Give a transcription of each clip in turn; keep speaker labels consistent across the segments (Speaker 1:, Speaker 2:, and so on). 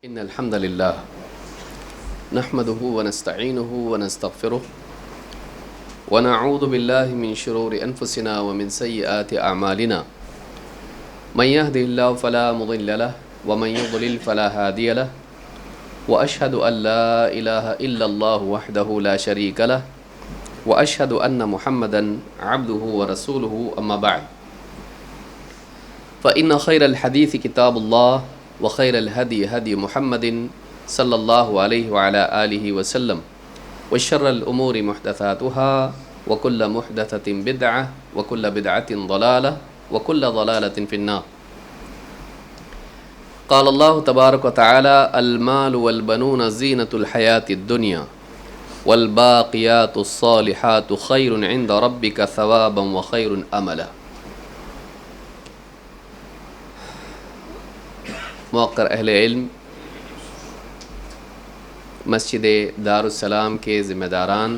Speaker 1: إن الحمد لله نحمده ونستعينه ونستغفره ونعوذ بالله من شرور أنفسنا ومن سيئات أعمالنا من يهده الله فلا مضل له ومن يضلل فلا هادي له وأشهد أن لا إله إلا الله وحده لا شريك له وأشهد أن محمدا عبده ورسوله أما بعد فإن خير الحديث كتاب الله وخير الهدي هدي محمد صلى الله عليه وعلى آله وسلم وشر الأمور محدثاتها وكل محدثة بدعة وكل بدعة ضلالة وكل ضلالة في النار. قال الله تبارك وتعالى: المال والبنون زينة الحياة الدنيا والباقيات الصالحات خير عند ربك ثوابا وخير أملا. موقر اہل علم، مسجد دارالسلام کے ذمہ داران،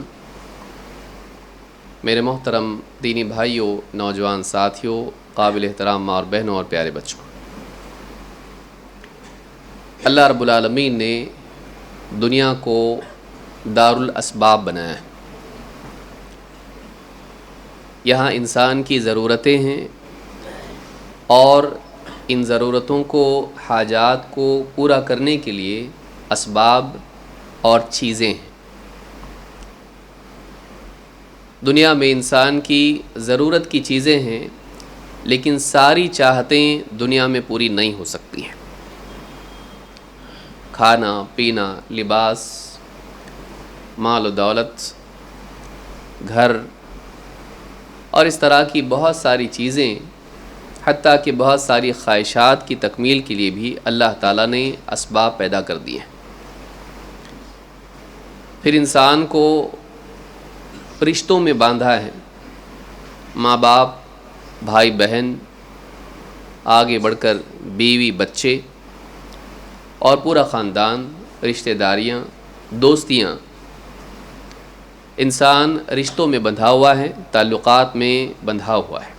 Speaker 1: میرے محترم دینی بھائیوں، نوجوان ساتھیوں، قابل احترام ماں اور بہنوں اور پیارے بچوں، اللہ رب العالمین نے دنیا کو دارالاسباب بنایا ہے۔ یہاں انسان کی ضرورتیں ہیں اور ان ضرورتوں کو، حاجات کو پورا کرنے کے لیے اسباب اور چیزیں ہیں۔ دنیا میں انسان کی ضرورت کی چیزیں ہیں، لیکن ساری چاہتیں دنیا میں پوری نہیں ہو سکتی ہیں۔ کھانا، پینا، لباس، مال و دولت، گھر اور اس طرح کی بہت ساری چیزیں، حتیٰ کہ بہت ساری خواہشات کی تکمیل کے لیے بھی اللہ تعالیٰ نے اسباب پیدا کر دیے ہیں۔ پھر انسان کو رشتوں میں باندھا ہے، ماں باپ، بھائی بہن، آگے بڑھ کر بیوی بچے اور پورا خاندان، رشتہ داریاں، دوستیاں۔ انسان رشتوں میں بندھا ہوا ہے، تعلقات میں بندھا ہوا ہے۔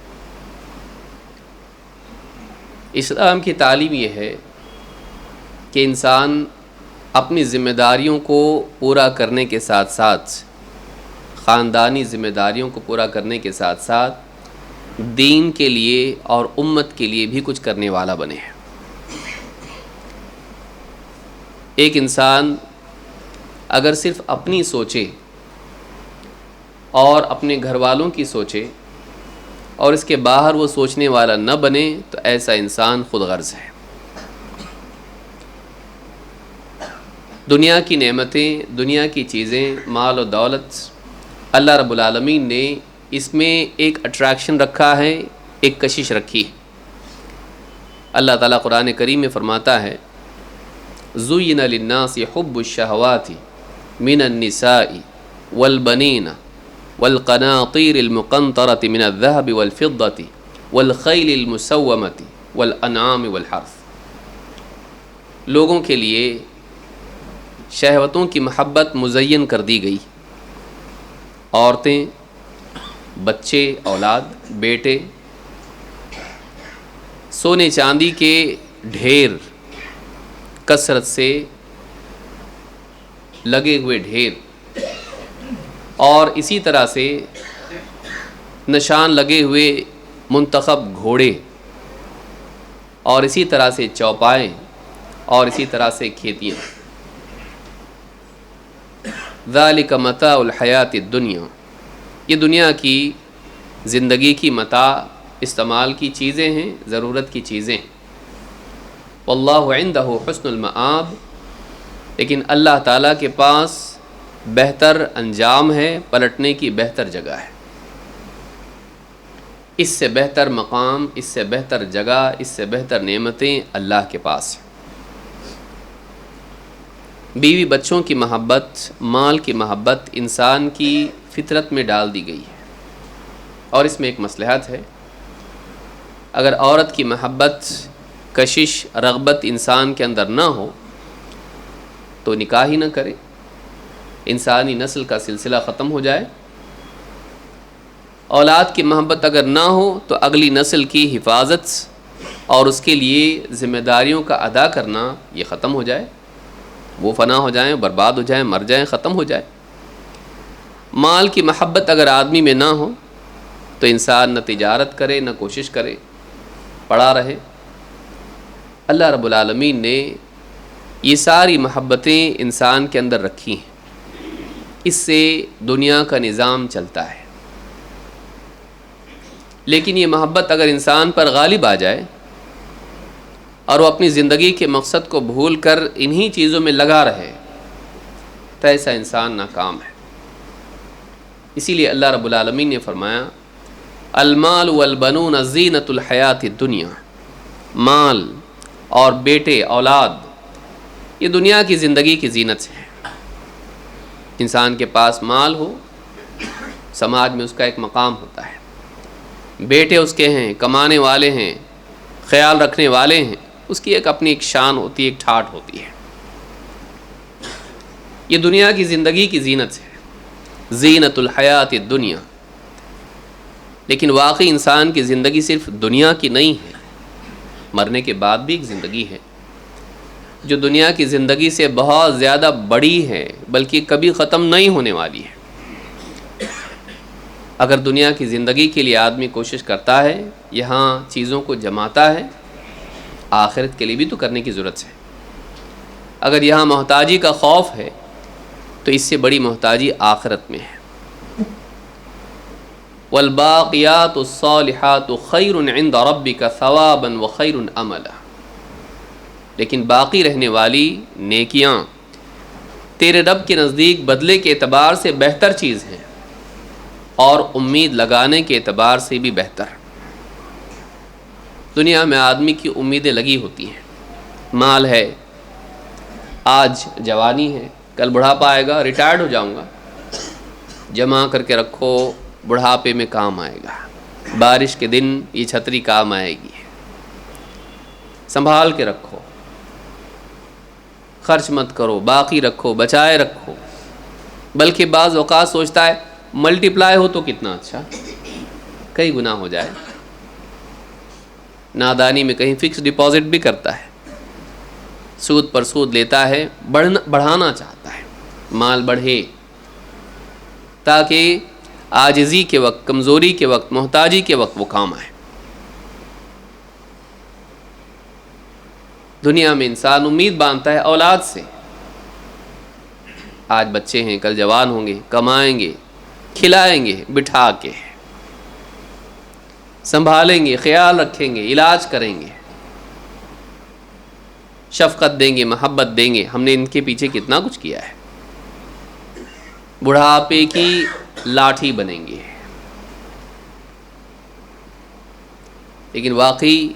Speaker 1: اسلام کی تعلیم یہ ہے کہ انسان اپنی ذمہ داریوں کو پورا کرنے کے ساتھ ساتھ، خاندانی ذمہ داریوں کو پورا کرنے کے ساتھ ساتھ دین کے لیے اور امت کے لیے بھی کچھ کرنے والا بنے ہیں۔ ایک انسان اگر صرف اپنی سوچے اور اپنے گھر والوں کی سوچے اور اس کے باہر وہ سوچنے والا نہ بنے تو ایسا انسان خود غرض ہے۔ دنیا کی نعمتیں، دنیا کی چیزیں، مال و دولت، اللہ رب العالمین نے اس میں ایک اٹریکشن رکھا ہے، ایک کشش رکھی ہے۔ اللہ تعالیٰ قرآن کریم میں فرماتا ہے: زُيِّنَ لِلنَّاسِ حُبُّ الشَّهَوَاتِ مِنَ النِّسَاءِ وَالْبَنِينَ والقناطير المقنطرة من الذهب والفضة والخيل المسومة والأنعام والحرث۔ لوگوں کے لیے شہوتوں کی محبت مزین کر دی گئی۔ عورتیں، بچے، اولاد، بیٹے، سونے چاندی کے ڈھیر، کثرت سے لگے ہوئے ڈھیر، اور اسی طرح سے نشان لگے ہوئے منتخب گھوڑے، اور اسی طرح سے چوپائیں، اور اسی طرح سے کھیتیاں۔ ذالک متاع الحیات الدنیا، یہ دنیا کی زندگی کی متاع، استعمال کی چیزیں ہیں، ضرورت کی چیزیں۔ واللہ عندہ حسن المآب، لیکن اللہ تعالیٰ کے پاس بہتر انجام ہے، پلٹنے کی بہتر جگہ ہے۔ اس سے بہتر مقام، اس سے بہتر جگہ، اس سے بہتر نعمتیں اللہ کے پاس ہیں۔ بیوی بچوں کی محبت، مال کی محبت انسان کی فطرت میں ڈال دی گئی ہے، اور اس میں ایک مصلحت ہے۔ اگر عورت کی محبت، کشش، رغبت انسان کے اندر نہ ہو تو نکاح ہی نہ کرے، انسانی نسل کا سلسلہ ختم ہو جائے۔ اولاد کی محبت اگر نہ ہو تو اگلی نسل کی حفاظت اور اس کے لیے ذمہ داریوں کا ادا کرنا یہ ختم ہو جائے، وہ فنا ہو جائیں، برباد ہو جائیں، مر جائیں، ختم ہو جائے۔ مال کی محبت اگر آدمی میں نہ ہو تو انسان نہ تجارت کرے نہ کوشش کرے، پڑا رہے۔ اللہ رب العالمین نے یہ ساری محبتیں انسان کے اندر رکھی ہیں، اس سے دنیا کا نظام چلتا ہے۔ لیکن یہ محبت اگر انسان پر غالب آ جائے اور وہ اپنی زندگی کے مقصد کو بھول کر انہی چیزوں میں لگا رہے تو ایسا انسان ناکام ہے۔ اسی لیے اللہ رب العالمین نے فرمایا المال والبنون زینۃ الحیات الدنیا، مال اور بیٹے اولاد یہ دنیا کی زندگی کی زینت ہے۔ انسان کے پاس مال ہو، سماج میں اس کا ایک مقام ہوتا ہے، بیٹے اس کے ہیں، کمانے والے ہیں، خیال رکھنے والے ہیں، اس کی اپنی ایک شان ہوتی ہے، ایک ٹھاٹھ ہوتی ہے۔ یہ دنیا کی زندگی کی زینت ہے، زینت الحیات الدنیا۔ لیکن واقعی انسان کی زندگی صرف دنیا کی نہیں ہے، مرنے کے بعد بھی ایک زندگی ہے جو دنیا کی زندگی سے بہت زیادہ بڑی ہے، بلکہ کبھی ختم نہیں ہونے والی ہے۔ اگر دنیا کی زندگی کے لیے آدمی کوشش کرتا ہے، یہاں چیزوں کو جماتا ہے، آخرت کے لیے بھی تو کرنے کی ضرورت ہے۔ اگر یہاں محتاجی کا خوف ہے تو اس سے بڑی محتاجی آخرت میں ہے۔ والباقیات الصالحات خیر عند ربک ثوابا وخیر املا، لیکن باقی رہنے والی نیکیاں تیرے رب کے نزدیک بدلے کے اعتبار سے بہتر چیز ہیں اور امید لگانے کے اعتبار سے بھی بہتر۔ دنیا میں آدمی کی امیدیں لگی ہوتی ہیں، مال ہے، آج جوانی ہے، کل بڑھاپا آئے گا، ریٹائرڈ ہو جاؤں گا، جمع کر کے رکھو، بڑھاپے میں کام آئے گا، بارش کے دن یہ چھتری کام آئے گی، سنبھال کے رکھو، خرچ مت کرو، باقی رکھو، بچائے رکھو۔ بلکہ بعض اوقات سوچتا ہے ملٹی پلائی ہو تو کتنا اچھا، کئی گنا ہو جائے۔ نادانی میں کہیں فکس ڈپازٹ بھی کرتا ہے، سود پر سود لیتا ہے، بڑھانا چاہتا ہے، مال بڑھے تاکہ عاجزی کے وقت، کمزوری کے وقت، محتاجی کے وقت وہ کام آئے۔ دنیا میں انسان امید باندھتا ہے اولاد سے، آج بچے ہیں، کل جوان ہوں گے، کمائیں گے، کھلائیں گے، بٹھا کے سنبھالیں گے، خیال رکھیں گے، علاج کریں گے، شفقت دیں گے، محبت دیں گے۔ ہم نے ان کے پیچھے کتنا کچھ کیا ہے، بڑھاپے کی لاٹھی بنیں گے۔ لیکن واقعی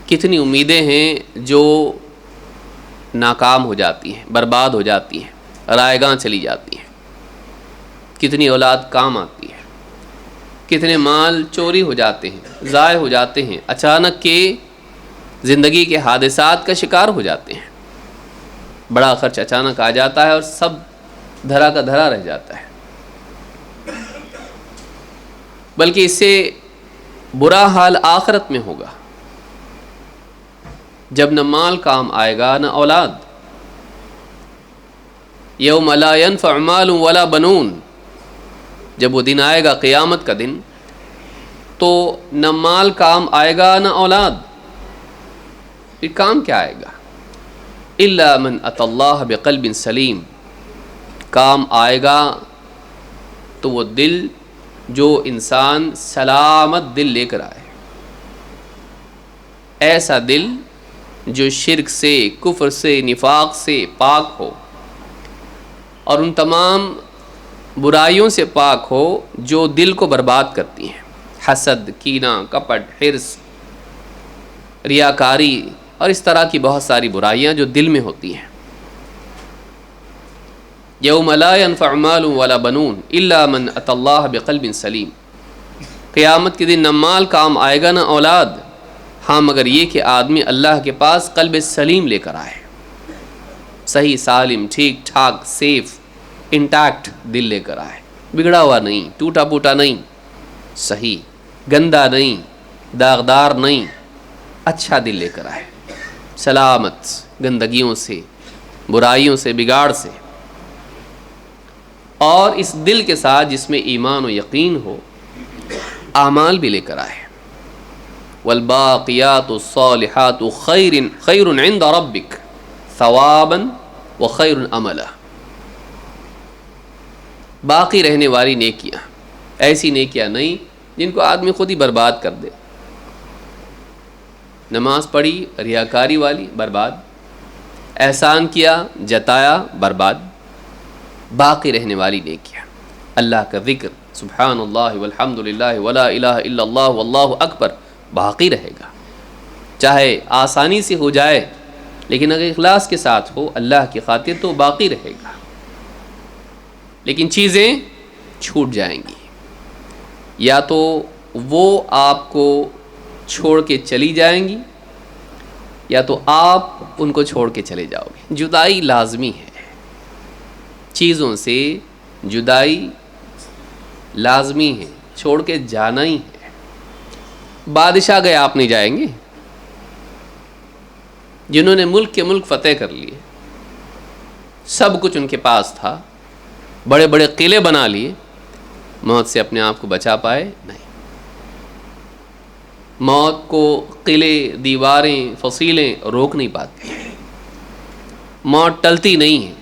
Speaker 1: کتنی امیدیں ہیں جو ناکام ہو جاتی ہیں، برباد ہو جاتی ہیں، رائیگاں چلی جاتی ہیں۔ کتنی اولاد کام آتی ہے، کتنے مال چوری ہو جاتے ہیں، ضائع ہو جاتے ہیں، اچانک کے زندگی کے حادثات کا شکار ہو جاتے ہیں، بڑا خرچ اچانک آ جاتا ہے اور سب دھرا کا دھرا رہ جاتا ہے۔ بلکہ اس سے برا حال آخرت میں ہوگا، جب نہ مال کام آئے گا نہ اولاد۔ یوم لا ينفع مال ولا بنون، جب وہ دن آئے گا، قیامت کا دن، تو نہ مال کام آئے گا نہ اولاد۔ پھر کام کیا آئے گا؟ الا من اتى اللہ بقلب سلیم، کام آئے گا تو وہ دل جو انسان سلامت دل لے کر آئے، ایسا دل جو شرک سے، کفر سے، نفاق سے پاک ہو اور ان تمام برائیوں سے پاک ہو جو دل کو برباد کرتی ہیں، حسد، کینہ، کپٹ، حرص، ریاکاری اور اس طرح کی بہت ساری برائیاں جو دل میں ہوتی ہیں۔ یوم لا ينفع مال ولا بنون الا من اتى اللہ بقلب سلیم، قیامت کے دن نہ مال کام آئے گا نہ اولاد، ہاں مگر یہ کہ آدمی اللہ کے پاس قلب سلیم لے کر آئے، صحیح سالم، ٹھیک ٹھاک، سیف، انٹیکٹ دل لے کر آئے، بگڑا ہوا نہیں، ٹوٹا پوٹا نہیں، صحیح، گندا نہیں، داغدار نہیں، اچھا دل لے کر آئے، سلامت گندگیوں سے، برائیوں سے، بگاڑ سے، اور اس دل کے ساتھ جس میں ایمان و یقین ہو اعمال بھی لے کر آئے۔ والباقیات الصالحات خیر عند ربک ثوابا وخیر عملا۔ باقی رہنے والی نیکیاں، ایسی نیکیاں نہیں جن کو آدمی خود ہی برباد کر دے۔ نماز پڑھی ریاکاری والی، برباد، احسان کیا جتایا، برباد۔ باقی رہنے والی نیکیاں، اللہ کا ذکر، سبحان اللہ والحمد للہ ولا الہ الا اللہ واللہ اکبر، باقی رہے گا، چاہے آسانی سے ہو جائے لیکن اگر اخلاص کے ساتھ ہو اللہ کی خاطر تو باقی رہے گا۔ لیکن چیزیں چھوٹ جائیں گی، یا تو وہ آپ کو چھوڑ کے چلی جائیں گی یا تو آپ ان کو چھوڑ کے چلے جاؤ گے۔ جدائی لازمی ہے، چیزوں سے جدائی لازمی ہے، چھوڑ کے جانا ہی ہے۔ بادشاہ گئے آپ نہیں جائیں گے؟ جنہوں نے ملک کے ملک فتح کر لیے، سب کچھ ان کے پاس تھا، بڑے بڑے قلعے بنا لیے، موت سے اپنے آپ کو بچا پائے؟ نہیں۔ موت کو قلعے، دیواریں، فصیلیں روک نہیں پاتی، موت ٹلتی نہیں ہے،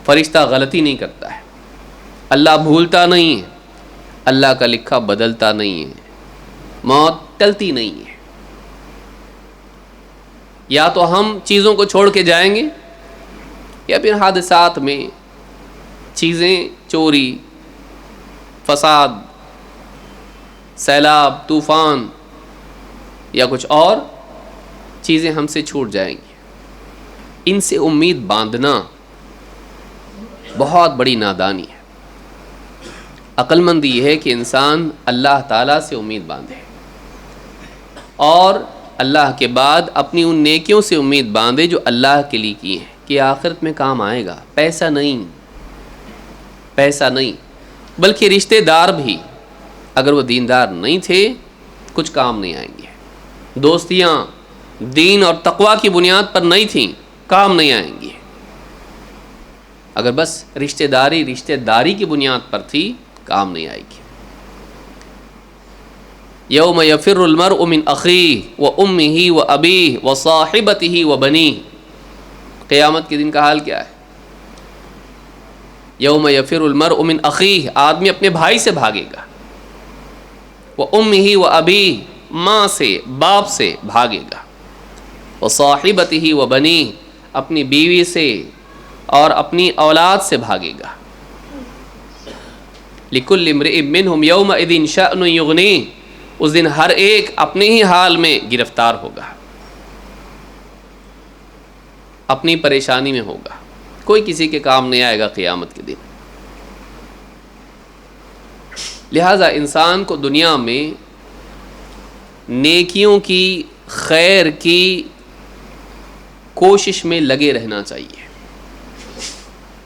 Speaker 1: فرشتہ غلطی نہیں کرتا ہے، اللہ بھولتا نہیں ہے، اللہ کا لکھا بدلتا نہیں ہے، موت ٹلتی نہیں ہے۔ یا تو ہم چیزوں کو چھوڑ کے جائیں گے یا پھر حادثات میں چیزیں، چوری، فساد، سیلاب، طوفان یا کچھ اور چیزیں ہم سے چھوٹ جائیں گی۔ ان سے امید باندھنا بہت بڑی نادانی ہے۔ عقل مند یہ ہے کہ انسان اللہ تعالیٰ سے امید باندھے اور اللہ کے بعد اپنی ان نیکیوں سے امید باندھے جو اللہ کے لیے کی ہیں، کہ آخرت میں کام آئے گا۔ پیسہ نہیں، پیسہ نہیں، بلکہ رشتہ دار بھی اگر وہ دیندار نہیں تھے کچھ کام نہیں آئیں گے۔ دوستیاں دین اور تقوی کی بنیاد پر نہیں تھیں، کام نہیں آئیں گی۔ اگر بس رشتہ داری کی بنیاد پر تھی، کام نہیں آئے گی۔ یوم یفر المرء من اخیہ وامہ وابیہ وصاحبتہ وبنیہ، قیامت کے دن کا حال کیا ہے؟ یوم یفر المرء من اخیہ، آدمی اپنے بھائی سے بھاگے گا، وامہ وابیہ، ماں سے، باپ سے بھاگے گا، وصاحبتہ وبنیہ، اپنی بیوی سے اور اپنی اولاد سے بھاگے گا۔ لکل امرئ منہم یومئذ شأن یغنیہ، اس دن ہر ایک اپنے ہی حال میں گرفتار ہوگا، اپنی پریشانی میں ہوگا، کوئی کسی کے کام نہیں آئے گا قیامت کے دن۔ لہذا انسان کو دنیا میں نیکیوں کی، خیر کی کوشش میں لگے رہنا چاہیے۔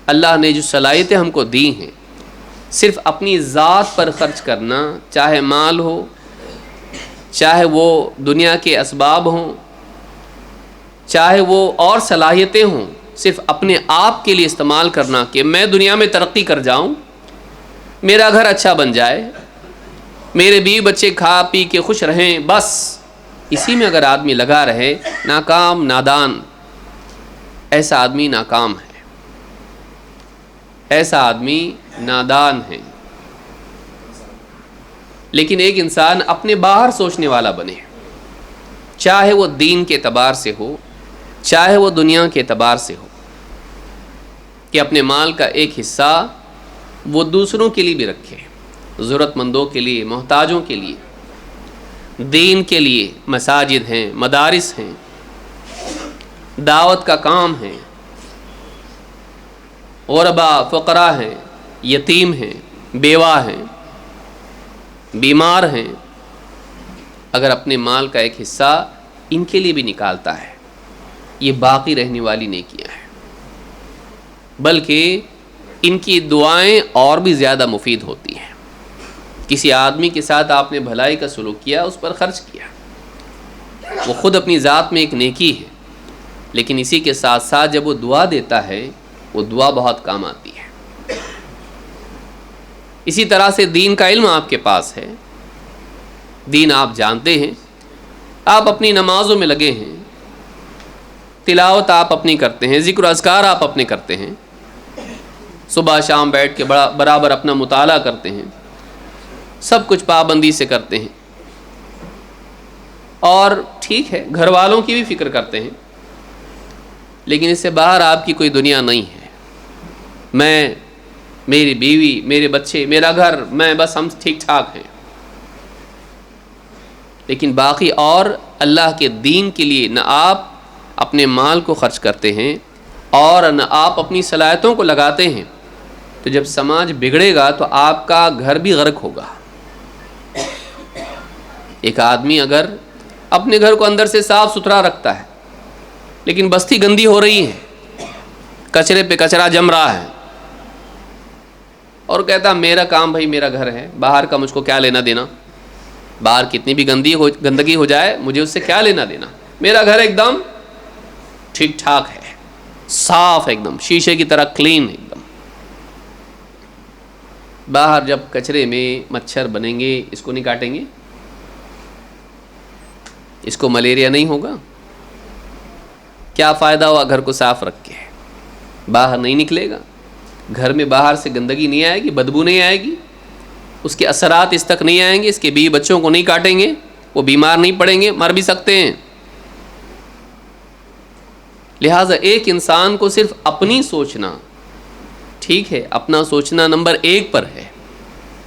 Speaker 1: اللہ نے جو صلاحیتیں ہم کو دی ہیں، صرف اپنی ذات پر خرچ کرنا، چاہے مال ہو، چاہے وہ دنیا کے اسباب ہوں، چاہے وہ اور صلاحیتیں ہوں، صرف اپنے آپ کے لیے استعمال کرنا کہ میں دنیا میں ترقی کر جاؤں، میرا گھر اچھا بن جائے، میرے بیوی بچے کھا پی کے خوش رہیں، بس اسی میں اگر آدمی لگا رہے، ناکام، نادان، ایسا آدمی ناکام ہے، ایسا آدمی نادان ہے۔ لیکن ایک انسان اپنے باہر سوچنے والا بنے، چاہے وہ دین کے اعتبار سے ہو، چاہے وہ دنیا کے اعتبار سے ہو، کہ اپنے مال کا ایک حصہ وہ دوسروں کے لیے بھی رکھے، ضرورت مندوں کے لیے، محتاجوں کے لیے، دین کے لیے، مساجد ہیں، مدارس ہیں، دعوت کا کام ہے، غرباء، فقراء ہیں، یتیم ہیں، بیوہ ہیں، بیمار ہیں، اگر اپنے مال کا ایک حصہ ان کے لیے بھی نکالتا ہے، یہ باقی رہنے والی نیکیاں ہیں، بلکہ ان کی دعائیں اور بھی زیادہ مفید ہوتی ہیں۔ کسی آدمی کے ساتھ آپ نے بھلائی کا سلوک کیا، اس پر خرچ کیا، وہ خود اپنی ذات میں ایک نیکی ہے، لیکن اسی کے ساتھ ساتھ جب وہ دعا دیتا ہے وہ دعا بہت کام آتی ہے۔ اسی طرح سے دین کا علم آپ کے پاس ہے، دین آپ جانتے ہیں، آپ اپنی نمازوں میں لگے ہیں، تلاوت آپ اپنی کرتے ہیں، ذکر و اذکار آپ اپنے کرتے ہیں، صبح شام بیٹھ کے برابر اپنا مطالعہ کرتے ہیں، سب کچھ پابندی سے کرتے ہیں، اور ٹھیک ہے گھر والوں کی بھی فکر کرتے ہیں، لیکن اس سے باہر آپ کی کوئی دنیا نہیں ہے۔ میں، میری بیوی، میرے بچے، میرا گھر، میں، بس ہم ٹھیک ٹھاک ہیں، لیکن باقی اور اللہ کے دین کے لیے نہ آپ اپنے مال کو خرچ کرتے ہیں اور نہ آپ اپنی صلاحیتوں کو لگاتے ہیں، تو جب سماج بگڑے گا تو آپ کا گھر بھی غرق ہوگا۔ ایک آدمی اگر اپنے گھر کو اندر سے صاف ستھرا رکھتا ہے لیکن بستی گندی ہو رہی ہے، کچرے پہ کچرا جم رہا ہے، اور کہتا میرا کام بھائی میرا گھر ہے، باہر کا مجھ کو کیا لینا دینا، باہر کتنی بھی گندگی ہو جائے مجھے اس سے کیا لینا دینا، میرا گھر ایک دم ٹھیک ٹھاک ہے، صاف ایک دم شیشے کی طرح کلین ایک دم۔ باہر جب کچرے میں مچھر بنیں گے اس کو نہیں کاٹیں گے؟ اس کو ملیریا نہیں ہوگا؟ کیا فائدہ ہوا گھر کو صاف رکھ کے؟ باہر نہیں نکلے گا، گھر میں باہر سے گندگی نہیں آئے گی، بدبو نہیں آئے گی، اس کے اثرات اس تک نہیں آئیں گے، اس کے بیوی بچوں کو نہیں کاٹیں گے، وہ بیمار نہیں پڑیں گے، مر بھی سکتے ہیں۔ لہٰذا ایک انسان کو صرف اپنی سوچنا، ٹھیک ہے اپنا سوچنا نمبر 1 پر ہے،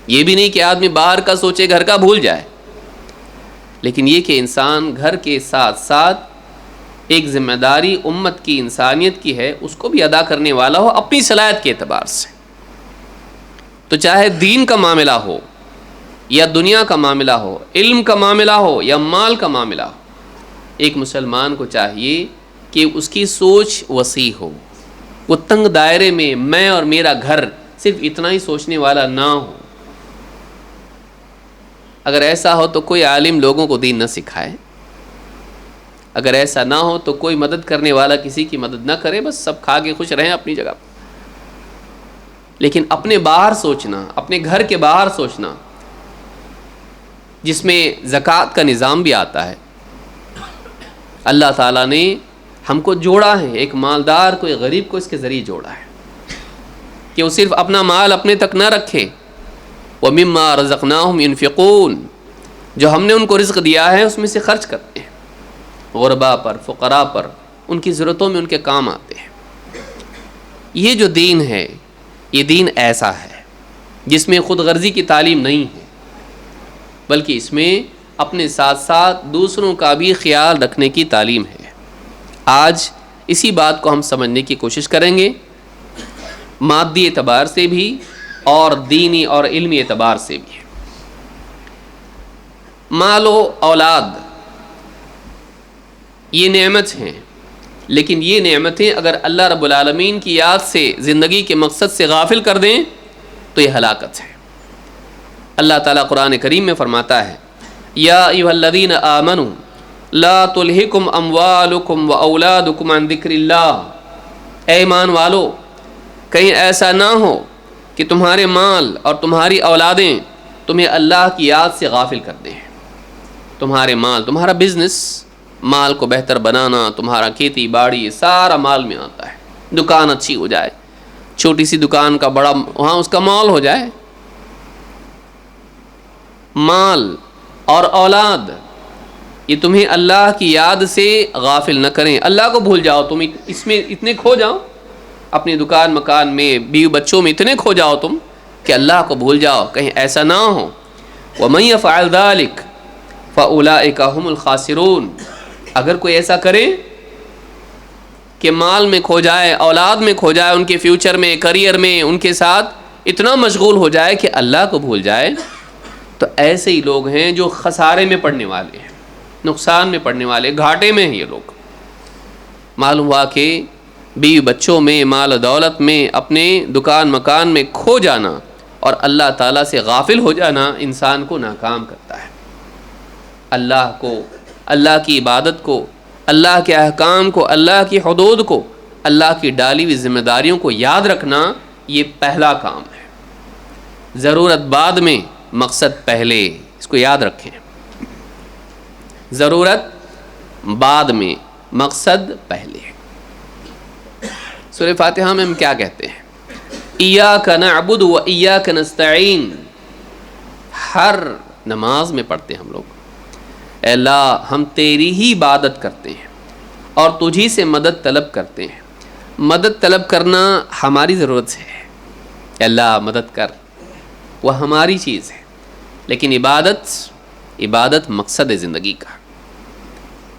Speaker 1: یہ بھی نہیں کہ آدمی باہر کا سوچے گھر کا بھول جائے، لیکن یہ کہ انسان گھر کے ساتھ ساتھ ایک ذمہ داری امت کی، انسانیت کی ہے، اس کو بھی ادا کرنے والا ہو اپنی صلاحیت کے اعتبار سے۔ تو چاہے دین کا معاملہ ہو یا دنیا کا معاملہ ہو، علم کا معاملہ ہو یا مال کا معاملہ ہو، ایک مسلمان کو چاہیے کہ اس کی سوچ وسیع ہو، وہ تنگ دائرے میں اور میرا گھر صرف اتنا ہی سوچنے والا نہ ہو۔ اگر ایسا ہو تو کوئی عالم لوگوں کو دین نہ سکھائے، اگر ایسا نہ ہو تو کوئی مدد کرنے والا کسی کی مدد نہ کرے، بس سب کھا کے خوش رہیں اپنی جگہ۔ لیکن اپنے باہر سوچنا، اپنے گھر کے باہر سوچنا، جس میں زکوٰۃ کا نظام بھی آتا ہے۔ اللہ تعالیٰ نے ہم کو جوڑا ہے، ایک مالدار کو ایک غریب کو اس کے ذریعے جوڑا ہے کہ وہ صرف اپنا مال اپنے تک نہ رکھے، وَمِمَّا رَزَقْنَاهُمْ يُنْفِقُونَ، جو ہم نے ان کو رزق دیا ہے اس میں سے خرچ کرتے ہیں، غربا پر، فقراء پر، ان کی ضرورتوں میں ان کے کام آتے ہیں۔ یہ جو دین ہے، یہ دین ایسا ہے جس میں خود غرضی کی تعلیم نہیں ہے، بلکہ اس میں اپنے ساتھ ساتھ دوسروں کا بھی خیال رکھنے کی تعلیم ہے۔ آج اسی بات کو ہم سمجھنے کی کوشش کریں گے، مادی اعتبار سے بھی اور دینی اور علمی اعتبار سے بھی۔ مال و اولاد یہ نعمت ہیں، لیکن یہ نعمتیں اگر اللہ رب العالمین کی یاد سے، زندگی کے مقصد سے غافل کر دیں تو یہ ہلاکت ہے۔ اللہ تعالیٰ قرآن کریم میں فرماتا ہے، یا ایھا الذین آمنوا لا تلہکم اموالکم واولادکم عن ذکر اللہ، اے ایمان والو کہیں ایسا نہ ہو کہ تمہارے مال اور تمہاری اولادیں تمہیں اللہ کی یاد سے غافل کر دیں۔ تمہارے مال، تمہارا بزنس، مال کو بہتر بنانا، تمہارا کھیتی باڑی، یہ سارا مال میں آتا ہے۔ دکان اچھی ہو جائے، چھوٹی سی دکان کا بڑا وہاں اس کا مال ہو جائے۔ مال اور اولاد یہ تمہیں اللہ کی یاد سے غافل نہ کریں، اللہ کو بھول جاؤ، تم اس میں اتنے کھو جاؤ، اپنی دکان مکان میں، بیوی بچوں میں اتنے کھو جاؤ تم کہ اللہ کو بھول جاؤ، کہیں ایسا نہ ہو۔ وَمَن يَفْعَلْ ذَلِكَ فَأُولَٰئِكَ هُمُ الْخَاسِرُونَ، اگر کوئی ایسا کرے کہ مال میں کھو جائے، اولاد میں کھو جائے، ان کے فیوچر میں، کریئر میں، ان کے ساتھ اتنا مشغول ہو جائے کہ اللہ کو بھول جائے، تو ایسے ہی لوگ ہیں جو خسارے میں پڑنے والے ہیں، نقصان میں پڑنے والے، گھاٹے میں ہیں یہ لوگ۔ معلوم ہوا کہ بیوی بچوں میں، مال و دولت میں، اپنے دکان مکان میں کھو جانا اور اللہ تعالیٰ سے غافل ہو جانا انسان کو ناکام کرتا ہے۔ اللہ کو اللہ کی عبادت کو، اللہ کے احکام کو، اللہ کی حدود کو، اللہ کی ڈالی ہوئی ذمہ داریوں کو یاد رکھنا، یہ پہلا کام ہے۔ ضرورت بعد میں، مقصد پہلے، اس کو یاد رکھیں۔ ضرورت بعد میں، مقصد پہلے۔ سورہ فاتحہ میں ہم کیا کہتے ہیں؟ ایاک نعبد و ایاک نستعین، ہر نماز میں پڑھتے ہیں ہم لوگ، اے اللہ ہم تیری ہی عبادت کرتے ہیں اور تجھی سے مدد طلب کرتے ہیں۔ مدد طلب کرنا ہماری ضرورت سے ہے، اے اللہ مدد کر، وہ ہماری چیز ہے، لیکن عبادت مقصد ہے زندگی کا،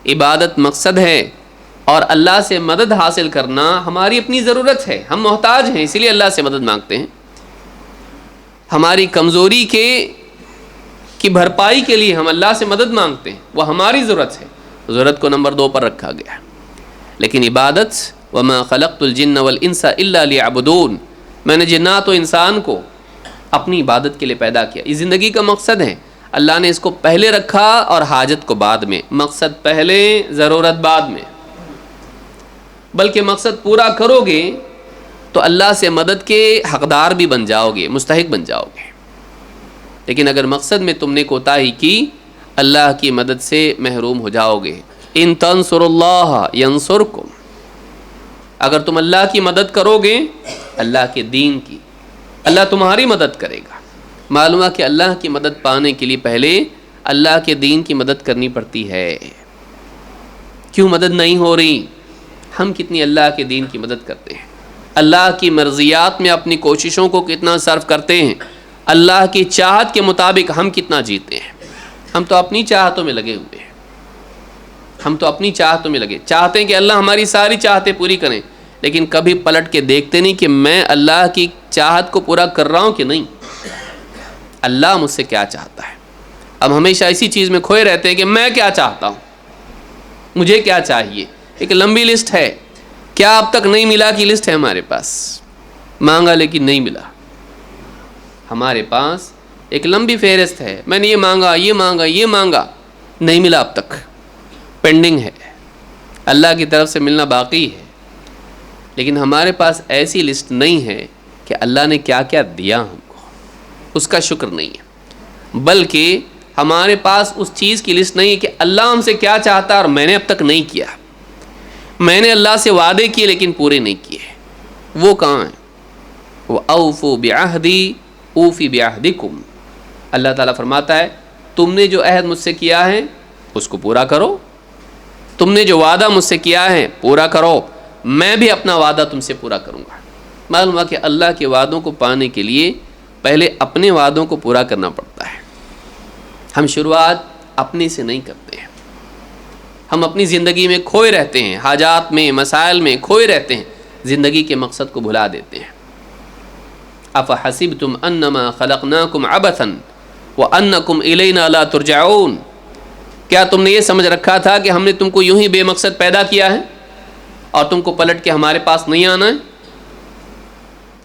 Speaker 1: عبادت مقصد ہے، اور اللہ سے مدد حاصل کرنا ہماری اپنی ضرورت ہے۔ ہم محتاج ہیں، اسی لیے اللہ سے مدد مانگتے ہیں۔ ہماری کمزوری کی بھرپائی کے لیے ہم اللہ سے مدد مانگتے ہیں، وہ ہماری ضرورت ہے، ضرورت کو نمبر 2 پر رکھا گیا۔ لیکن عبادت، وما خلقت الجن والانس الا لیعبدون، میں نے جنات و انسان کو اپنی عبادت کے لیے پیدا کیا، یہ زندگی کا مقصد ہے۔ اللہ نے اس کو پہلے رکھا اور حاجت کو بعد میں، مقصد پہلے، ضرورت بعد میں۔ بلکہ مقصد پورا کرو گے تو اللہ سے مدد کے حقدار بھی بن جاؤ گے، مستحق بن جاؤ گے۔ لیکن اگر مقصد میں تم نے کوتاہی کی، اللہ کی مدد سے محروم ہو جاؤ گے۔ ان تنصر اللہ ینصرکم، اگر تم اللہ کی مدد کرو گے، اللہ کے دین کی، اللہ تمہاری مدد کرے گا۔ معلوم ہے کہ اللہ کی مدد پانے کے لیے پہلے اللہ کے دین کی مدد کرنی پڑتی ہے۔ کیوں مدد نہیں ہو رہی؟ ہم کتنی اللہ کے دین کی مدد کرتے ہیں، اللہ کی مرضیات میں اپنی کوششوں کو کتنا صرف کرتے ہیں، اللہ کی چاہت کے مطابق ہم کتنا جیتے ہیں۔ ہم تو اپنی چاہتوں میں لگے ہوئے ہیں، چاہتے ہیں کہ اللہ ہماری ساری چاہتیں پوری کریں، لیکن کبھی پلٹ کے دیکھتے نہیں کہ میں اللہ کی چاہت کو پورا کر رہا ہوں کہ نہیں، اللہ مجھ سے کیا چاہتا ہے۔ اب ہمیشہ اسی چیز میں کھوئے رہتے ہیں کہ میں کیا چاہتا ہوں، مجھے کیا چاہیے۔ ایک لمبی لسٹ ہے، کیا اب تک نہیں ملا کی لسٹ ہے ہمارے پاس، مانگا لیکن نہیں ملا۔ ہمارے پاس ایک لمبی فہرست ہے، میں نے یہ مانگا، نہیں ملا، اب تک پینڈنگ ہے، اللہ کی طرف سے ملنا باقی ہے۔ لیکن ہمارے پاس ایسی لسٹ نہیں ہے کہ اللہ نے کیا کیا دیا ہم کو، اس کا شکر نہیں ہے، بلکہ ہمارے پاس اس چیز کی لسٹ نہیں ہے کہ اللہ ہم سے کیا چاہتا ہے اور میں نے اب تک نہیں کیا۔ میں نے اللہ سے وعدے کیے لیکن پورے نہیں کیے، وہ کہاں ہیں؟ وہ اوفوا بعہدی اوفی بعہدکم، اللہ تعالیٰ فرماتا ہے تم نے جو عہد مجھ سے کیا ہے اس کو پورا کرو، تم نے جو وعدہ مجھ سے کیا ہے پورا کرو، میں بھی اپنا وعدہ تم سے پورا کروں گا۔ معلوم ہوا کہ اللہ کے وعدوں کو پانے کے لیے پہلے اپنے وعدوں کو پورا کرنا پڑتا ہے۔ ہم شروعات اپنے سے نہیں کرتے ہیں، ہم اپنی زندگی میں کھوئے رہتے ہیں، حاجات میں، مسائل میں کھوئے رہتے ہیں، زندگی کے مقصد کو بھلا دیتے ہیں۔ افحسبتم انما خلقناکم عبثا وانکم الینا لا ترجعون، کیا تم نے یہ سمجھ رکھا تھا کہ ہم نے تم کو یوں ہی بے مقصد پیدا کیا ہے اور تم کو پلٹ کے ہمارے پاس نہیں آنا ہے؟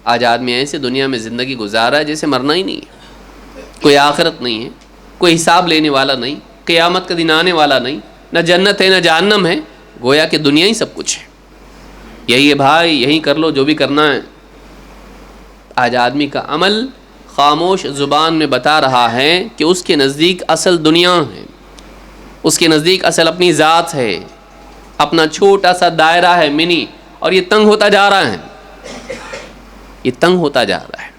Speaker 1: آج آدمی ایسے دنیا میں زندگی گزارا ہے جیسے مرنا ہی نہیں ہے، کوئی آخرت نہیں ہے، کوئی حساب لینے والا نہیں، قیامت کا دن آنے والا نہیں، نہ جنت ہے نہ جہنم ہے، گویا کہ دنیا ہی سب کچھ ہے، یہی ہے بھائی، یہی کر لو جو بھی کرنا ہے۔ آج آدمی کا عمل خاموش زبان میں بتا رہا ہے کہ اس کے نزدیک اصل دنیا ہے، اس کے نزدیک اصل اپنی ذات ہے، اپنا چھوٹا سا دائرہ ہے منی، اور یہ تنگ ہوتا جا رہا ہے، یہ تنگ ہوتا جا رہا ہے۔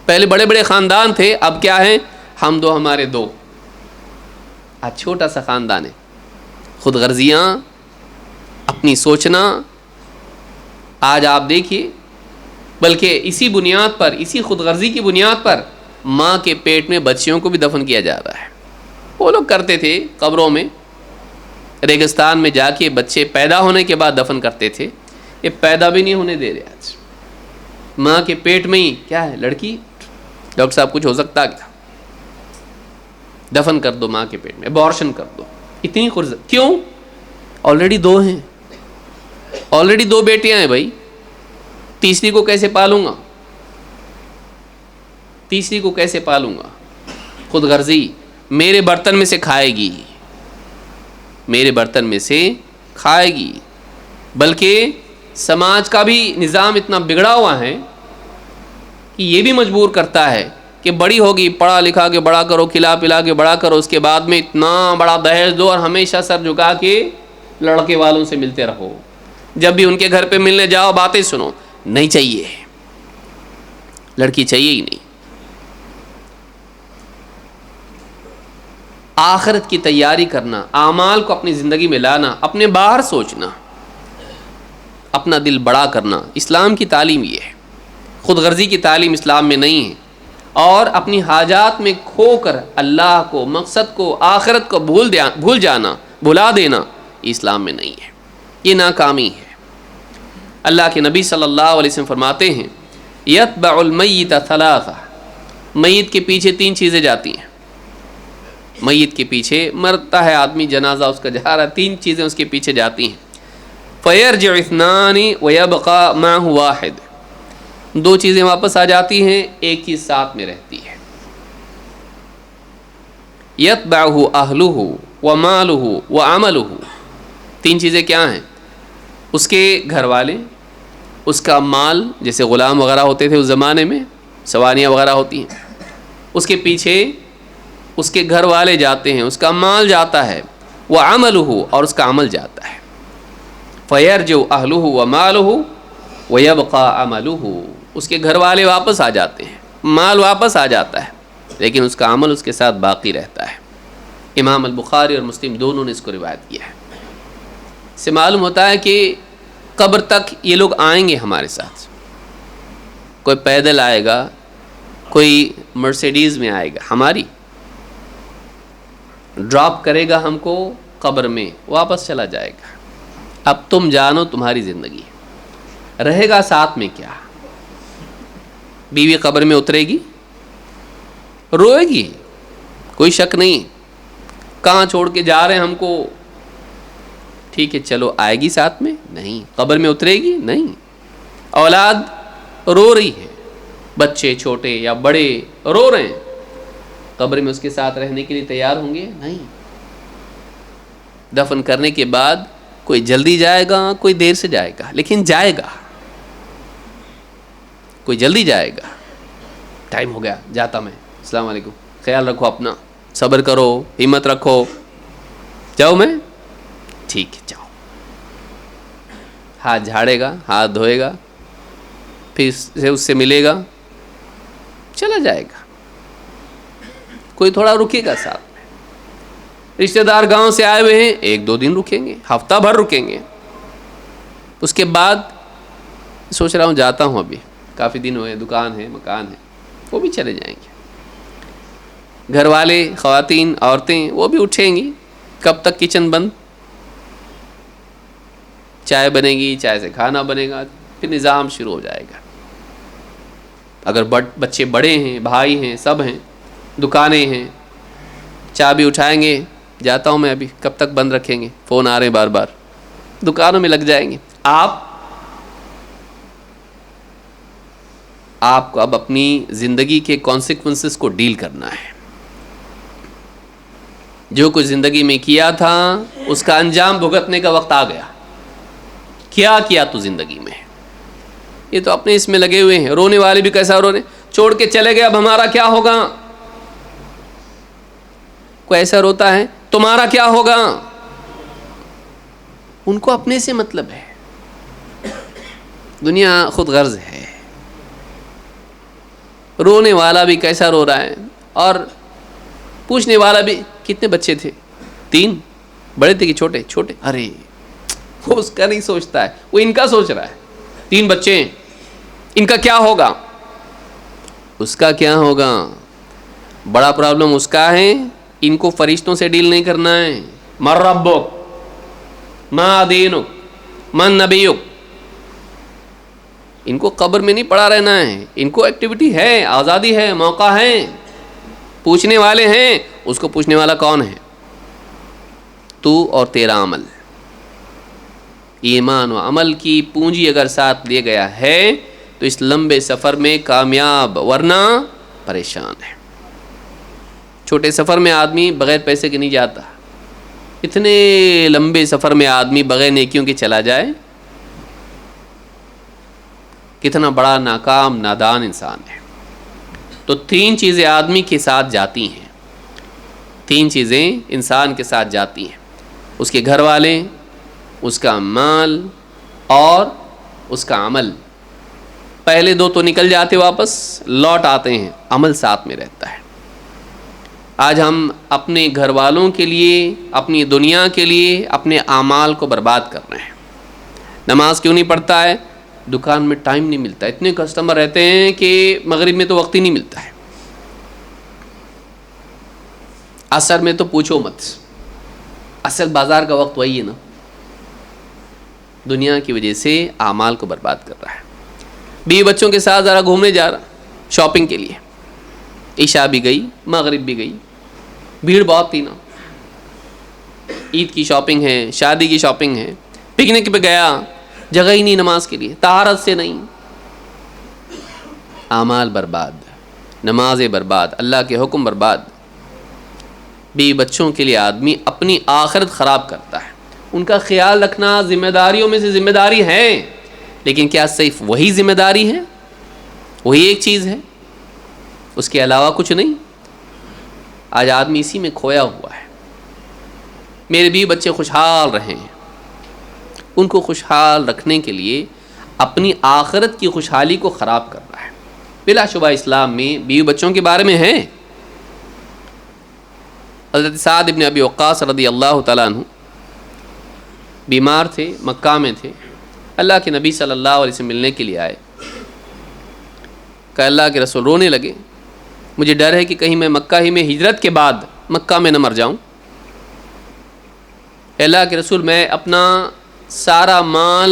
Speaker 1: پہلے بڑے بڑے خاندان تھے، اب کیا ہے؟ ہم دو ہمارے دو، آج چھوٹا سا خاندان ہے، خود غرضیاں، اپنی سوچنا۔ آج آپ دیکھیے، بلکہ اسی بنیاد پر، اسی خود غرضی کی بنیاد پر ماں کے پیٹ میں بچیوں کو بھی دفن کیا جا رہا ہے۔ وہ لوگ کرتے تھے قبروں میں، ریگستان میں جا کے بچے پیدا ہونے کے بعد دفن کرتے تھے، یہ پیدا بھی نہیں ہونے دے رہے آج، ماں کے پیٹ میں ہی کیا ہے، لڑکی، ڈاکٹر صاحب کچھ ہو سکتا کیا؟ دفن کر دو ماں کے پیٹ میں، ابارشن کر دو، اتنی خرز کیوں؟ آلریڈی دو ہیں، آلریڈی دو بیٹیاں ہیں بھائی، تیسری کو کیسے پالوں گا؟ تیسری کو کیسے پالوں گا؟ خود غرضی، میرے برتن میں سے کھائے گی، میرے برتن میں سے کھائے گی. بلکہ سماج کا بھی نظام اتنا بگڑا ہوا ہے کہ یہ بھی مجبور کرتا ہے کہ بڑی ہوگی پڑھا لکھا کے بڑا کرو, کھلا پلا کے بڑا کرو, اس کے بعد میں اتنا بڑا دہیج دو اور ہمیشہ سر جھکا کے لڑکے والوں سے ملتے رہو. جب بھی ان کے گھر پہ ملنے جاؤ باتیں سنو, نہیں چاہیے, لڑکی چاہیے ہی نہیں. آخرت کی تیاری کرنا, اعمال کو اپنی زندگی میں لانا, اپنے باہر سوچنا, اپنا دل بڑا کرنا, اسلام کی تعلیم یہ ہے. خود غرضی کی تعلیم اسلام میں نہیں ہے. اور اپنی حاجات میں کھو کر اللہ کو, مقصد کو, آخرت کو بھول جانا, بھلا دینا, اسلام میں نہیں ہے. یہ ناکامی ہے. اللہ کے نبی صلی اللہ علیہ وسلم فرماتے ہیں یتبع المیت ثلاثہ, میت کے پیچھے 3 چیزیں جاتی ہیں. میت کے پیچھے مرتا ہے آدمی, جنازہ اس کا جا رہا ہے, 3 چیزیں اس کے پیچھے جاتی ہیں. فیرجع اثنان ویبقى معه واحد, 2 چیزیں واپس آ جاتی ہیں, ایک چیز ساتھ میں رہتی ہے. یتبعہ اہلہ ومالہ وعملہ, 3 چیزیں کیا ہیں؟ اس کے گھر والے, اس کا مال, جیسے غلام وغیرہ ہوتے تھے اس زمانے میں, سواریاں وغیرہ ہوتی ہیں, اس کے پیچھے اس کے گھر والے جاتے ہیں, اس کا مال جاتا ہے, وعملہ, اور اس کا عمل جاتا ہے. فیرجع اہلہ ومالہ ویبقى عملہ, اس کے گھر والے واپس آ جاتے ہیں, مال واپس آ جاتا ہے, لیکن اس کا عمل اس کے ساتھ باقی رہتا ہے. امام البخاری اور مسلم دونوں نے اس کو روایت کیا ہے. اس سے معلوم ہوتا ہے کہ قبر تک یہ لوگ آئیں گے ہمارے ساتھ. کوئی پیدل آئے گا, کوئی مرسیڈیز میں آئے گا, ہماری ڈراپ کرے گا ہم کو قبر میں, واپس چلا جائے گا. اب تم جانو تمہاری زندگی رہے گا ساتھ میں کیا. بیوی قبر میں اترے گی, روئے گی, کوئی شک نہیں. کہاں چھوڑ کے جا رہے ہیں ہم کو, ٹھیک ہے چلو آئے گی ساتھ میں, نہیں. قبر میں اترے گی, نہیں. اولاد رو رہی ہے, بچے چھوٹے یا بڑے رو رہے ہیں, قبر میں اس کے ساتھ رہنے کے لیے تیار ہوں گے, نہیں. دفن کرنے کے بعد کوئی جلدی جائے گا, کوئی دیر سے جائے گا, لیکن جائے گا. کوئی جلدی جائے گا, ٹائم ہو گیا جاتا میں, السلام علیکم, خیال رکھو اپنا, صبر کرو, ہمت رکھو, جاؤ میں, ٹھیک ہے جاؤ. ہاتھ جھاڑے گا, ہاتھ دھوئے گا, پھر اس سے ملے گا, چلا جائے گا. کوئی تھوڑا رکے گا ساتھ میں. رشتہ دار گاؤں سے آئے ہوئے ہیں, 1-2 دن رکیں گے, ہفتہ بھر رکیں گے. اس کے بعد سوچ رہا ہوں جاتا ہوں, ابھی کافی دن ہوئے, دکان ہے, مکان ہے, وہ بھی چلے جائیں گے. گھر والے, خواتین, عورتیں, وہ بھی اٹھیں گی. کب تک کچن بند؟ چائے بنے گی, چائے سے کھانا بنے گا, پھر نظام شروع ہو جائے گا. اگر بچے بڑے ہیں, بھائی ہیں, سب ہیں, دکانیں ہیں, چابی اٹھائیں گے, جاتا ہوں میں ابھی, کب تک بند رکھیں گے, فون آ رہے ہیں بار بار, دکانوں میں لگ جائیں گے. آپ کو اب اپنی زندگی کے کانسیکوینسز کو ڈیل کرنا ہے. جو کچھ زندگی میں کیا تھا اس کا انجام بھگتنے کا وقت آ گیا. کیا کیا تو زندگی میں, یہ تو اپنے اس میں لگے ہوئے ہیں. رونے والے بھی کیسا رونے, چھوڑ کے چلے گئے, اب ہمارا کیا ہوگا. کوئی ایسا روتا ہے, تمہارا کیا ہوگا. ان کو اپنے سے مطلب ہے. دنیا خود غرض ہے. رونے والا بھی کیسا رو رہا ہے, اور پوچھنے والا بھی, کتنے بچے تھے, 3, بڑے تھے کہ چھوٹے چھوٹے, ارے وہ اس کا نہیں سوچتا ہے, وہ ان کا سوچ رہا ہے. 3 بچے ہیں, ان کا کیا ہوگا, اس کا کیا ہوگا. بڑا پرابلم اس کا ہے. ان کو فرشتوں سے ڈیل نہیں کرنا ہے. من ربک ما دینک من نبیک, ان کو قبر میں نہیں پڑا رہنا ہے. ان کو ایکٹیویٹی ہے, آزادی ہے, موقع ہے, پوچھنے والے ہیں. اس کو پوچھنے والا کون ہے, تو اور تیرا عمل. ایمان و عمل کی پونجی اگر ساتھ لے گیا ہے تو اس لمبے سفر میں کامیاب, ورنہ پریشان ہے. چھوٹے سفر میں آدمی بغیر پیسے کے نہیں جاتا. اتنے لمبے سفر میں آدمی بغیر نیکیوں کے چلا جائے، کتنا بڑا ناکام نادان انسان ہے۔ تو 3 چیزیں آدمی کے ساتھ جاتی ہیں، 3 چیزیں انسان کے ساتھ جاتی ہیں، اس کے گھر والے، اس کا مال اور اس کا عمل۔ پہلے 2 تو نکل جاتے، واپس لوٹ آتے ہیں، عمل ساتھ میں رہتا ہے۔ آج ہم اپنے گھر والوں کے لیے، اپنی دنیا کے لیے اپنے اعمال کو برباد کر رہے ہیں۔ نماز کیوں نہیں پڑھتا ہے؟ دکان میں ٹائم نہیں ملتا، اتنے کسٹمر رہتے ہیں کہ مغرب میں تو وقت ہی نہیں ملتا ہے، عصر میں تو پوچھو مت، اصل بازار کا وقت وہی ہے نا۔ دنیا کی وجہ سے اعمال کو برباد کر رہا ہے۔ بیوی بچوں کے ساتھ ذرا گھومنے جا رہا شاپنگ کے لیے، عشاء بھی گئی، مغرب بھی گئی، بھیڑ بہت تھی نا، عید کی شاپنگ ہے، شادی کی شاپنگ ہے، پکنک پہ گیا، جگہ ہی نہیں نماز کے لیے، طہارت سے نہیں، اعمال برباد، نمازیں برباد، اللہ کے حکم برباد۔ بیوی بچوں کے لیے آدمی اپنی آخرت خراب کرتا ہے۔ ان کا خیال رکھنا ذمہ داریوں میں سے ذمہ داری ہے، لیکن کیا صرف وہی ذمہ داری ہے؟ وہی ایک چیز ہے، اس کے علاوہ کچھ نہیں؟ آج آدمی اسی میں کھویا ہوا ہے۔ میرے بیوی بچے خوشحال رہیں، ان کو خوشحال رکھنے کے لیے اپنی آخرت کی خوشحالی کو خراب کر رہا ہے۔ بلا شبہ اسلام میں بیوی بچوں کے بارے میں ہے۔ حضرت سعد ابن ابی وقاص رضی اللہ تعالیٰ عنہ بیمار تھے، مکہ میں تھے، اللہ کے نبی صلی اللہ علیہ وسلم ملنے کے لیے آئے، کہ اللہ کے رسول، رونے لگے، مجھے ڈر ہے کہ کہیں میں مکہ ہی میں ہجرت کے بعد مکہ میں نہ مر جاؤں۔ اللہ کے رسول، میں اپنا سارا مال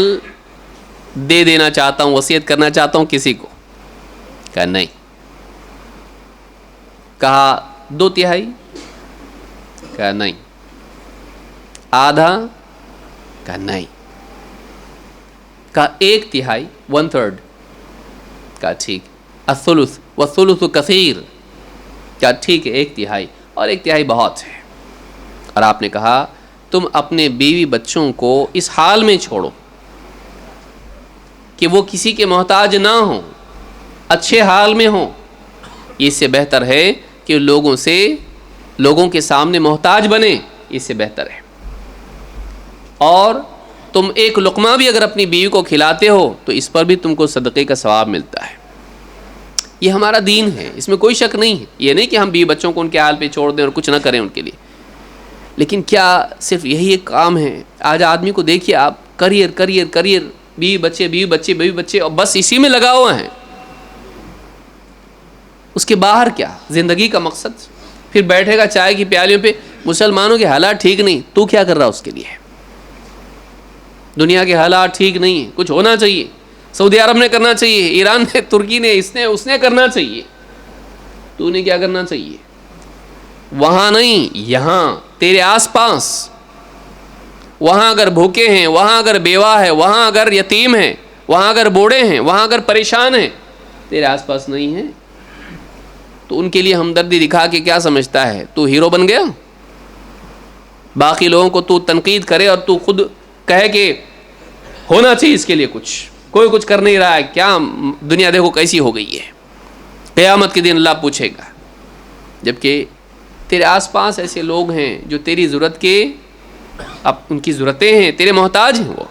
Speaker 1: دے دینا چاہتا ہوں، وصیت کرنا چاہتا ہوں کسی کو۔ کہا نہیں۔ کہا 2/3؟ کہا نہیں۔ آدھا؟ کہا نہیں۔ کہا 1/3، 1/3؟ کہا ٹھیک۔ الثلث والثلث کثیر؟ کہا ٹھیک ہے، 1/3، اور 1/3 بہت ہے۔ اور آپ نے کہا تم اپنے بیوی بچوں کو اس حال میں چھوڑو کہ وہ کسی کے محتاج نہ ہوں، اچھے حال میں ہوں، اس سے بہتر ہے کہ لوگوں کے سامنے محتاج بنے، اس سے بہتر ہے۔ اور تم ایک لقمہ بھی اگر اپنی بیوی کو کھلاتے ہو تو اس پر بھی تم کو صدقے کا ثواب ملتا ہے۔ یہ ہمارا دین ہے، اس میں کوئی شک نہیں ہے۔ یہ نہیں کہ ہم بیوی بچوں کو ان کے حال پہ چھوڑ دیں اور کچھ نہ کریں ان کے لیے، لیکن کیا صرف یہی ایک کام ہے؟ آج آدمی کو دیکھیے آپ، کریئر کریئر کریئر، بیوی بچے بیوی بچے بیوی بچے، اور بس اسی میں لگا ہوا ہے۔ اس کے باہر کیا زندگی کا مقصد؟ پھر بیٹھے گا چائے کی پیالیوں پہ، مسلمانوں کے حالات ٹھیک نہیں، تو کیا کر رہا اس کے لیے؟ دنیا کے حالات ٹھیک نہیں ہیں، کچھ ہونا چاہیے، سعودی عرب نے کرنا چاہیے، ایران نے، ترکی نے، اس نے کرنا چاہیے، تو نے کیا کرنا چاہیے؟ وہاں نہیں، یہاں تیرے آس پاس، وہاں اگر بھوکے ہیں، وہاں اگر بیوہ ہے، وہاں اگر یتیم ہیں، وہاں اگر بوڑھے ہیں، وہاں اگر پریشان ہیں، تیرے آس پاس نہیں ہیں، تو ان کے لیے ہمدردی دکھا کے کیا سمجھتا ہے؟ تو ہیرو بن گیا؟ باقی لوگوں کو تو تنقید کرے اور تو خود کہے کہ ہونا چاہیے اس کے لیے کچھ، کوئی کچھ کر نہیں رہا ہے، کیا دنیا دیکھو کیسی ہو گئی ہے، قیامت کے دن اللہ پوچھے گا۔ جبکہ تیرے آس پاس ایسے لوگ ہیں جو تیری ضرورت کے، اب ان کی ضرورتیں ہیں، تیرے محتاج ہیں، وہ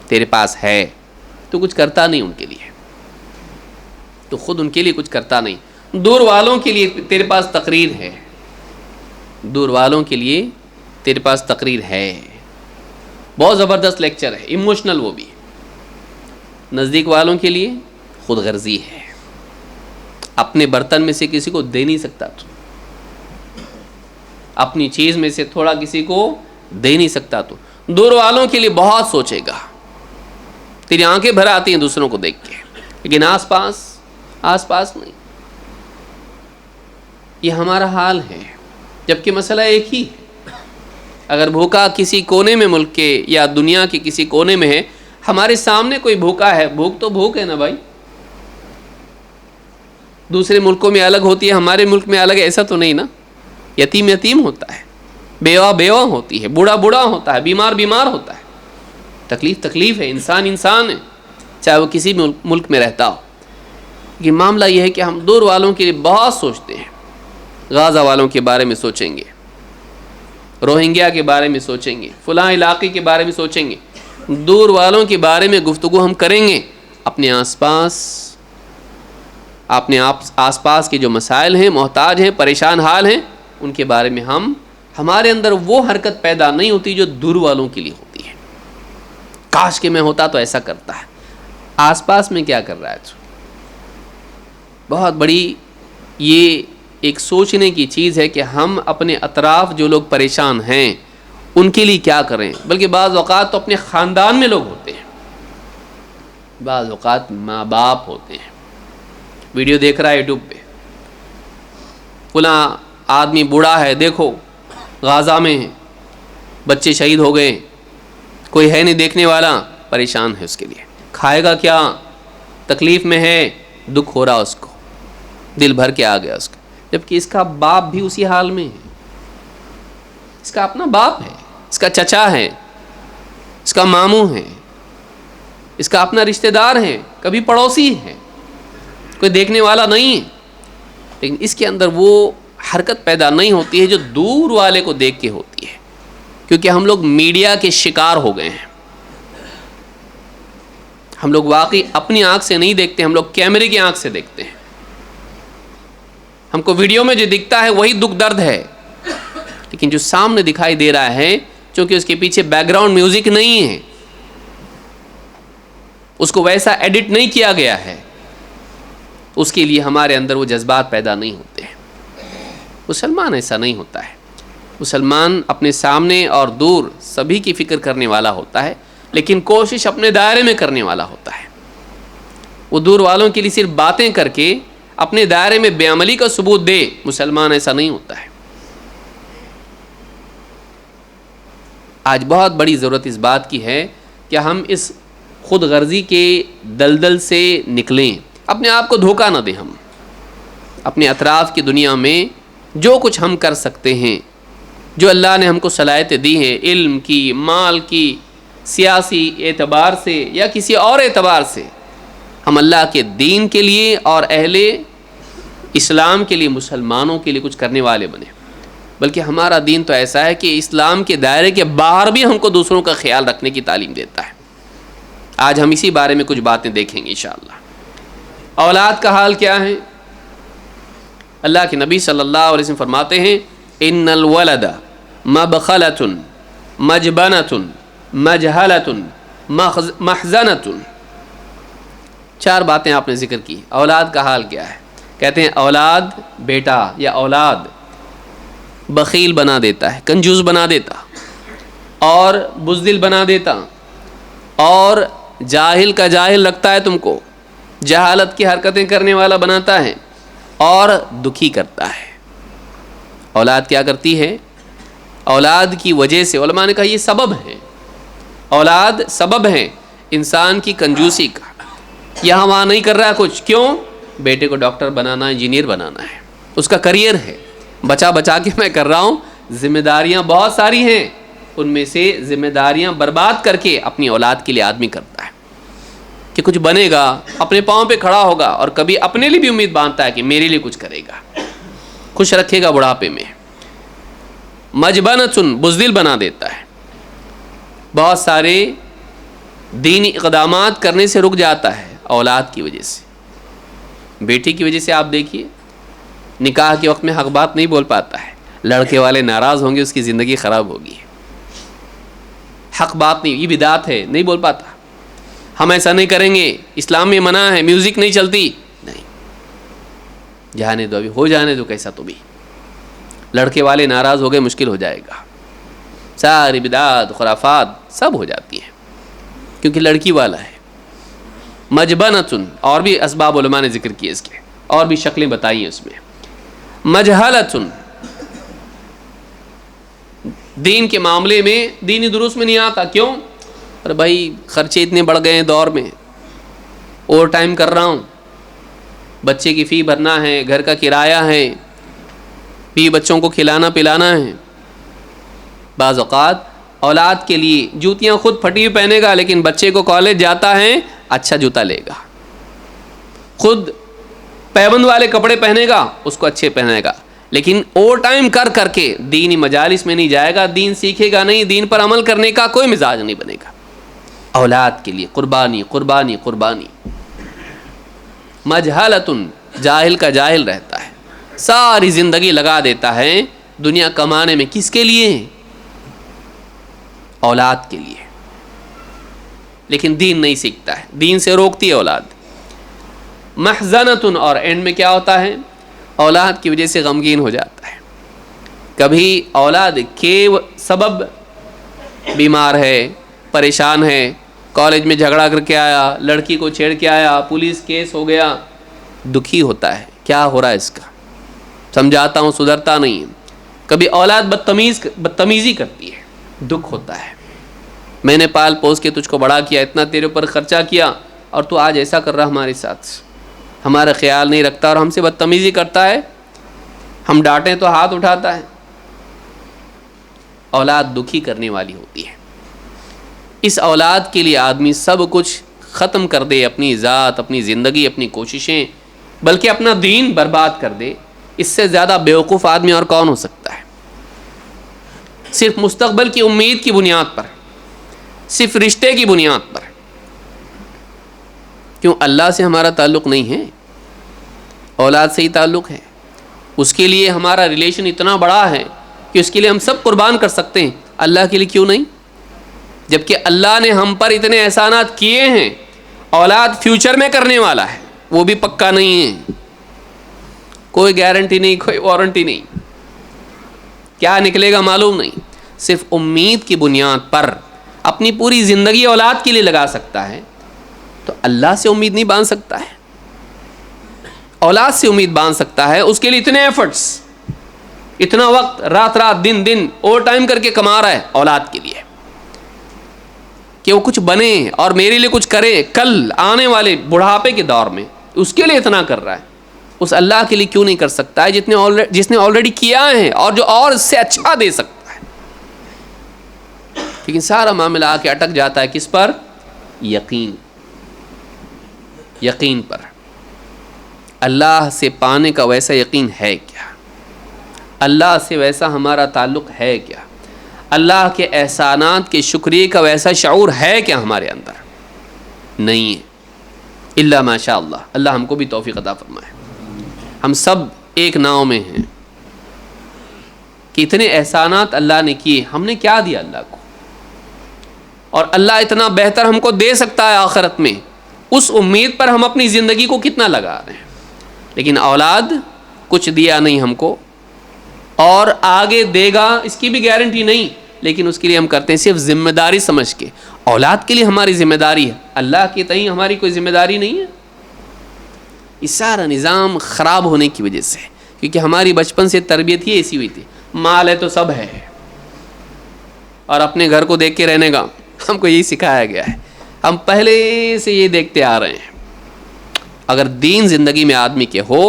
Speaker 1: تیرے پاس ہے، تو کچھ کرتا نہیں ان کے لیے، تو خود ان کے لیے کچھ کرتا نہیں۔ دور والوں کے لیے تیرے پاس تقریر ہے، دور والوں کے لیے تیرے پاس تقریر ہے، بہت زبردست لیکچر ہے، ایموشنل، وہ بھی۔ نزدیک والوں کے لیے خود غرضی ہے، اپنے برتن میں سے کسی کو دے نہیں سکتا، تو اپنی چیز میں سے تھوڑا کسی کو دے نہیں سکتا، تو دور والوں کے لیے بہت سوچے گا، تیری آنکھیں بھر آتی ہیں دوسروں کو دیکھ کے، لیکن آس پاس نہیں۔ یہ ہمارا حال ہے، جبکہ مسئلہ ایک ہی ہے۔ اگر بھوکا کسی کونے میں ملک کے یا دنیا کے کسی کونے میں ہے، ہمارے سامنے کوئی بھوکا ہے، بھوک تو بھوک ہے نا بھائی، دوسرے ملکوں میں الگ ہوتی ہے، ہمارے ملک میں الگ ہے، ایسا تو نہیں نا، یتیم ہوتا ہے، بیوہ بیوہ ہوتی ہے، بوڑھا بوڑھا ہوتا ہے، بیمار بیمار ہوتا ہے. تکلیف تکلیف ہے، انسان انسان ہے، چاہے وہ کسی بھی ملک میں رہتا ہو. یہ معاملہ یہ ہے کہ ہم دور والوں کے لیے بہت سوچتے ہیں. غازہ والوں کے بارے میں سوچیں گے، روہنگیا کے بارے میں سوچیں گے، فلاں علاقے کے بارے میں سوچیں گے. دور والوں کے بارے میں گفتگو ہم کریں گے. اپنے آس پاس کے جو مسائل ہیں، محتاج ہیں، پریشان حال ہیں، ان کے بارے میں ہمارے اندر وہ حرکت پیدا نہیں ہوتی جو دور والوں کے لیے ہوتی ہے. کاش کہ میں ہوتا تو ایسا کرتا ہے. آس پاس میں کیا کر رہا ہے تو بہت بڑی یہ ایک سوچنے کی چیز ہے کہ ہم اپنے اطراف جو لوگ پریشان ہیں ان کے لیے کیا کریں. بلکہ بعض اوقات تو اپنے خاندان میں لوگ ہوتے ہیں، بعض اوقات ماں باپ ہوتے ہیں. ویڈیو دیکھ رہا ہے یوٹیوب پہ، فلاں آدمی بوڑھا ہے، دیکھو غازہ میں ہے، بچے شہید ہو گئے، کوئی ہے نہیں دیکھنے والا، پریشان ہے اس کے لیے. کھائے گا کیا، تکلیف میں ہے، دکھ ہو رہا اس کو، دل بھر کے آ گیا اس کا. جبکہ اس کا باپ بھی اسی حال میں ہے، اس کا اپنا باپ ہے، اس کا چچا ہے، اس کا ماموں ہے، اس کا اپنا رشتہ دار ہے، کبھی پڑوسی ہے، کوئی دیکھنے والا نہیں ہے. لیکن اس کے اندر وہ حرکت پیدا نہیں ہوتی ہے جو دور والے کو دیکھ کے ہوتی ہے. کیونکہ ہم لوگ میڈیا کے شکار ہو گئے ہیں. ہم لوگ واقعی اپنی آنکھ سے نہیں دیکھتے، ہم لوگ کیمرے کی آنکھ سے دیکھتے ہیں. ہم کو ویڈیو میں جو دکھتا ہے وہی دکھ درد ہے، لیکن جو سامنے دکھائی دے رہا ہے چونکہ اس کے پیچھے بیک گراؤنڈ میوزک نہیں ہے، اس کو ویسا ایڈٹ نہیں کیا گیا ہے، اس کے لیے ہمارے اندر وہ جذبات پیدا نہیں ہوتے ہیں. مسلمان ایسا نہیں ہوتا ہے. مسلمان اپنے سامنے اور دور سبھی کی فکر کرنے والا ہوتا ہے، لیکن کوشش اپنے دائرے میں کرنے والا ہوتا ہے. وہ دور والوں کے لیے صرف باتیں کر کے اپنے دائرے میں بے عملی کا ثبوت دے. مسلمان ایسا نہیں ہوتا ہے. آج بہت بڑی ضرورت اس بات کی ہے کہ ہم اس خود غرضی کے دلدل سے نکلیں، اپنے آپ کو دھوکہ نہ دیں. ہم اپنے اطراف کی دنیا میں جو کچھ ہم کر سکتے ہیں، جو اللہ نے ہم کو صلاحیتیں دی ہیں، علم کی، مال کی، سیاسی اعتبار سے یا کسی اور اعتبار سے، ہم اللہ کے دین کے لیے اور اہل اسلام کے لیے، مسلمانوں کے لیے کچھ کرنے والے بنے. بلکہ ہمارا دین تو ایسا ہے کہ اسلام کے دائرے کے باہر بھی ہم کو دوسروں کا خیال رکھنے کی تعلیم دیتا ہے. آج ہم اسی بارے میں کچھ باتیں دیکھیں گے انشاءاللہ. اولاد کا حال کیا ہے؟ اللہ کے نبی صلی اللہ علیہ وسلم فرماتے ہیں ان الولد مبخلۃ مجبنۃ مجہلۃ محزنۃ. 4 باتیں آپ نے ذکر کی. اولاد کا حال کیا ہے؟ کہتے ہیں اولاد، بیٹا یا اولاد بخیل بنا دیتا ہے، کنجوس بنا دیتا، اور بزدل بنا دیتا، اور جاہل کا جاہل رکھتا ہے، تم کو جہالت کی حرکتیں کرنے والا بناتا ہے، اور دکھی کرتا ہے. اولاد کیا کرتی ہے؟ اولاد کی وجہ سے علماء نے کہا یہ سبب ہے، اولاد سبب ہے انسان کی کنجوسی کا. یہاں وہاں نہیں کر رہا کچھ، کیوں؟ بیٹے کو ڈاکٹر بنانا ہے، انجینئر بنانا ہے، اس کا کریئر ہے. بچا بچا کے میں کر رہا ہوں، ذمہ داریاں بہت ساری ہیں، ان میں سے ذمہ داریاں برباد کر کے اپنی اولاد کے لیے آدمی کرتا ہے کہ کچھ بنے گا، اپنے پاؤں پہ کھڑا ہوگا، اور کبھی اپنے لیے بھی امید باندھتا ہے کہ میرے لیے کچھ کرے گا، خوش رکھے گا بڑھاپے میں. مجبنۃ، بزدل بنا دیتا ہے. بہت سارے دینی اقدامات کرنے سے رک جاتا ہے اولاد کی وجہ سے. بیٹی کی وجہ سے آپ دیکھیے نکاح کے وقت میں حق بات نہیں بول پاتا ہے، لڑکے والے ناراض ہوں گے، اس کی زندگی خراب ہوگی. حق بات نہیں، یہ بدعت ہے، نہیں بول پاتا. ہم ایسا نہیں کریں گے، اسلام میں منع ہے، میوزک نہیں چلتی، نہیں، جانے دو، ابھی ہو جانے دو کیسا تو بھی. لڑکے والے ناراض ہو گئے، مشکل ہو جائے گا. ساری بدعت خرافات سب ہو جاتی ہیں کیونکہ لڑکی والا ہے. مجبنۃ، اور بھی اسباب علماء نے ذکر کیے اس کے، اور بھی شکلیں بتائی ہیں اس میں. مجہلۃ، دین کے معاملے میں دینی دروس میں نہیں آتا. کیوں؟ ارے بھائی خرچے اتنے بڑھ گئے ہیں دور میں، اوور ٹائم کر رہا ہوں، بچے کی فی بھرنا ہے، گھر کا کرایہ ہے، بھی بچوں کو کھلانا پلانا ہے، بعض اوقات اولاد کے لیے جوتیاں خود پھٹی ہوئی پہنے گا، لیکن بچے کو کالج جاتا ہے اچھا جوتا لے گا، خود پیبند والے کپڑے پہنے گا اس کو اچھے پہنے گا، لیکن اوور ٹائم کر کر کے دینی مجالس میں نہیں جائے گا، دین سیکھے گا نہیں، دین پر عمل کرنے کا کوئی مزاج نہیں بنے گا۔ اولاد کے لیے قربانی قربانی قربانی۔ مجہلتن، جاہل کا جاہل رہتا ہے، ساری زندگی لگا دیتا ہے دنیا کمانے میں، کس کے لیے؟ اولاد کے لیے، لیکن دین نہیں سیکھتا ہے، دین سے روکتی ہے اولاد۔ محزنتن، اور اینڈ میں کیا ہوتا ہے؟ اولاد کی وجہ سے غمگین ہو جاتا ہے۔ کبھی اولاد کے سبب بیمار ہے، پریشان ہے، کالج میں جھگڑا کر کے آیا، لڑکی کو چھیڑ کے آیا، پولیس کیس ہو گیا، دکھی ہوتا ہے، کیا ہو رہا ہے اس کا، سمجھاتا ہوں سدھرتا نہیں ہے۔ کبھی اولاد بدتمیزی کرتی ہے، دکھ ہوتا ہے، میں نے پال پوس کے تجھ کو بڑا کیا، اتنا تیرے اوپر خرچہ کیا، اور تو آج ایسا کر رہا ہمارے ساتھ، ہمارا خیال نہیں رکھتا اور ہم سے بدتمیزی کرتا ہے، ہم ڈانٹیں تو ہاتھ اٹھاتا ہے۔ اولاد دکھی کرنے والی ہوتی ہے۔ اس اولاد کے لیے آدمی سب کچھ ختم کر دے، اپنی ذات، اپنی زندگی، اپنی کوششیں، بلکہ اپنا دین برباد کر دے، اس سے زیادہ بیوقوف آدمی اور کون ہو سکتا ہے؟ صرف مستقبل کی امید کی بنیاد پر، صرف رشتے کی بنیاد پر۔ کیوں؟ اللہ سے ہمارا تعلق نہیں ہے، اولاد سے ہی تعلق ہے، اس کے لیے ہمارا ریلیشن اتنا بڑا ہے کہ اس کے لیے ہم سب قربان کر سکتے ہیں، اللہ کے لیے کیوں نہیں؟ جبکہ اللہ نے ہم پر اتنے احسانات کیے ہیں، اولاد فیوچر میں کرنے والا ہے، وہ بھی پکا نہیں ہے، کوئی گارنٹی نہیں، کوئی وارنٹی نہیں، کیا نکلے گا معلوم نہیں۔ صرف امید کی بنیاد پر اپنی پوری زندگی اولاد کے لیے لگا سکتا ہے، تو اللہ سے امید نہیں باندھ سکتا ہے؟ اولاد سے امید باندھ سکتا ہے، اس کے لیے اتنے ایفرٹس، اتنا وقت، رات رات دن دن اوور ٹائم کر کے کما رہا ہے اولاد کے لیے کہ وہ کچھ بنے اور میرے لیے کچھ کرے، کل آنے والے بڑھاپے کے دور میں اس کے لیے اتنا کر رہا ہے، اس اللہ کے لیے کیوں نہیں کر سکتا ہے جس نے آلریڈی کیا ہے اور جو اور اس سے اچھا دے سکتا ہے؟ لیکن سارا معاملہ آ کے اٹک جاتا ہے کس پر؟ یقین پر۔ اللہ سے پانے کا ویسا یقین ہے کیا؟ اللہ سے ویسا ہمارا تعلق ہے کیا؟ اللہ کے احسانات کے شکریہ کا ویسا شعور ہے کیا ہمارے اندر؟ نہیں ہے، الا ماشاء اللہ۔ اللہ ہم کو بھی توفیق عطا فرمائے۔ ہم سب ایک ناؤ میں ہیں کہ اتنے احسانات اللہ نے کیے، ہم نے کیا دیا اللہ کو؟ اور اللہ اتنا بہتر ہم کو دے سکتا ہے آخرت میں، اس امید پر ہم اپنی زندگی کو کتنا لگا رہے ہیں۔ لیکن اولاد کچھ دیا نہیں ہم کو، اور آگے دے گا اس کی بھی گارنٹی نہیں، لیکن اس کے لیے ہم کرتے ہیں صرف ذمہ داری سمجھ کے۔ اولاد کے لیے ہماری ذمہ داری ہے، اللہ کے تئیں ہماری کوئی ذمہ داری نہیں ہے۔ اس سارا نظام خراب ہونے کی وجہ سے، کیونکہ ہماری بچپن سے تربیت ہی ایسی ہوئی تھی، مال ہے تو سب ہے، اور اپنے گھر کو دیکھ کے رہنے کا ہم کو یہی سکھایا گیا ہے، ہم پہلے سے یہ دیکھتے آ رہے ہیں۔ اگر دین زندگی میں آدمی کے ہو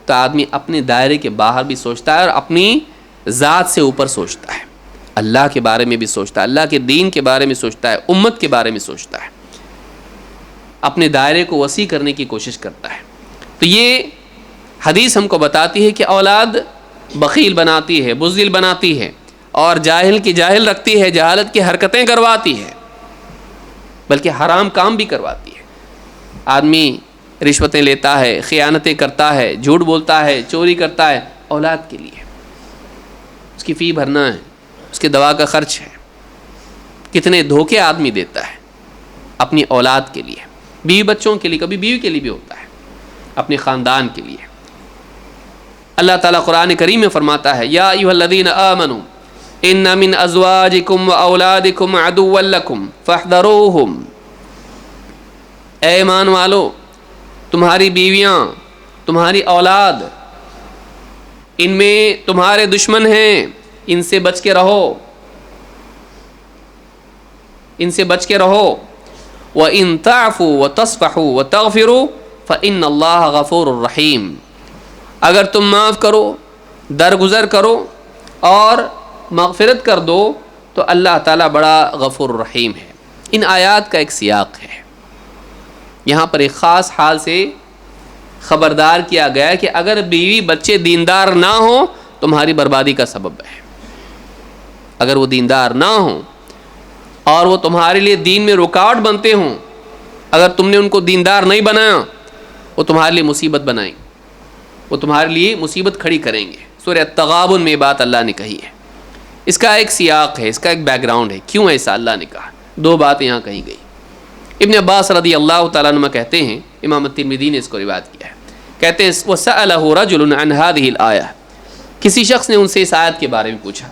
Speaker 1: تو آدمی اپنے دائرے کے باہر بھی سوچتا ہے اور اپنی ذات سے اوپر سوچتا ہے، اللہ کے بارے میں بھی سوچتا ہے، اللہ کے دین کے بارے میں سوچتا ہے، امت کے بارے میں سوچتا ہے، اپنے دائرے کو وسیع کرنے کی کوشش کرتا ہے۔ تو یہ حدیث ہم کو بتاتی ہے کہ اولاد بخیل بناتی ہے، بزدل بناتی ہے، اور جاہل کی جاہل رکھتی ہے، جہالت کی حرکتیں کرواتی ہے، بلکہ حرام کام بھی کرواتی ہے۔ آدمی رشوتیں لیتا ہے، خیانتیں کرتا ہے، جھوٹ بولتا ہے، چوری کرتا ہے، اولاد کے لیے، اس کی فی بھرنا ہے، اس کے دوا کا خرچ ہے، کتنے دھوکے آدمی دیتا ہے اپنی اولاد کے لیے، بیوی بچوں کے لیے، کبھی بیوی کے لیے بھی ہوتا ہے، اپنے خاندان کے لیے۔ اللہ تعالیٰ قرآن کریم میں فرماتا ہے، یا ایھا الذین آمنوا ان من ازواجکم و اولادکم عدوا لکم فاحذروہم، اے ایمان والو، تمہاری بیویاں، تمہاری اولاد، ان میں تمہارے دشمن ہیں، ان سے بچ کے رہو، ان سے بچ کے رہو۔ وَإِن تَعْفُوا وَتَصْفَحُوا وَتَغْفِرُوا فَإِنَّ اللَّهَ غَفُورٌ رَحِيمٌ، اگر تم معاف کرو، درگزر کرو اور مغفرت کر دو تو اللہ تعالیٰ بڑا غفور الرحیم ہے۔ ان آیات کا ایک سیاق ہے، یہاں پر ایک خاص حال سے خبردار کیا گیا ہے کہ اگر بیوی بچے دیندار نہ ہوں تمہاری بربادی کا سبب ہے۔ اگر وہ دیندار نہ ہوں اور وہ تمہارے لیے دین میں رکاوٹ بنتے ہوں، اگر تم نے ان کو دیندار نہیں بنایا وہ تمہارے لیے مصیبت بنائیں، وہ تمہارے لیے مصیبت کھڑی کریں گے۔ سورہ التغابن میں بات اللہ نے کہی ہے۔ اس کا ایک سیاق ہے، اس کا ایک بیک گراؤنڈ ہے، کیوں ایسا اللہ نے کہا۔ دو باتیں یہاں کہی گئی۔ ابن عباس رضی اللہ تعالیٰ عنہ کہتے ہیں، امام ترمذی نے اس کو روایت کیا ہے، کہتے ہیں وَسَأَلَهُ رَجُلٌ عَنْ هَذِهِ الْآيَةِ، کسی شخص نے ان سے اس آیت کے بارے میں پوچھا،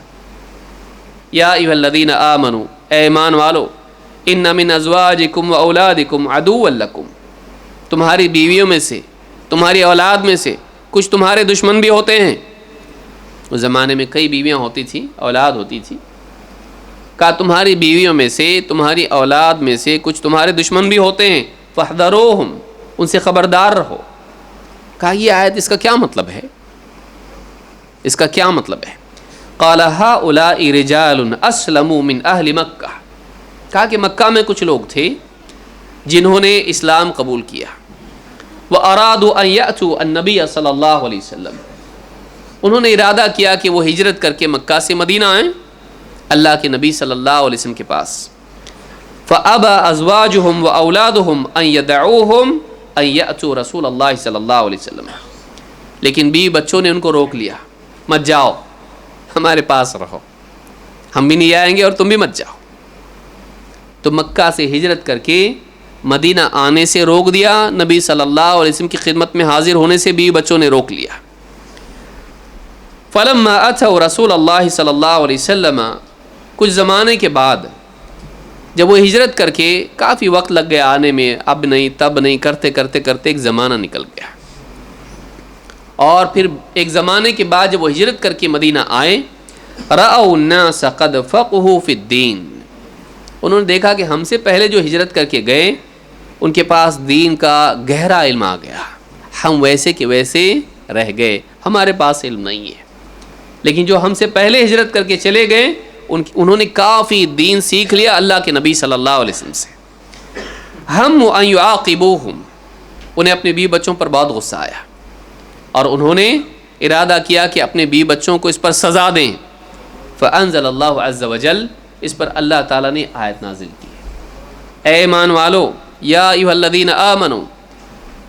Speaker 1: یا ایھا الذین آمنوا، اے ایمان والو، ان من ازواجکم واولادکم عدوا لکم، تمہاری بیویوں میں سے، تمہاری اولاد میں سے کچھ تمہارے دشمن بھی ہوتے ہیں۔ اس زمانے میں کئی بیویاں ہوتی تھیں، اولاد ہوتی تھی، کہا تمہاری بیویوں میں سے، تمہاری اولاد میں سے کچھ تمہارے دشمن بھی ہوتے ہیں، فاحذروہم، ان سے خبردار رہو۔ کہا یہ آیت اس کا کیا مطلب ہے؟ اس کا کیا مطلب ہے؟ قال ہؤلاء رجال اسلموا من اہل مکہ، کہا کہ مکہ میں کچھ لوگ تھے جنہوں نے اسلام قبول کیا، وارادوا ان یاتوا النبی صلی اللہ علیہ وسلم، انہوں نے ارادہ کیا کہ وہ ہجرت کر کے مکہ سے مدینہ آئیں اللہ کے نبی صلی اللہ علیہ وسلم کے پاس۔ فابى ازواجهم واولادهم ان يدعوهم ان ياتوا رسول اللہ صلی اللہ علیہ وسلم، لیکن بیوی بچوں نے ان کو روک لیا، مت جاؤ، ہمارے پاس رہو، ہم بھی نہیں آئیں گے اور تم بھی مت جاؤ۔ تو مکہ سے ہجرت کر کے مدینہ آنے سے روک دیا، نبی صلی اللہ علیہ وسلم کی خدمت میں حاضر ہونے سے بیوی بچوں نے روک لیا۔ فلما اتوا رسول اللہ صلی اللہ علیہ وسلم، کچھ زمانے کے بعد جب وہ ہجرت کر کے کافی وقت لگ گیا آنے میں، اب نہیں تب نہیں، کرتے کرتے کرتے ایک زمانہ نکل گیا، اور پھر ایک زمانے کے بعد جب وہ ہجرت کر کے مدینہ آئے، رأوا الناس قد فقهوا فی الدین، انہوں نے دیکھا کہ ہم سے پہلے جو ہجرت کر کے گئے ان کے پاس دین کا گہرا علم آ گیا، ہم ویسے کہ ویسے رہ گئے، ہمارے پاس علم نہیں ہے۔ لیکن جو ہم سے پہلے ہجرت کر کے چلے گئے انہوں نے کافی دین سیکھ لیا اللہ کے نبی صلی اللہ علیہ وسلم سے۔ ہم ان یعاقبوہم، انہیں اپنے بیوی بچوں پر بہت غصہ آیا اور انہوں نے ارادہ کیا کہ اپنے بیوی بچوں کو اس پر سزا دیں۔ فانزل اللہ عز وجل، اس پر اللہ تعالیٰ نے آیت نازل کی، اے ایمان والو، یا ایھا الذین آمنوا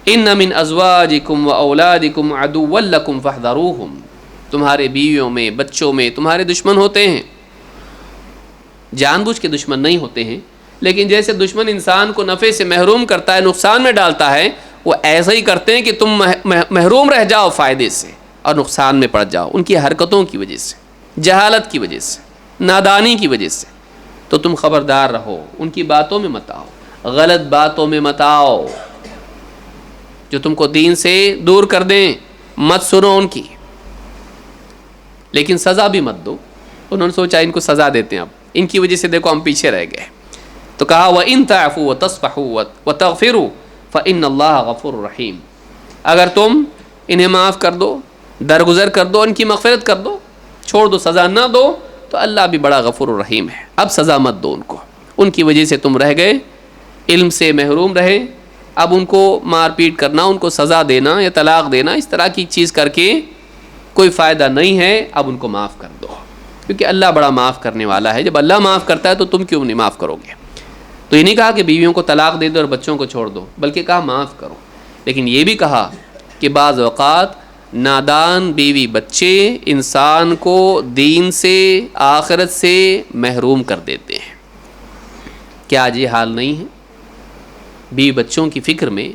Speaker 1: ان من ازواجکم واولادکم عدوا لکم فاحذروہم، تمہارے بیویوں میں، بچوں میں تمہارے دشمن ہوتے ہیں، جان بوجھ کے دشمن نہیں ہوتے ہیں، لیکن جیسے دشمن انسان کو نفع سے محروم کرتا ہے، نقصان میں ڈالتا ہے، وہ ایسا ہی کرتے ہیں کہ تم محروم رہ جاؤ فائدے سے اور نقصان میں پڑ جاؤ، ان کی حرکتوں کی وجہ سے، جہالت کی وجہ سے، نادانی کی وجہ سے۔ تو تم خبردار رہو، ان کی باتوں میں مت آؤ، غلط باتوں میں مت آؤ جو تم کو دین سے دور کر دیں، مت سنو ان کی، لیکن سزا بھی مت دو۔ انہوں نے سوچا ان کو سزا دیتے ہیں، اب ان کی وجہ سے دیکھو ہم پیچھے رہ گئے، تو کہا وَإِن تَعْفُوا وَتَصْفَحُوا وَتَغْفِرُوا فَإِنَّ اللَّهَ غَفُورٌ رَحِيمٌ، اگر تم انہیں معاف کر دو، درگزر کر دو، ان کی مغفرت کر دو، چھوڑ دو، سزا نہ دو، تو اللہ بھی بڑا غفور الرحیم ہے۔ اب سزا مت دو ان کو، ان کی وجہ سے تم رہ گئے، علم سے محروم رہے، اب ان کو مار پیٹ کرنا، ان کو سزا دینا یا طلاق دینا، اس طرح کی چیز کر کے کوئی فائدہ نہیں ہے، اب ان کو معاف کر دو، کیونکہ اللہ بڑا معاف کرنے والا ہے۔ جب اللہ معاف کرتا ہے تو تم کیوں نہیں معاف کرو گے؟ تو یہ نہیں کہا کہ بیویوں کو طلاق دے دو اور بچوں کو چھوڑ دو، بلکہ کہا معاف کرو، لیکن یہ بھی کہا کہ بعض اوقات نادان بیوی بچے انسان کو دین سے، آخرت سے محروم کر دیتے ہیں۔ کیا آج یہ حال نہیں ہے؟ بیوی بچوں کی فکر میں،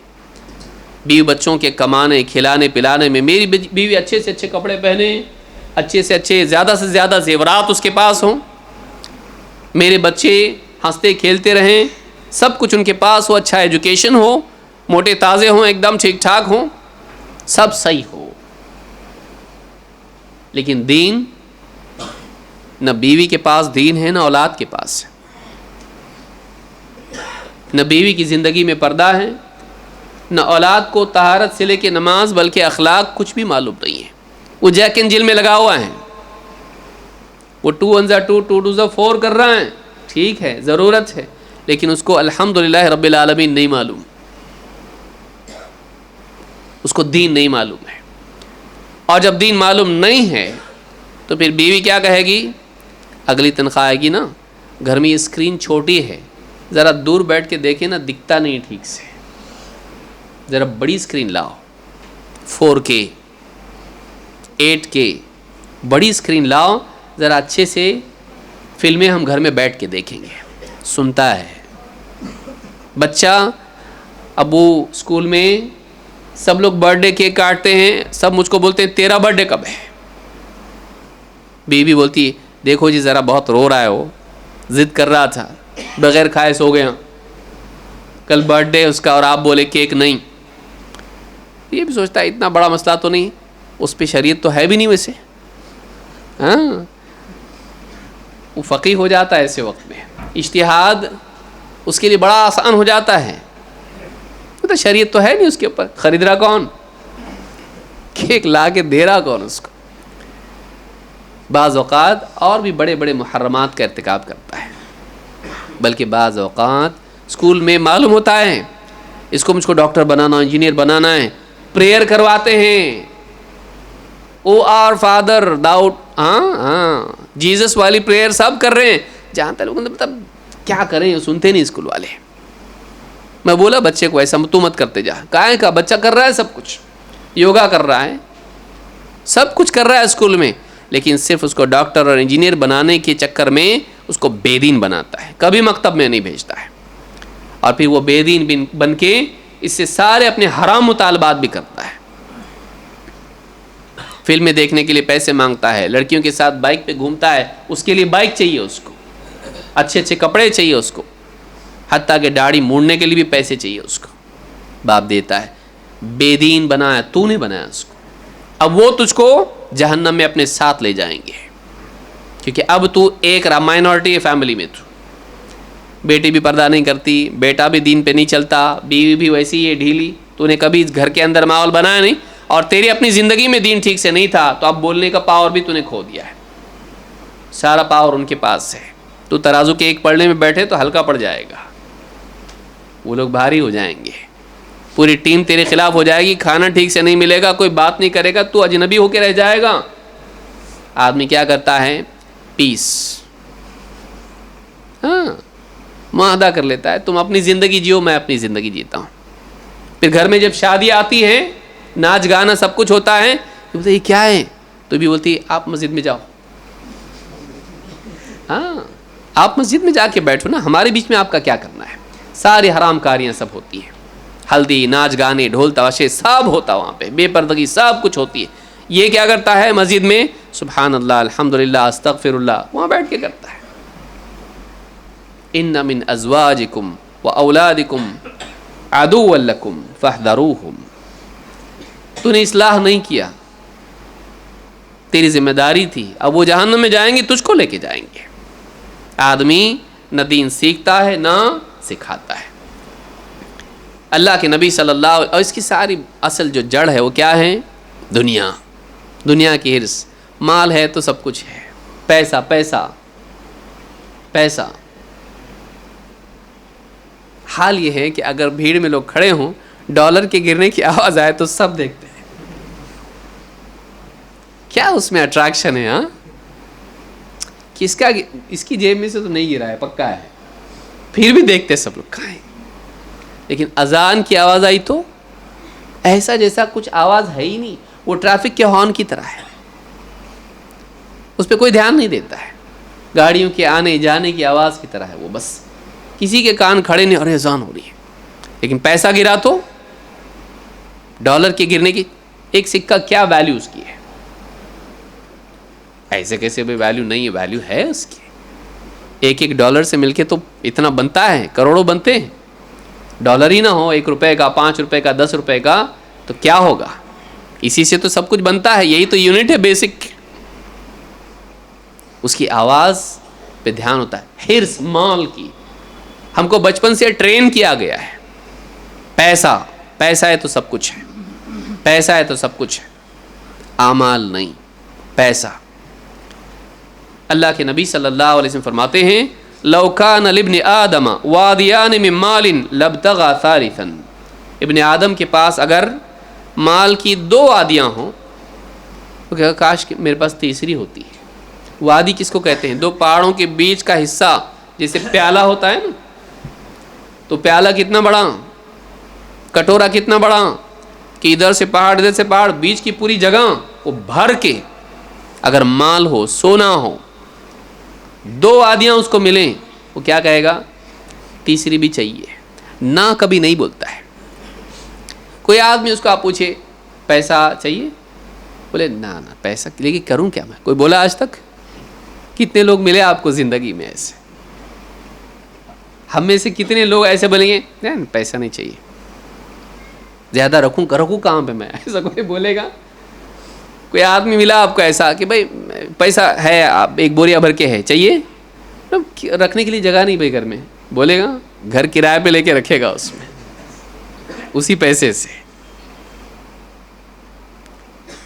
Speaker 1: بیوی بچوں کے کمانے کھلانے پلانے میں، میری بیوی اچھے سے اچھے کپڑے پہنے، اچھے سے اچھے، زیادہ سے زیادہ زیورات اس کے پاس ہوں، میرے بچے ہنستے کھیلتے رہیں، سب کچھ ان کے پاس ہو، اچھا ایجوکیشن ہو، موٹے تازے ہوں، ایک دم ٹھیک ٹھاک ہوں، سب صحیح ہو، لیکن دین، نہ بیوی کے پاس دین ہے، نہ اولاد کے پاس ہے، نہ بیوی کی زندگی میں پردہ ہے، نہ اولاد کو طہارت سے لے کے نماز بلکہ اخلاق کچھ بھی معلوم نہیں ہے، وہ جیک اینڈ جل میں لگا ہوا ہے، وہ 2 1 2 2 2 4 کر رہا ہے، ٹھیک ہے ضرورت ہے، لیکن اس کو الحمدللہ رب العالمین نہیں معلوم، اس کو دین نہیں معلوم ہے۔ اور جب دین معلوم نہیں ہے تو پھر بیوی کیا کہے گی؟ اگلی تنخواہ آئے گی نا، گھر میں یہ اسکرین چھوٹی ہے، ذرا دور بیٹھ کے دیکھیں نا، دکھتا نہیں ٹھیک سے، ذرا بڑی اسکرین لاؤ، 4K 8K بڑی اسکرین لاؤ، ذرا اچھے سے فلمیں ہم گھر میں بیٹھ کے دیکھیں گے۔ سنتا ہے بچہ، ابو اسکول میں سب لوگ برتھ ڈے کیک کاٹتے ہیں، سب مجھ کو بولتے ہیں تیرا برتھ ڈے کب ہے؟ بیوی بولتی ہے دیکھو جی ذرا بہت رو رہا ہے، وہ ضد کر رہا تھا، بغیر کھائے سو گیا، کل برتھ ڈے اس کا اور آپ بولے کیک نہیں۔ یہ بھی سوچتا ہے اتنا بڑا مسئلہ تو نہیں، اس پہ شریعت تو ہے بھی نہیں ویسے، ہاں وہ فقیہ ہو جاتا ہے ایسے وقت میں، اجتہاد اس کے لیے بڑا آسان ہو جاتا ہے، تو شریعت تو ہے نہیں اس کے اوپر، خرید رہا کون؟ کیک لا کے دے رہا کون اس کو؟ بعض اوقات اور بھی بڑے بڑے محرمات کا ارتکاب کرتا ہے، بلکہ بعض اوقات اسکول میں معلوم ہوتا ہے اس کو مجھ کو ڈاکٹر بنانا، انجینئر بنانا ہے، پریئر کرواتے ہیں، O R father doubt, Jesus والی پریئر سب کر رہے ہیں، جہاں تک لوگوں نے مطلب کیا کریں، سنتے نہیں اسکول والے۔ میں بولا بچے کو ایسا تو مت کرتے جا، کائیں کا بچہ کر رہا ہے سب کچھ، یوگا کر رہا ہے، سب کچھ کر رہا ہے اسکول میں، لیکن صرف اس کو ڈاکٹر اور انجینئر بنانے کے چکر میں اس کو بے دین بناتا ہے، کبھی مکتب میں نہیں بھیجتا ہے، اور پھر وہ بے دین بن کے اس سے سارے اپنے حرام مطالبات بھی کرتا ہے۔ فلمیں دیکھنے کے لیے پیسے مانگتا ہے، لڑکیوں کے ساتھ بائک پہ گھومتا ہے، اس کے لیے بائک چاہیے اس کو، اچھے اچھے کپڑے چاہیے اس کو، حتیٰ کہ داڑھی موڑنے کے لیے بھی پیسے چاہیے اس کو، باپ دیتا ہے۔ بے دین بنایا تو نے، بنایا اس کو، اب وہ تجھ کو جہنم میں اپنے ساتھ لے جائیں گے، کیونکہ اب تو ایک مائنورٹی ہے فیملی میں، تو بیٹی بھی پردہ نہیں کرتی، بیٹا بھی دین پہ نہیں چلتا، بیوی بھی ویسی ہے ڈھیلی، تو نے کبھی گھر کے اندر ماحول بنایا نہیں، اور تیری اپنی زندگی میں دین ٹھیک سے نہیں تھا، تو اب بولنے کا پاور بھی تو نے کھو دیا ہے، سارا پاور ان کے پاس ہے، تو ترازو کے ایک پڑھنے میں بیٹھے تو ہلکا پڑ جائے گا، وہ لوگ بھاری ہو جائیں گے، پوری ٹیم تیرے خلاف ہو جائے گی، کھانا ٹھیک سے نہیں ملے گا، کوئی بات نہیں کرے گا، تو اجنبی ہو کے رہ جائے گا۔ آدمی کیا کرتا ہے؟ پیس، معاہدہ کر لیتا ہے، تم اپنی زندگی جیو، میں اپنی زندگی جیتا ہوں۔ پھر گھر میں جب شادی آتی ہے، ناچ گانا سب کچھ ہوتا ہے، تو بولتے یہ کیا ہے؟ تو بھی بولتی ہے آپ مسجد میں جاؤ، آپ مسجد میں جا کے بیٹھو نا، ہمارے بیچ میں آپ کا کیا کرنا ہے؟ ساری حرام کاریاں سب ہوتی ہیں، ہلدی، ناچ گانے، ڈھول تماشے سب ہوتا وہاں پہ، بے پردگی سب کچھ ہوتی ہے۔ یہ کیا کرتا ہے مسجد میں؟ سبحان اللہ، الحمدللہ، استغفر اللہ، وہاں بیٹھ کے کرتا ہے۔ ان من ازواجکم واولادکم عدوا لکم فاحذروہم، تو نے اصلاح نہیں کیا، تیری ذمہ داری تھی، اب وہ جہنم میں جائیں گے، تجھ کو لے کے جائیں گے۔ آدمی نہ دین سیکھتا ہے نہ سکھاتا ہے۔ اللہ کے نبی صلی اللہ علیہ، اور اس کی ساری اصل جو جڑ ہے وہ کیا ہے؟ دنیا، دنیا کی ہرس، مال ہے تو سب کچھ ہے، پیسہ پیسہ پیسہ۔ حال یہ ہے کہ اگر بھیڑ میں لوگ کھڑے ہوں، ڈالر کے گرنے کی آواز آئے تو سب دیکھتے ہیں، کیا اس میں اٹریکشن ہے؟ اس کی جیب میں سے تو نہیں گرا ہے، پکا ہے، پھر بھی دیکھتے سب لوگ کھائیں۔ لیکن اذان کی آواز آئی تو ایسا جیسا کچھ آواز ہے ہی نہیں، وہ ٹریفک کے ہارن کی طرح ہے، اس پہ کوئی دھیان نہیں دیتا ہے، گاڑیوں کے آنے جانے کی آواز کی طرح ہے وہ، بس کسی کے کان کھڑے نہیں، اور اذان ہو رہی ہے۔ لیکن پیسہ گرا تو، ڈالر کے گرنے کی، ایک سکہ کیا ویلیو اس کی ہے؟ ایسے کیسے بھی ویلیو نہیں ہے، ویلیو ہے اس کی، ایک ایک ڈالر سے مل کے تو اتنا بنتا ہے، کروڑوں بنتے ہیں، ڈالر ہی نہ ہو، 1 روپے کا، 5 روپے کا، 10 روپے کا، تو کیا ہوگا؟ اسی سے تو سب کچھ بنتا ہے، یہی تو یونٹ ہے بیسک۔ اس کی آواز پہ دھیان ہوتا ہے، ہرس مال کی، ہم کو بچپن سے ٹرین کیا گیا ہے، پیسہ، پیسہ ہے تو سب کچھ ہے، پیسہ ہے تو سب کچھ ہے، اعمال نہیں، پیسہ۔ اللہ کے نبی صلی اللہ علیہ وسلم فرماتے ہیں لو کان لابن آدم وادیان من مال لابتغى ثالثا، ابن آدم کے پاس اگر مال کی 2 وادیاں ہوں تو کہا کاش کہ میرے پاس تیسری ہوتی ہے۔ وادی کس کو کہتے ہیں؟ 2 پہاڑوں کے بیچ کا حصہ، جیسے پیالہ ہوتا ہے نا، تو پیالہ کتنا بڑا، کٹورا کتنا بڑا کہ ادھر سے پہاڑ ادھر سے پہاڑ، بیچ کی پوری جگہ وہ بھر کے اگر مال ہو، سونا ہو، 2 وادیاں اس کو ملیں، وہ کیا کہے گا؟ تیسری بھی چاہیے، نہ کبھی نہیں بولتا ہے۔ کوئی آدمی اس کو آپ پوچھے پیسہ چاہیے، بولے نہ پیسہ لیکن کروں کیا میں؟ کوئی بولا آج تک؟ کتنے لوگ ملے آپ کو زندگی میں ایسے؟ ہم میں سے کتنے لوگ ایسے بولیں گے نہیں پیسہ نہیں چاہیے، زیادہ رکھوں کہاں پہ میں؟ ایسا کوئی بولے گا؟ کوئی آدمی ملا آپ کو ایسا کہ بھائی پیسہ ہے، آپ ایک بوریا بھر کے ہے، چاہیے؟ رکھنے کے لیے جگہ نہیں بھائی گھر میں، بولے گا گھر کرائے پہ لے کے رکھے گا اس میں، اسی پیسے سے۔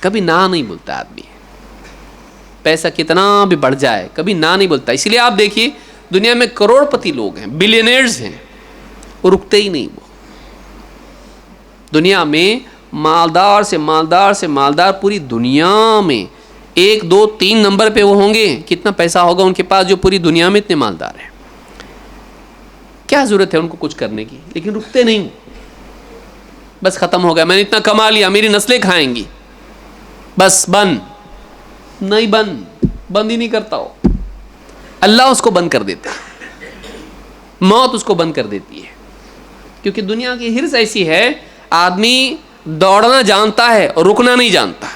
Speaker 1: کبھی نہ نہیں بولتا آدمی، پیسہ کتنا بھی بڑھ جائے کبھی نہ نہیں بولتا۔ اسی لیے آپ دیکھیے دنیا میں کروڑ پتی لوگ ہیں، بلینئرز ہیں، وہ رکتے ہی نہیں۔ وہ دنیا میں مالدار سے مالدار سے مالدار پوری دنیا میں 1 2 3 نمبر پہ وہ ہوں گے، کتنا پیسہ ہوگا ان کے پاس جو پوری دنیا میں اتنے مالدار ہیں۔ کیا ضرورت ہے ان کو کچھ کرنے کی؟ لیکن رکتے نہیں، بس ختم ہو گیا، میں نے اتنا کما لیا، میری نسلیں کھائیں گی، بس بند ہی نہیں کرتا ہو۔ اللہ اس کو بند کر دیتا ہے، موت اس کو بند کر دیتی ہے، کیونکہ دنیا کی ہرس ایسی ہے، آدمی دوڑنا جانتا ہے اور رکنا نہیں جانتا۔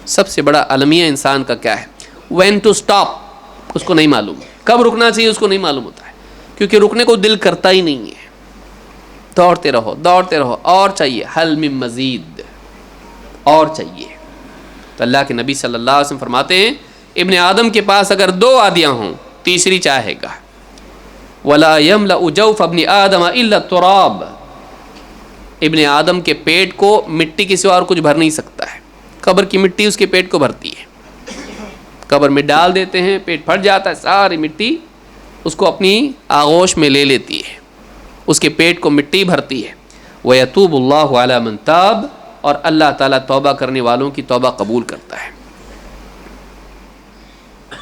Speaker 1: سب سے بڑا المیہ انسان کا کیا ہے؟ وین ٹو اسٹاپ، اس کو نہیں معلوم، کب رکنا چاہیے اس کو نہیں معلوم ہوتا ہے، کیونکہ رکنے کو دل کرتا ہی نہیں ہے۔ دوڑتے رہو، اور چاہیے، حل من مزید، اور چاہیے۔ تو اللہ کے نبی صلی اللہ علیہ وسلم فرماتے ہیں ابن آدم کے پاس اگر 2 وادیاں ہوں، تیسری چاہے گا۔ وَلَا يَمْلَأُ جَوْفَ ابْنِ آدَمَ إِلَّا التُّرَابُ، ابن آدم کے پیٹ کو مٹی کے سوا اور کچھ بھر نہیں سکتا ہے، قبر کی مٹی اس کے پیٹ کو بھرتی ہے۔ قبر میں ڈال دیتے ہیں، پیٹ پھٹ جاتا ہے، ساری مٹی اس کو اپنی آغوش میں لے لیتی ہے، اس کے پیٹ کو مٹی بھرتی ہے۔ وَيَتُوبُ اللَّهُ عَلَى مَن تَابَ، اور اللہ تعالیٰ توبہ کرنے والوں کی توبہ قبول کرتا ہے۔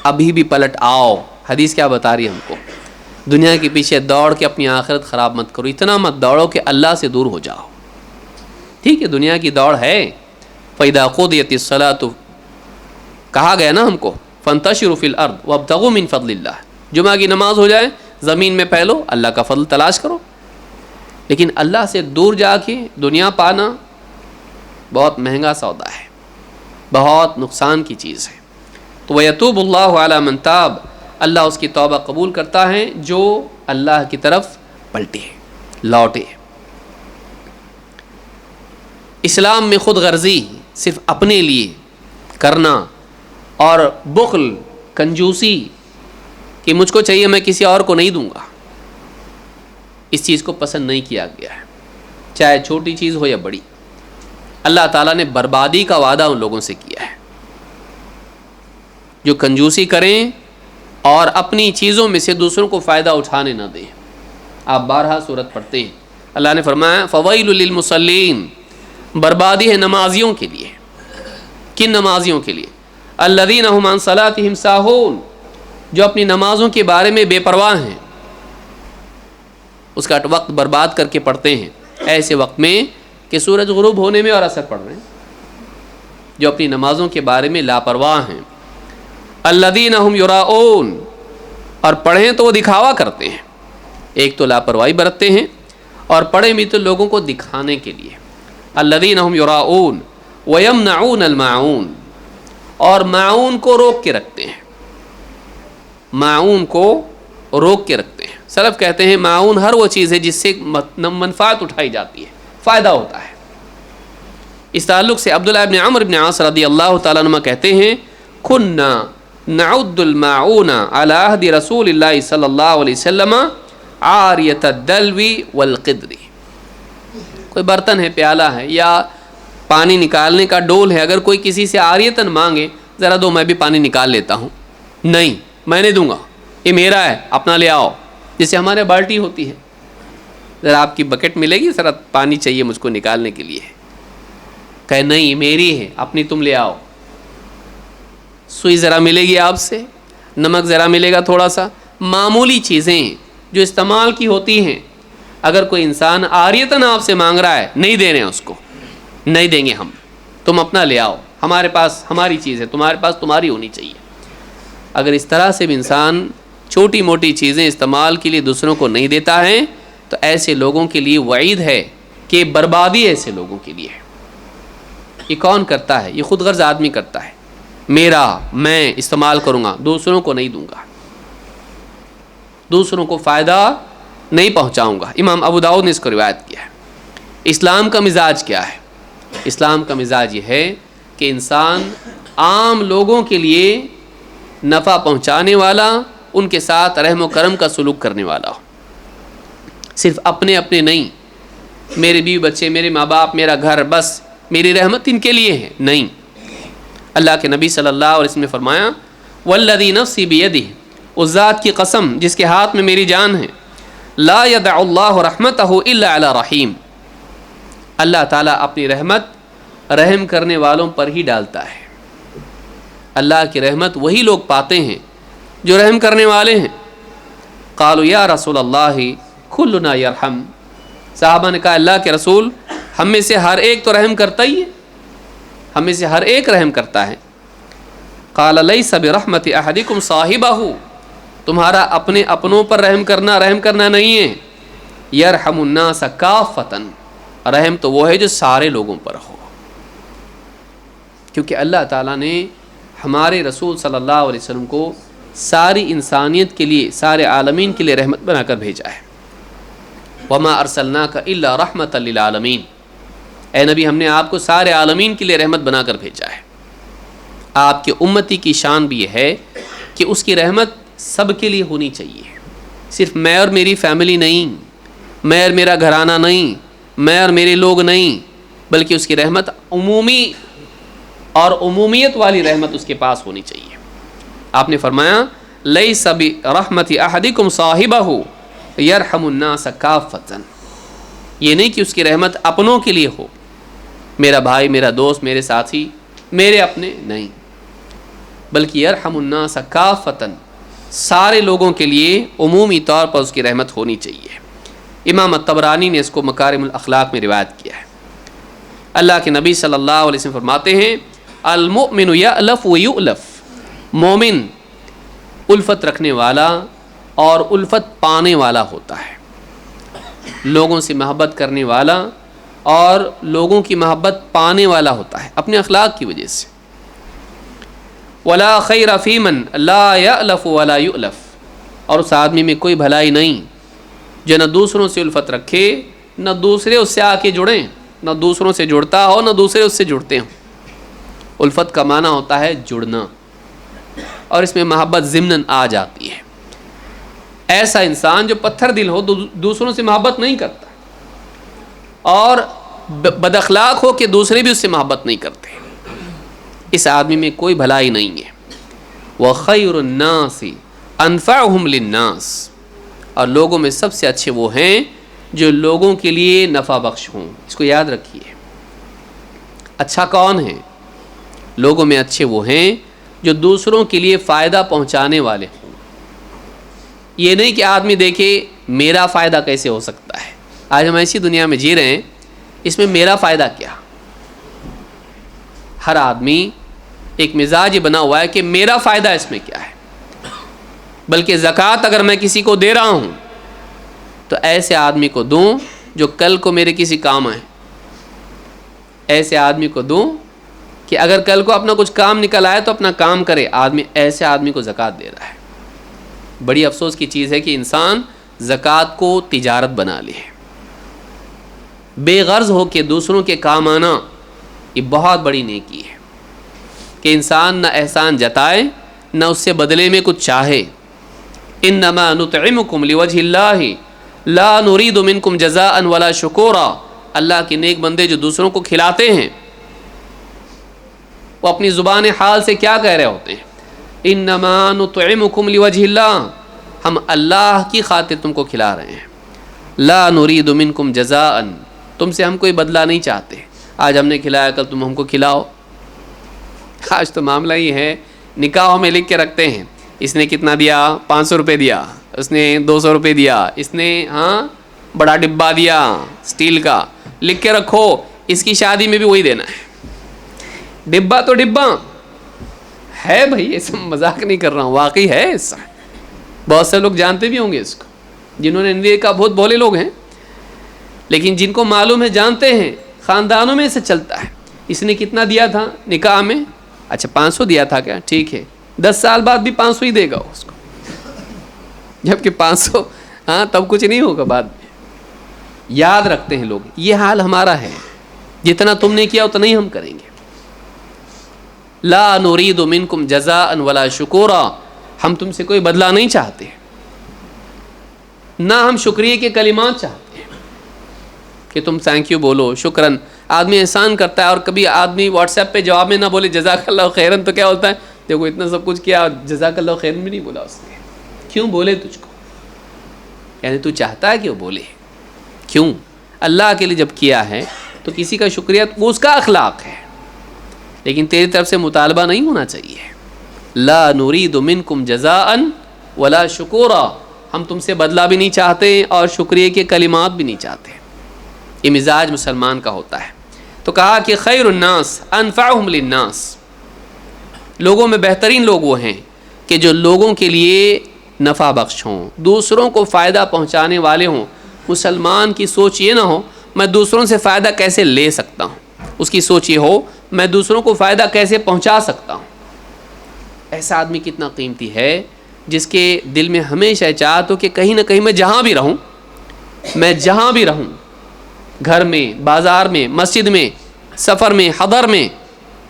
Speaker 1: ابھی بھی پلٹ آؤ، حدیث کیا بتا رہی ہے ہم کو؟ دنیا کے پیچھے دوڑ کے اپنی آخرت خراب مت کرو، اتنا مت دوڑو کہ اللہ سے دور ہو جاؤ۔ ٹھیک ہے دنیا کی دوڑ ہے، فَإِذَا قُضِيَتِ الصَّلَاةُ کہا گیا نا ہم کو فَانْتَشِرُوا فِي الْأَرْضِ وَابْتَغُوا مِنْ فَضْلِ اللَّهِ، جمعہ کی نماز ہو جائے زمین میں پھیلو، اللہ کا فضل تلاش کرو۔ لیکن اللہ سے دور جا کے دنیا پانا بہت مہنگا سودا ہے، بہت نقصان کی چیز ہے۔ تو وَيَتُوبُ اللَّهُ عَلَى مَن تَابَ، اللہ اس کی توبہ قبول کرتا ہے جو اللہ کی طرف پلٹے، لوٹے۔ اسلام میں خود غرضی، صرف اپنے لیے کرنا اور بخل، کنجوسی کہ مجھ کو چاہیے میں کسی اور کو نہیں دوں گا، اس چیز کو پسند نہیں کیا گیا ہے، چاہے چھوٹی چیز ہو یا بڑی۔ اللہ تعالیٰ نے بربادی کا وعدہ ان لوگوں سے کیا ہے جو کنجوسی کریں اور اپنی چیزوں میں سے دوسروں کو فائدہ اٹھانے نہ دیں۔ آپ بارہا سورت پڑھتے ہیں، اللہ نے فرمایا فویل للمصلین، بربادی ہے نمازیوں کے لیے۔ کن نمازیوں کے لیے؟ الذین هم عن صلاتهم ساہون، جو اپنی نمازوں کے بارے میں بے پرواہ ہیں، اس کا وقت برباد کر کے پڑھتے ہیں ایسے وقت میں کہ سورج غروب ہونے میں اور اثر پڑ رہے ہیں، جو اپنی نمازوں کے بارے میں لاپرواہ ہیں۔ الذین هم یراؤون، اور پڑھیں تو وہ دکھاوا کرتے ہیں، ایک تو لاپرواہی برتتے ہیں اور پڑھیں بھی تو لوگوں کو دکھانے کے لیے۔ الذین هم یراؤون ویمنعون الماعون، اور معون کو روک کے رکھتے ہیں، معون کو روک کے رکھتے ہیں۔ سلف کہتے ہیں معون ہر وہ چیز ہے جس سے منفعت اٹھائی جاتی ہے، فائدہ ہوتا ہے۔ اس تعلق سے عبداللہ ابن عمرو بن عاص رضی اللہ تعالیٰ عنہ کہتے ہیں کنا نعد الماعون علی عہد رسول اللہ صلی اللہ علیہ وسلم عاریۃ الدلو والقدر، کوئی برتن ہے، پیالہ ہے یا پانی نکالنے کا ڈول ہے، اگر کوئی کسی سے عاریتاً مانگے ذرا دو میں بھی پانی نکال لیتا ہوں، نہیں میں نہیں دوں گا، یہ میرا ہے، اپنا لے آؤ. جیسے ہمارے بالٹی ہوتی ہے، ذرا آپ کی بکٹ ملے گی، ذرا پانی چاہیے مجھ کو نکالنے کے لیے، کہے نہیں یہ میری ہے، اپنی تم لے آؤ. سوئی ذرا ملے گی آپ سے، نمک ذرا ملے گا تھوڑا سا، معمولی چیزیں جو استعمال کی ہوتی ہیں. اگر کوئی انسان عاریتاً آپ سے مانگ رہا ہے، نہیں دے رہے ہیں اس کو، نہیں دیں گے ہم، تم اپنا لے آؤ، ہمارے پاس ہماری چیز ہے، تمہارے پاس تمہاری ہونی چاہیے. اگر اس طرح سے بھی انسان چھوٹی موٹی چیزیں استعمال کے لیے دوسروں کو نہیں دیتا ہے تو ایسے لوگوں کے لیے وعید ہے کہ بربادی ایسے لوگوں کے لیے ہے. یہ کون کرتا ہے؟ یہ خود غرض آدمی کرتا ہے، میرا، میں استعمال کروں گا، دوسروں کو نہیں دوں گا، دوسروں کو فائدہ نہیں پہنچاؤں گا. امام ابو داؤد نے اس کو روایت کیا ہے. اسلام کا مزاج کیا ہے؟ اسلام کا مزاج یہ ہے کہ انسان عام لوگوں کے لیے نفع پہنچانے والا، ان کے ساتھ رحم و کرم کا سلوک کرنے والا ہو. صرف اپنے اپنے نہیں، میرے بیوی بچے، میرے ماں باپ، میرا گھر، بس میری رحمت ان کے لیے ہے، نہیں. اللہ کے نبی صلی اللہ علیہ وسلم نے فرمایا والذی نفسی بیدہ، اس ذات کی قسم جس کے ہاتھ میں میری جان ہے، لا یدع اللہ رحمتہ الا علی رحیم، اللہ تعالیٰ اپنی رحمت رحم کرنے والوں پر ہی ڈالتا ہے. اللہ کی رحمت وہی لوگ پاتے ہیں جو رحم کرنے والے ہیں. قالوا یا رسول اللہ کلنا یرحم، صحابہ نے کہا اللہ کے رسول ہم میں سے ہر ایک تو رحم کرتا ہی ہے، ہم میں سے ہر ایک رحم کرتا ہے. قال لیس برحمت احدکم صاحبہ، تمہارا اپنے اپنوں پر رحم کرنا نہیں ہے. یرحم الناس کافۃ، رحم تو وہ ہے جو سارے لوگوں پر ہو، کیونکہ اللہ تعالیٰ نے ہمارے رسول صلی اللہ علیہ وسلم کو ساری انسانیت کے لیے، سارے عالمین کے لیے رحمت بنا کر بھیجا ہے. وما ارسلناک الا رحمۃ للعالمین، اے نبی ہم نے آپ کو سارے عالمین کے لیے رحمت بنا کر بھیجا ہے. آپ کے امتی کی شان بھی یہ ہے کہ اس کی رحمت سب کے لیے ہونی چاہیے، صرف میں اور میری فیملی نہیں، میں اور میرا گھرانہ نہیں، میں اور میرے لوگ نہیں، بلکہ اس کی رحمت عمومی اور عمومیت والی رحمت اس کے پاس ہونی چاہیے. آپ نے فرمایا لیس برحمت احدکم صاحبہ یرحم الناس کافۃ، یہ نہیں کہ اس کی رحمت اپنوں کے لیے ہو، میرا بھائی، میرا دوست، میرے ساتھی، میرے اپنے نہیں، بلکہ یرحم الناس کافۃ، سارے لوگوں کے لیے عمومی طور پر اس کی رحمت ہونی چاہیے. امام الطبرانی نے اس کو مکارم الاخلاق میں روایت کیا ہے. اللہ کے نبی صلی اللہ علیہ وسلم فرماتے ہیں المؤمن یألف ویؤلف، مومن الفت رکھنے والا اور الفت پانے والا ہوتا ہے، لوگوں سے محبت کرنے والا اور لوگوں کی محبت پانے والا ہوتا ہے اپنے اخلاق کی وجہ سے. ولا خیر فی من لا یألف ولا یؤلف، اور اس آدمی میں کوئی بھلائی نہیں جو نہ دوسروں سے الفت رکھے، نہ دوسرے اس سے آ کے جڑیں، نہ دوسروں سے جڑتا ہو، نہ دوسرے اس سے جڑتے ہوں. الفت کا معنی ہوتا ہے جڑنا، اور اس میں محبت ضمناً آ جاتی ہے. ایسا انسان جو پتھر دل ہو، دوسروں سے محبت نہیں کرتا، اور بد اخلاق ہو کہ دوسرے بھی اس سے محبت نہیں کرتے، اس آدمی میں کوئی بھلائی نہیں ہے. وَخَيْرُ النَّاسِ أَنفَعُهُمْ لِلنَّاسِ، اور لوگوں میں سب سے اچھے وہ ہیں جو لوگوں کے لیے نفع بخش ہوں. اس کو یاد رکھیے، اچھا کون ہے؟ لوگوں میں اچھے وہ ہیں جو دوسروں کے لیے فائدہ پہنچانے والے ہوں. یہ نہیں کہ آدمی دیکھے میرا فائدہ کیسے ہو سکتا ہے. آج ہم ایسی دنیا میں جی رہے ہیں، اس میں میرا فائدہ کیا؟ ہر آدمی ایک مزاج بنا ہوا ہے کہ میرا فائدہ اس میں کیا ہے. بلکہ زکوٰۃ اگر میں کسی کو دے رہا ہوں تو ایسے آدمی کو دوں جو کل کو میرے کسی کام آئے، ایسے آدمی کو دوں کہ اگر کل کو اپنا کچھ کام نکل آئے تو اپنا کام کرے. ایسے آدمی کو زکوٰۃ دے رہا ہے. بڑی افسوس کی چیز ہے کہ انسان زکوٰۃ کو تجارت بنا لے، بے غرض ہو کے دوسروں کے کام آنا. یہ بہت بڑی نیکی ہے کہ انسان نہ احسان جتائے، نہ اس سے بدلے میں کچھ چاہے. انما نطعمکم لوجہ اللہ لا نرید منکم جزاء ولا شکورا. اللہ کے نیک بندے جو دوسروں کو کھلاتے ہیں، وہ اپنی زبان حال سے کیا کہہ رہے ہوتے ہیں؟ انما نطعمکم لوجہ اللہ، ہم اللہ کی خاطر تم کو کھلا رہے ہیں. لا نرید منکم جزاء، تم سے ہم کوئی بدلہ نہیں چاہتے. آج ہم نے کھلایا کل تم ہم کو کھلاؤ. آج تو معاملہ ہی ہے، نکاحوں میں لکھ کے رکھتے ہیں اس نے کتنا دیا، 500 روپے دیا، اس نے 200 روپے دیا، اس نے بڑا ڈبہ دیا اسٹیل کا، لکھ کے رکھو. اس کی شادی میں بھی وہی دینا ہے. ڈبہ تو ڈبہ ہے بھائی، ایسا مذاق نہیں کر رہا ہوں، واقعی ہے ایسا. بہت سے لوگ جانتے بھی ہوں گے اس کو، جنہوں نے دیکھا بہت بولے لوگ ہیں، لیکن جن کو معلوم ہے جانتے ہیں، خاندانوں میں سے چلتا ہے. اس نے کتنا دیا تھا نکاح میں؟ اچھا 500 دیا تھا کیا، ٹھیک ہے، 10 سال بعد بھی 500 ہی دے گا اس کو، جبکہ 500 تب کچھ نہیں ہوگا بعد میں. یاد رکھتے ہیں لوگ، یہ حال ہمارا ہے، جتنا تم نے کیا اتنا ہی ہم کریں گے. لا نرید منکم جزاء ولا شکورا، ہم تم سے کوئی بدلہ نہیں چاہتے، نہ ہم شکریہ کے کلمات چاہتے ہیں کہ تم تھینک یو بولو، شکرن. آدمی احسان کرتا ہے اور کبھی آدمی واٹس ایپ پہ جواب میں نہ بولے جزاک اللہ خیرن تو کیا ہوتا ہے، دیکھو اتنا سب کچھ کیا جزاک اللہ خیرن بھی نہیں بولا اس نے. کیوں بولے تجھ کو؟ یعنی تو چاہتا ہے کہ وہ بولے. کیوں؟ اللہ کے لیے جب کیا ہے تو کسی کا شکریہ وہ اس کا اخلاق ہے، لیکن تیری طرف سے مطالبہ نہیں ہونا چاہیے. لا نرید منکم جزاء ولا شکورا، ہم تم سے بدلہ بھی نہیں چاہتے اور شکریہ کے کلمات بھی نہیں چاہتے. یہ مزاج مسلمان کا ہوتا ہے. تو کہا کہ خیر الناس انفعہم للناس، لوگوں میں بہترین لوگ وہ ہیں کہ جو لوگوں کے لیے نفع بخش ہوں، دوسروں کو فائدہ پہنچانے والے ہوں. مسلمان کی سوچ یہ نہ ہو میں دوسروں سے فائدہ کیسے لے سکتا ہوں، اس کی سوچ یہ ہو میں دوسروں کو فائدہ کیسے پہنچا سکتا ہوں. ایسا آدمی کتنا قیمتی ہے جس کے دل میں ہمیشہ چاہت ہو کہ کہیں نہ کہیں میں جہاں بھی رہوں، گھر میں، بازار میں، مسجد میں، سفر میں، حضر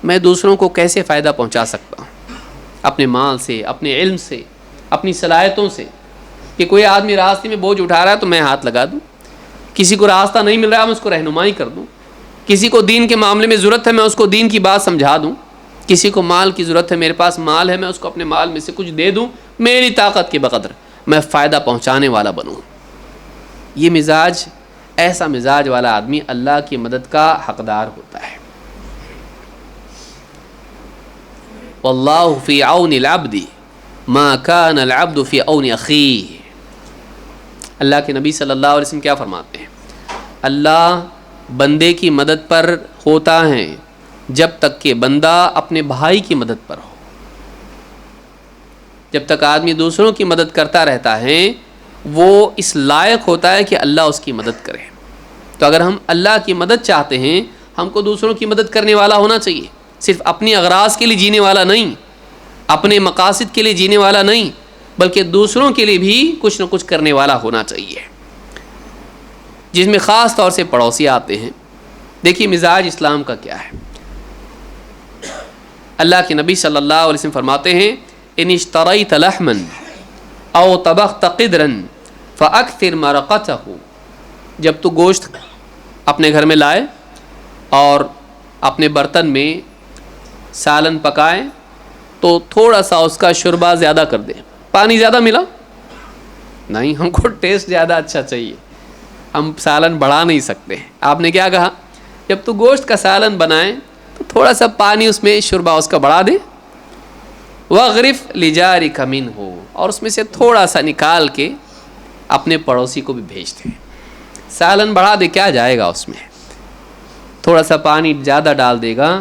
Speaker 1: میں دوسروں کو کیسے فائدہ پہنچا سکتا ہوں، اپنے مال سے، اپنے علم سے، اپنی صلاحیتوں سے. کہ کوئی آدمی راستے میں بوجھ اٹھا رہا ہے تو میں ہاتھ لگا دوں، کسی کو راستہ نہیں مل رہا میں اس کو رہنمائی کر دوں، کسی کو دین کے معاملے میں ضرورت ہے میں اس کو دین کی بات سمجھا دوں، کسی کو مال کی ضرورت ہے میرے پاس مال ہے میں اس کو اپنے مال میں سے کچھ دے دوں، میری طاقت کے بقدر میں فائدہ پہنچانے والا بنوں. یہ مزاج، ایسا مزاج والا آدمی اللہ کی مدد کا حقدار ہوتا ہے. واللہ فی عون العبد ما کان العبد فی عون اخیہ. اللہ کے نبی صلی اللہ علیہ وسلم کیا فرماتے ہیں؟ اللہ بندے کی مدد پر ہوتا ہے جب تک کہ بندہ اپنے بھائی کی مدد پر ہو. جب تک آدمی دوسروں کی مدد کرتا رہتا ہے وہ اس لائق ہوتا ہے کہ اللہ اس کی مدد کرے. تو اگر ہم اللہ کی مدد چاہتے ہیں ہم کو دوسروں کی مدد کرنے والا ہونا چاہیے، صرف اپنی اغراض کے لیے جینے والا نہیں، اپنے مقاصد کے لیے جینے والا نہیں، بلکہ دوسروں کے لیے بھی کچھ نہ کچھ کرنے والا ہونا چاہیے، جس میں خاص طور سے پڑوسی آتے ہیں. دیکھیے مزاج اسلام کا کیا ہے. اللہ کے نبی صلی اللہ علیہ وسلم فرماتے ہیں ان اشتریت لحما او طبخت قدرا فاکثر مرقته. جب تو گوشت اپنے گھر میں لائے اور اپنے برتن میں سالن پکائے تو تھوڑا سا اس کا شوربہ زیادہ کر دے. پانی زیادہ ملا نہیں، ہم کو ٹیسٹ زیادہ اچھا چاہیے، ہم سالن بڑھا نہیں سکتے. آپ نے کیا کہا؟ جب تو گوشت کا سالن بنائے تو تھوڑا سا پانی اس میں شوربہ اس کا بڑھا دے. وَغْرِفْ لِجَارِكَ مِنْهُ، اور اس میں سے تھوڑا سا نکال کے اپنے پڑوسی کو بھی بھیج دے. سالن بڑھا دے، کیا جائے گا اس میں؟ تھوڑا سا پانی زیادہ ڈال دے گا،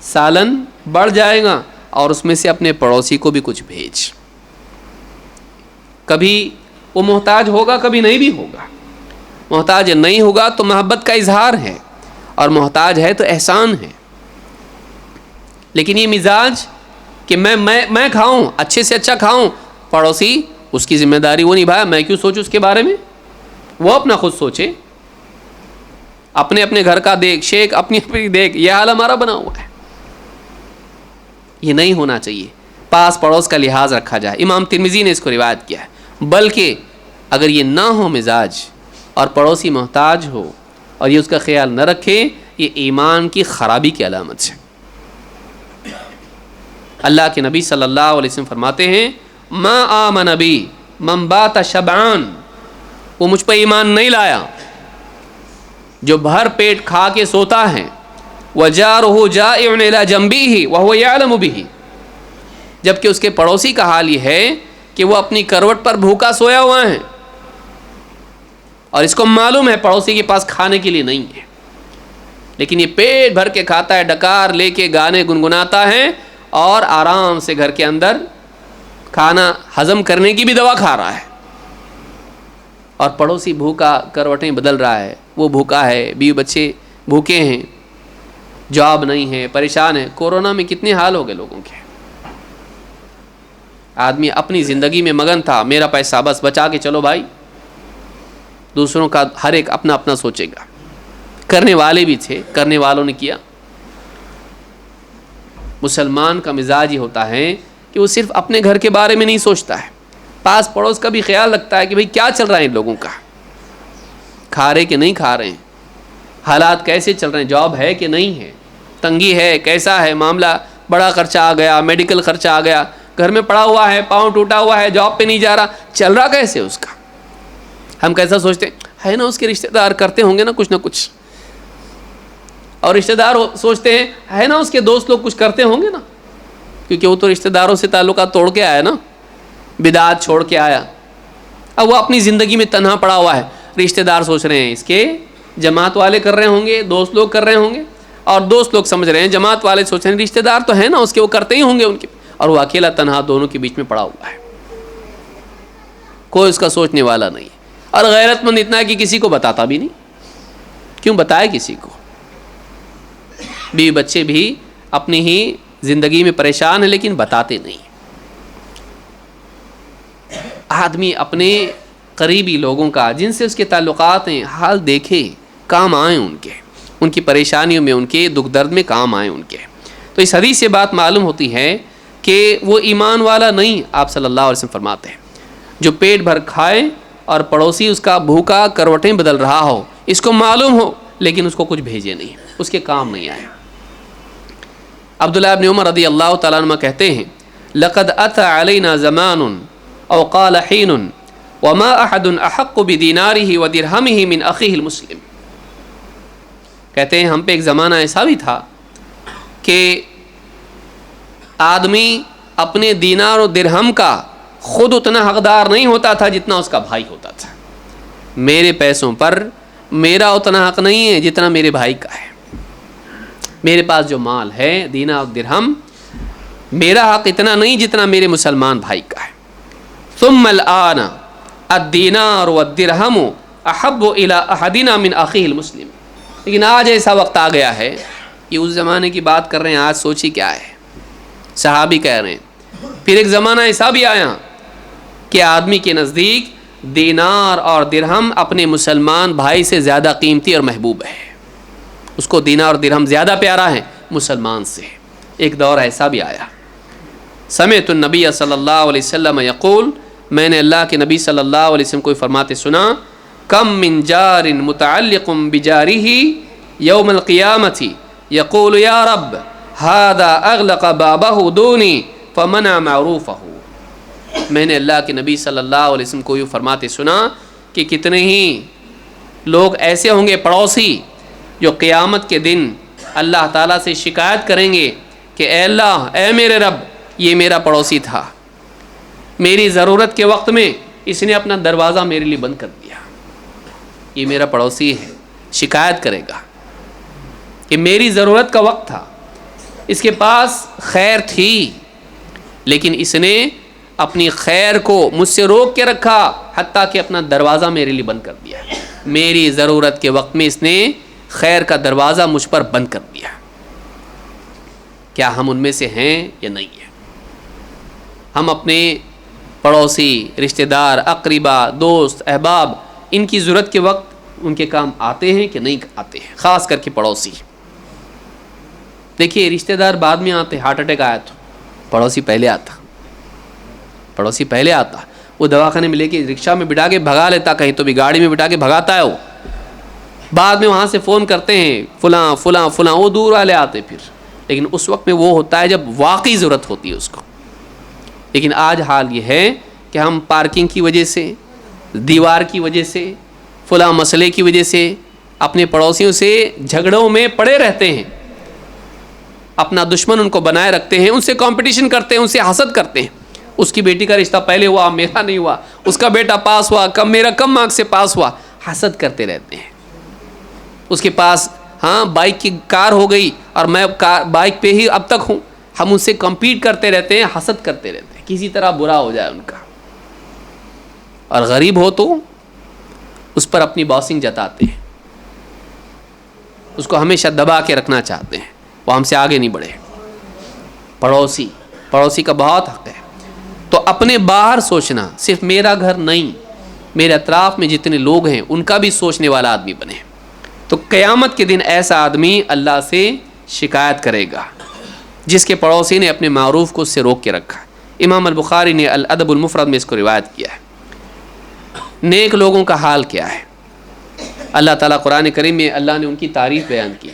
Speaker 1: سالن بڑھ جائے گا، اور اس میں سے اپنے پڑوسی کو بھی کچھ بھیج. کبھی وہ محتاج ہوگا، کبھی نہیں بھی ہوگا. محتاج نہیں ہوگا تو محبت کا اظہار ہے، اور محتاج ہے تو احسان ہے. لیکن یہ مزاج کہ میں کھاؤں، اچھے سے اچھا کھاؤں، پڑوسی اس کی ذمہ داری وہ نبھائے، میں کیوں سوچوں اس کے بارے میں؟ وہ اپنا خود سوچے، اپنے گھر کا دیکھ، شیخ اپنی دیکھ. یہ حال ہمارا بنا ہوا ہے. یہ نہیں ہونا چاہیے. پاس پڑوس کا لحاظ رکھا جائے. امام ترمذی نے اس کو روایت کیا ہے. بلکہ اگر یہ نہ ہو مزاج اور پڑوسی محتاج ہو اور یہ اس کا خیال نہ رکھے، یہ ایمان کی خرابی کی علامت ہے. اللہ کے نبی صلی اللہ علیہ وسلم فرماتے ہیں ما آمن بی من بات شبعان، وہ مجھ پر ایمان نہیں لایا جو بھر پیٹ کھا کے سوتا ہے، وجارہ جائع الی جنبہ وہو یعلم بہ، جبکہ اس کے پڑوسی کا حال یہ ہے کہ وہ اپنی کروٹ پر بھوکا سویا ہوا ہے اور اس کو معلوم ہے پڑوسی کے پاس کھانے کے لیے نہیں ہے، لیکن یہ پیٹ بھر کے کھاتا ہے، ڈکار لے کے گانے گنگناتا ہے اور آرام سے گھر کے اندر کھانا ہضم کرنے کی بھی دوا کھا رہا ہے، اور پڑوسی بھوکا کروٹیں بدل رہا ہے، وہ بھوکا ہے، بیوی بچے بھوکے ہیں، جاب نہیں ہے، پریشان ہے۔ کورونا میں کتنے حال ہو گئے لوگوں کے، آدمی اپنی زندگی میں مگن تھا، میرا پیسہ بس بچا کے چلو بھائی، دوسروں کا ہر ایک اپنا اپنا سوچے گا، کرنے والے بھی تھے، کرنے والوں نے کیا۔ مسلمان کا مزاج یہ ہوتا ہے کہ وہ صرف اپنے گھر کے بارے میں نہیں سوچتا ہے، پاس پڑوس کا بھی خیال رکھتا ہے کہ بھئی کیا چل رہا ہے ان لوگوں کا، کھا رہے کہ نہیں کھا رہے ہیں، حالات کیسے چل رہے ہیں، جاب ہے کہ نہیں ہے، تنگی ہے، کیسا ہے معاملہ، بڑا خرچہ آ گیا، میڈیکل خرچہ آ گیا، گھر میں پڑا ہوا ہے، پاؤں ٹوٹا ہوا ہے، جاب پہ نہیں جا رہا، چل رہا کیسے اس کا۔ ہم کیسا سوچتے ہیں، ہے نا اس کے رشتہ دار کرتے ہوں گے نا کچھ نہ کچھ، اور رشتہ دار سوچتے ہیں ہے نا اس کے دوست لوگ کچھ کرتے ہوں گے نا، کیونکہ وہ تو رشتہ داروں سے تعلقات توڑ کے آیا نا، بدعات چھوڑ کے آیا، اب وہ اپنی زندگی میں تنہا پڑا ہوا ہے، رشتہ دار سوچ رہے ہیں اس کے جماعت والے کر رہے ہوں گے، دوست لوگ کر رہے ہوں گے، اور دوست لوگ سمجھ رہے ہیں جماعت والے سوچ رہے ہیں رشتہ دار تو ہے نا اس کے، وہ کرتے ہی ہوں گے ان کے، اور وہ اکیلا تنہا دونوں کے بیچ میں پڑا ہوا ہے، کوئی اس کا سوچنے والا نہیں، اور غیرت مند اتنا ہے کہ کسی کو بتاتا بھی نہیں، کیوں بتائے کسی کو، بیوی بچے بھی اپنی ہی زندگی میں پریشان ہیں لیکن بتاتے نہیں۔ آدمی اپنے قریبی لوگوں کا جن سے اس کے تعلقات ہیں حال دیکھے، کام آئیں ان کی پریشانیوں میں، ان کے دکھ درد میں کام آئیں ان کے۔ تو اس حدیث سے بات معلوم ہوتی ہے کہ وہ ایمان والا نہیں، آپ صلی اللہ علیہ وسلم فرماتے ہیں جو پیٹ بھر کھائے اور پڑوسی اس کا بھوکا کروٹیں بدل رہا ہو، اس کو معلوم ہو لیکن اس کو کچھ بھیجے نہیں، اس کے کام نہیں آئے۔ عبداللہ ابن عمر رضی اللہ تعالیٰ عنہ کہتے ہیں لقد اتى علینا زمان او قال حین وما احد احق بدینارہ ودرہمہ من اخیہ المسلم، کہتے ہیں ہم پہ ایک زمانہ ایسا بھی تھا کہ آدمی اپنے دینار و درہم کا خود اتنا حقدار نہیں ہوتا تھا جتنا اس کا بھائی ہوتا تھا، میرے پیسوں پر میرا اتنا حق نہیں ہے جتنا میرے بھائی کا ہے، میرے پاس جو مال ہے دینار اور درہم، میرا حق اتنا نہیں جتنا میرے مسلمان بھائی کا ہے۔ ثم الآن الدینار والدرہم احب الی احدنا من اخیہ المسلم، لیکن آج ایسا وقت آ گیا ہے، یہ اس زمانے کی بات کر رہے ہیں، آج سوچی کیا ہے، صحابی کہہ رہے ہیں، پھر ایک زمانہ ایسا بھی آیا کہ آدمی کے نزدیک دینار اور درہم اپنے مسلمان بھائی سے زیادہ قیمتی اور محبوب ہے، اس کو دینار اور درہم زیادہ پیارا ہے مسلمان سے۔ ایک دور ایسا بھی آیا۔ سمعت النبی صلی اللہ علیہ وسلم یقول، میں نے اللہ کے نبی صلی اللہ علیہ وسلم کو فرماتے سنا، کم من جار متعلق بجارہ یوم القیامۃ یقول یا رب ھذا اغلق بابہ دونی فمنع معروفہ۔ میں نے اللہ کے نبی صلی اللہ علیہ وسلم کو یہ فرماتے سنا کہ کتنے ہی لوگ ایسے ہوں گے پڑوسی جو قیامت کے دن اللہ تعالیٰ سے شکایت کریں گے کہ اے اللہ، اے میرے رب، یہ میرا پڑوسی تھا، میری ضرورت کے وقت میں اس نے اپنا دروازہ میرے لیے بند کر دیا، یہ میرا پڑوسی ہے، شکایت کرے گا کہ میری ضرورت کا وقت تھا، اس کے پاس خیر تھی لیکن اس نے اپنی خیر کو مجھ سے روک کے رکھا، حتیٰ کہ اپنا دروازہ میرے لیے بند کر دیا، میری ضرورت کے وقت میں اس نے خیر کا دروازہ مجھ پر بند کر دیا۔ کیا ہم ان میں سے ہیں یا نہیں ہیں؟ ہم اپنے پڑوسی، رشتہ دار، اقربا، دوست، احباب، ان کی ضرورت کے وقت ان کے کام آتے ہیں کہ نہیں آتے ہیں؟ خاص کر کے پڑوسی۔ دیکھیے رشتہ دار بعد میں آتے، ہارٹ اٹیک آیا تو پڑوسی پہلے آتا، پڑوسی پہلے آتا، وہ دواخانے میں لے کے رکشہ میں بٹھا کے بھگا لیتا، کہیں تو بھی گاڑی میں بٹھا کے بھگاتا ہے وہ، بعد میں وہاں سے فون کرتے ہیں فلاں فلاں فلاں، وہ دور والے آتے، پھر لیکن اس وقت میں وہ ہوتا ہے جب واقعی ضرورت ہوتی ہے اس کو. لیکن آج حال یہ ہے کہ ہم پارکنگ کی وجہ سے، دیوار کی وجہ سے، فلاں مسئلے کی وجہ سے اپنے پڑوسیوں سے جھگڑوں میں پڑے رہتے ہیں، اپنا دشمن ان کو بنائے رکھتے ہیں، ان سے کمپٹیشن کرتے ہیں، ان سے حسد کرتے ہیں. اس کی بیٹی کا رشتہ پہلے ہوا، میرا نہیں ہوا، اس کا بیٹا پاس ہوا، میرا کم مارکس سے پاس ہوا، حسد کرتے رہتے ہیں. اس کے پاس بائک کی کار ہو گئی اور میں بائک پہ ہی اب تک ہوں. ہم ان سے کمپیٹ کرتے رہتے ہیں، حسد کرتے رہتے ہیں، کسی طرح برا ہو جائے ان کا. اور غریب ہو تو اس پر اپنی باسنگ جتاتے ہیں، اس کو ہمیشہ دبا کے رکھنا چاہتے ہیں، وہ ہم سے آگے نہیں بڑھے. پڑوسی کا بہت حق ہے. تو اپنے باہر سوچنا، صرف میرا گھر نہیں، میرے اطراف میں جتنے لوگ ہیں ان کا بھی سوچنے والا آدمی بنے. تو قیامت کے دن ایسا آدمی اللہ سے شکایت کرے گا جس کے پڑوسی نے اپنے معروف کو اس سے روک کے رکھا. امام البخاری نے الادب المفرد میں اس کو روایت کیا ہے. نیک لوگوں کا حال کیا ہے؟ اللہ تعالیٰ قرآن کریم میں اللہ نے ان کی تعریف بیان کی.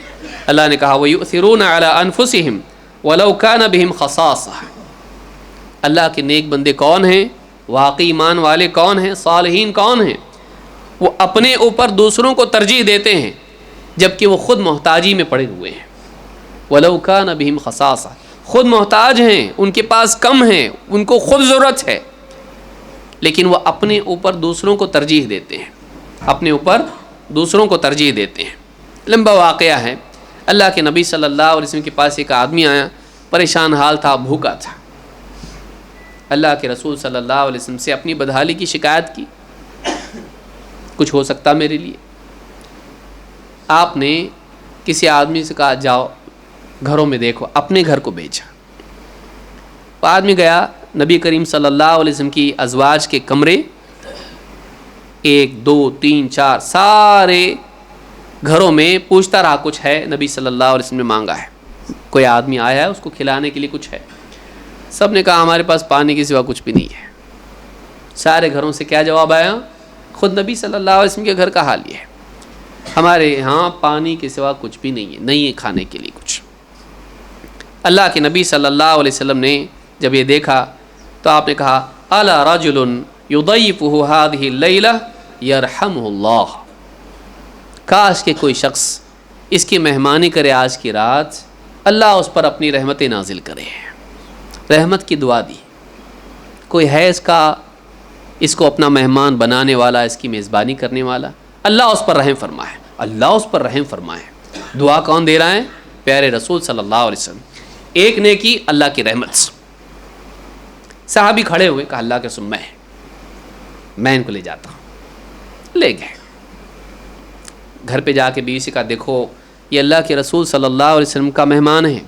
Speaker 1: اللہ نے کہا وَيُؤْثِرُونَ عَلَىٰ أَنفُسِهِمْ وَلَوْ كَانَ بِهِمْ خَصَاصَةٌ. اللہ کے نیک بندے کون ہیں؟ واقعی ایمان والے کون ہیں؟ صالحین کون ہیں؟ وہ اپنے اوپر دوسروں کو ترجیح دیتے ہیں جبکہ وہ خود محتاجی میں پڑے ہوئے ہیں. وَلَوْ كَانَ بِهِمْ خَصَاصَةٌ. خود محتاج ہیں، ان کے پاس کم ہیں، ان کو خود ضرورت ہے، لیکن وہ اپنے اوپر دوسروں کو ترجیح دیتے ہیں، اپنے اوپر دوسروں کو ترجیح دیتے ہیں. لمبا واقعہ ہے. اللہ کے نبی صلی اللہ علیہ وسلم کے پاس ایک آدمی آیا، پریشان حال تھا، بھوکا تھا. اللہ کے رسول صلی اللہ علیہ وسلم سے اپنی بدحالی کی شکایت کی. کچھ ہو سکتا میرے لیے؟ آپ نے کسی آدمی سے کہا جاؤ گھروں میں دیکھو، اپنے گھر کو بھیجا. وہ آدمی گیا، نبی کریم صلی اللہ علیہ وسلم کی ازواج کے کمرے 1 2 3 4 سارے گھروں میں پوچھتا رہا کچھ ہے. نبی صلی اللہ علیہ وسلم نے مانگا ہے، کوئی آدمی آیا ہے اس کو کھلانے کے لیے کچھ ہے. سب نے کہا ہمارے پاس پانی کے سوا کچھ بھی نہیں ہے. سارے گھروں سے کیا جواب آیا؟ خود نبی صلی اللہ علیہ وسلم کے گھر کا حال یہ ہے، ہمارے یہاں پانی کے سوا کچھ بھی نہیں ہے کھانے کے لیے کچھ. اللہ کے نبی صلی اللہ علیہ وسلم نے جب یہ دیکھا تو آپ نے کہا الا رجل یضیفہ ہذہ اللیلہ یرحمہ اللہ. کاش کہ کوئی شخص اس کی مہمانی کرے آج کی رات، اللہ اس پر اپنی رحمت نازل کرے. رحمت کی دعا دی. کوئی ہے اس کو اپنا مہمان بنانے والا، اس کی میزبانی کرنے والا، اللہ اس پر رحم فرمائے، اللہ اس پر رحم فرمائے. دعا کون دے رہا ہے؟ پیارے رسول صلی اللہ علیہ وسلم. ایک نیکی اللہ کی رحمت. صحابی کھڑے ہوئے، کہا اللہ کے رسول میں ان کو لے جاتا ہوں. لے گئے. گھر پہ جا کے بیوی سے کہا دیکھو یہ اللہ کے رسول صلی اللہ علیہ وسلم کا مہمان ہے،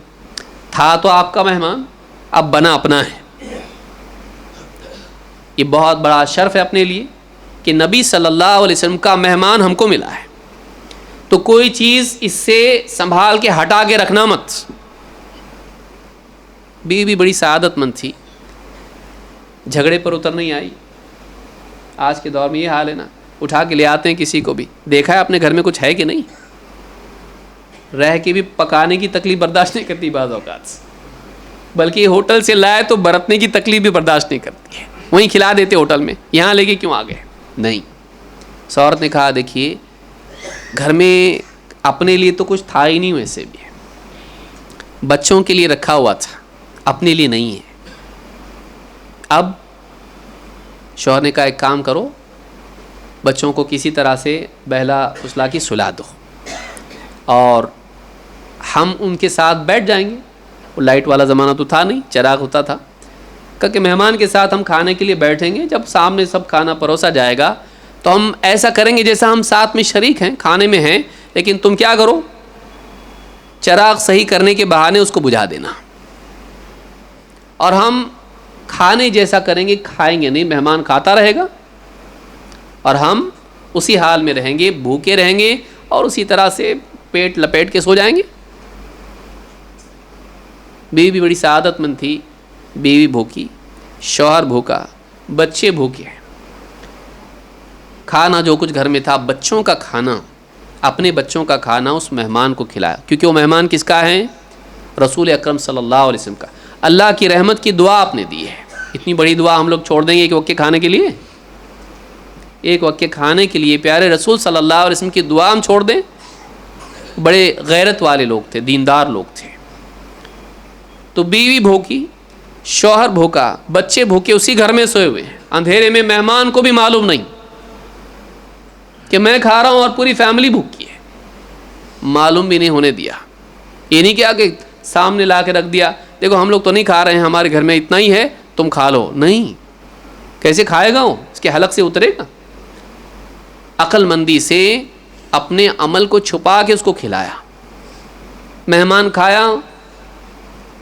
Speaker 1: تھا تو آپ کا مہمان، اب بنا اپنا ہے. یہ بہت بڑا شرف ہے اپنے لیے کہ نبی صلی اللہ علیہ وسلم کا مہمان ہم کو ملا ہے، تو کوئی چیز اس سے سنبھال کے ہٹا کے رکھنا مت. بیوی بڑی سعادت مند تھی، جھگڑے پر اتر نہیں آئی. آج کے دور میں یہ حال ہے نا، اٹھا کے لے آتے ہیں کسی کو بھی. دیکھا ہے اپنے گھر میں کچھ ہے کہ نہیں، رہ کے بھی پکانے کی تکلیف برداشت نہیں کرتی بعض اوقات، بلکہ ہوٹل سے لائے تو برتنے کی تکلیف بھی برداشت نہیں کرتی ہے. وہیں کھلا دیتے ہوٹل میں، یہاں لے کے کیوں آ گئے؟ نہیں. عورت نے کہا دیکھیے گھر میں اپنے لیے تو کچھ تھا ہی نہیں، ویسے بھی بچوں کے لیے رکھا ہوا تھا، اپنے لیے نہیں ہے. اب شوہر نے کہا ایک کام کرو، بچوں کو کسی طرح سے بہلا پھسلا کے سلا دو اور ہم ان کے ساتھ بیٹھ جائیں گے. وہ لائٹ والا زمانہ تو تھا نہیں، چراغ ہوتا تھا. کہ مہمان کے ساتھ ہم کھانے کے لیے بیٹھیں گے، جب سامنے سب کھانا پروسا جائے گا تو ہم ایسا کریں گے جیسا ہم ساتھ میں شریک ہیں، کھانے میں ہیں، لیکن تم کیا کرو، چراغ صحیح کرنے کے بہانے اس کو بجھا دینا، اور ہم کھانے جیسا کریں گے، کھائیں گے نہیں، مہمان کھاتا رہے گا اور ہم اسی حال میں رہیں گے، بھوکے رہیں گے اور اسی طرح سے پیٹ لپیٹ کے سو جائیں گے. بیوی بھی بڑی سعادت مند تھی. بیوی بھوکی، شوہر بھوکا، بچے بھوکے. کھانا جو کچھ گھر میں تھا، بچوں کا کھانا، اپنے بچوں کا کھانا اس مہمان کو کھلایا، کیونکہ وہ مہمان کس کا ہے؟ رسول اکرم صلی اللہ علیہ وسلم کا، اللہ کی رحمت کی دعا آپ نے دی ہے. اتنی بڑی دعا ہم لوگ چھوڑ دیں گے ایک وقت کے کھانے کے لیے؟ ایک وقت کے کھانے کے لیے پیارے رسول صلی اللہ علیہ وسلم کی دعا ہم چھوڑ دیں؟ بڑے غیرت والے لوگ تھے، دیندار لوگ تھے. تو بیوی بھوکی، شوہر بھوکا، بچے بھوکے اسی گھر میں سوئے ہوئے ہیں، اندھیرے میں، مہمان کو بھی معلوم نہیں کہ میں کھا رہا ہوں اور پوری فیملی بھوکی ہے، معلوم بھی نہیں ہونے دیا. یہ نہیں کیا کہ سامنے لا کے رکھ دیا، دیکھو ہم لوگ تو نہیں کھا رہے ہیں، ہمارے گھر میں اتنا ہی ہے، تم کھا لو. نہیں، کیسے کھائے گا وہ؟ اس کے حلق سے اترے گا. عقل مندی سے اپنے عمل کو چھپا کے اس کو کھلایا. مہمان کھایا،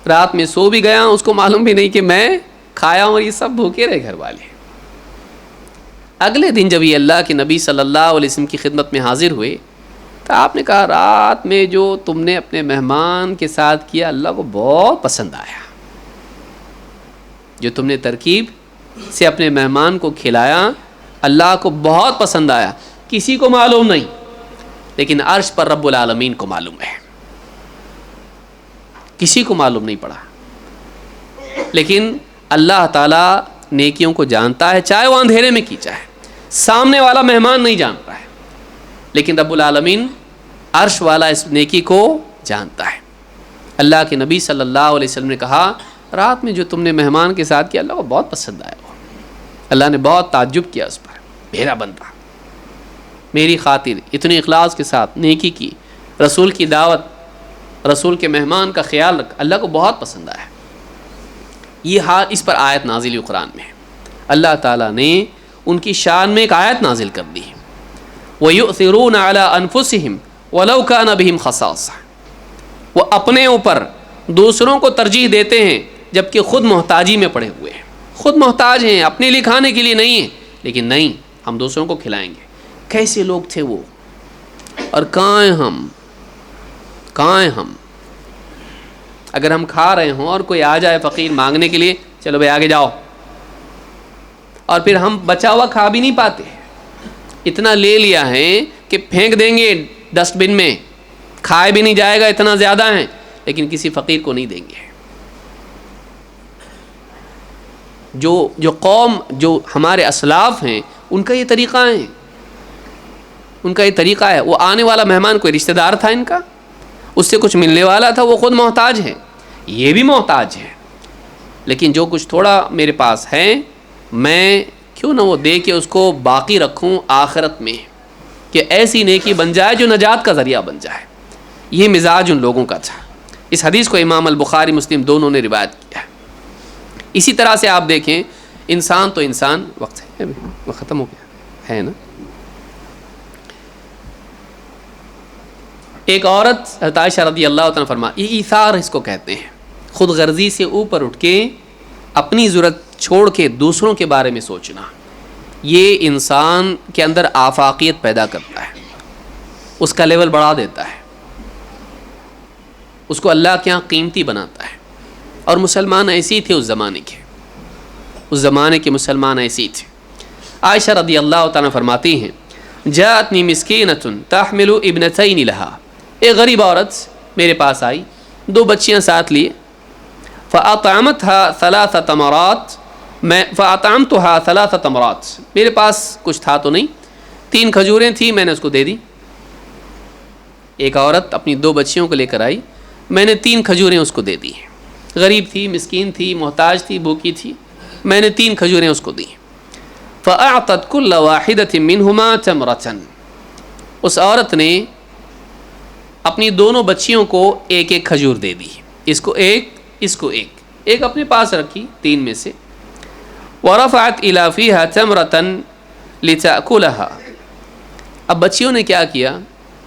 Speaker 1: رات میں سو بھی گیا، اس کو معلوم بھی نہیں کہ میں کھایا ہوں اور یہ سب بھوکے رہے گھر والے. اگلے دن جب یہ اللہ کے نبی صلی اللہ علیہ وسلم کی خدمت میں حاضر ہوئے تو آپ نے کہا رات میں جو تم نے اپنے مہمان کے ساتھ کیا اللہ کو بہت پسند آیا. جو تم نے ترکیب سے اپنے مہمان کو کھلایا اللہ کو بہت پسند آیا. کسی کو معلوم نہیں، لیکن عرش پر رب العالمین کو معلوم ہے. کسی کو معلوم نہیں پڑا، لیکن اللہ تعالیٰ نیکیوں کو جانتا ہے، چاہے وہ اندھیرے میں کی، چاہے سامنے والا مہمان نہیں جانتا ہے، لیکن رب العالمین عرش والا اس نیکی کو جانتا ہے. اللہ کے نبی صلی اللہ علیہ وسلم نے کہا رات میں جو تم نے مہمان کے ساتھ کیا اللہ کو بہت پسند آیا. وہ اللہ نے بہت تعجب کیا اس پر، میرا بندہ میری خاطر اتنے اخلاص کے ساتھ نیکی کی، رسول کی دعوت، رسول کے مہمان کا خیال رکھ، اللہ کو بہت پسند آیا. یہ حال اس پر آیت نازل ہوئی قرآن میں. اللہ تعالیٰ نے ان کی شان میں ایک آیت نازل کر دی. وَيُؤْثِرُونَ عَلَىٰ أَنفُسِهِمْ وَلَوْ كَانَ بِهِمْ خَصَاصَةٌ، وہ اپنے اوپر دوسروں کو ترجیح دیتے ہیں جبکہ خود محتاجی میں پڑے ہوئے ہیں. خود محتاج ہیں، اپنے لیے کھانے کے لیے نہیں ہیں، لیکن نہیں ہم دوسروں کو کھلائیں گے. کیسے لوگ تھے وہ، اور کہاں ہیں ہم؟ کہاں ہیں ہم؟ اگر ہم کھا رہے ہوں اور کوئی آ جائے فقیر مانگنے کے لیے، چلو بھائی آگے جاؤ، اور پھر ہم بچا ہوا کھا بھی نہیں پاتے، اتنا لے لیا ہے کہ پھینک دیں گے ڈسٹ بن میں، کھائے بھی نہیں جائے گا، اتنا زیادہ ہیں، لیکن کسی فقیر کو نہیں دیں گے. جو قوم، جو ہمارے اسلاف ہیں، ان کا یہ طریقہ ہے، ان کا یہ طریقہ ہے. وہ آنے والا مہمان کوئی رشتہ دار تھا ان کا، اس سے کچھ ملنے والا تھا، وہ خود محتاج ہے، یہ بھی محتاج ہے، لیکن جو کچھ تھوڑا میرے پاس ہے میں کیوں نہ وہ دے کے اس کو باقی رکھوں آخرت میں، کہ ایسی نیکی بن جائے جو نجات کا ذریعہ بن جائے. یہ مزاج ان لوگوں کا تھا. اس حدیث کو امام البخاری مسلم دونوں نے روایت کیا ہے. اسی طرح سے آپ دیکھیں انسان تو انسان، وقت ہے وہ ختم ہو گیا ہے نا. ایک عورت حضرت عائشہ رضی اللہ تعالیٰ فرما، یہ ایثار اس کو کہتے ہیں، خود غرضی سے اوپر اٹھ کے اپنی ضرورت چھوڑ کے دوسروں کے بارے میں سوچنا. یہ انسان کے اندر آفاقیت پیدا کرتا ہے، اس کا لیول بڑھا دیتا ہے، اس کو اللہ کے یہاں قیمتی بناتا ہے. اور مسلمان ایسی تھے اس زمانے کے، اس زمانے کے مسلمان ایسی تھے. عائشہ رضی اللہ تعالیٰ فرماتی ہیں جاءتنی مسکینۃ تحمل ابنتین لہا، ایک غریب عورت میرے پاس آئی، 2 بچیاں ساتھ لیے. فاطعمتها 3 تمرات، میں فاطعمتها 3 تمرات، میرے پاس کچھ تھا تو نہیں، 3 کھجوریں تھیں، میں نے اس کو دے دی. ایک عورت اپنی 2 بچیوں کو لے کر آئی، میں نے 3 کھجوریں اس کو دے دی. غریب تھی، مسکین تھی، محتاج تھی، بھوکی تھی، میں نے 3 کھجوریں اس کو دی. فاعطت كل واحدة منهما تمرة، اس عورت نے اپنی دونوں بچیوں کو ایک ایک کھجور دے دی، اس کو ایک، اس کو ایک اپنے پاس رکھی 3 میں سے. ورفعت الى فيها تمرة لتأكلها، اب بچیوں نے کیا کیا،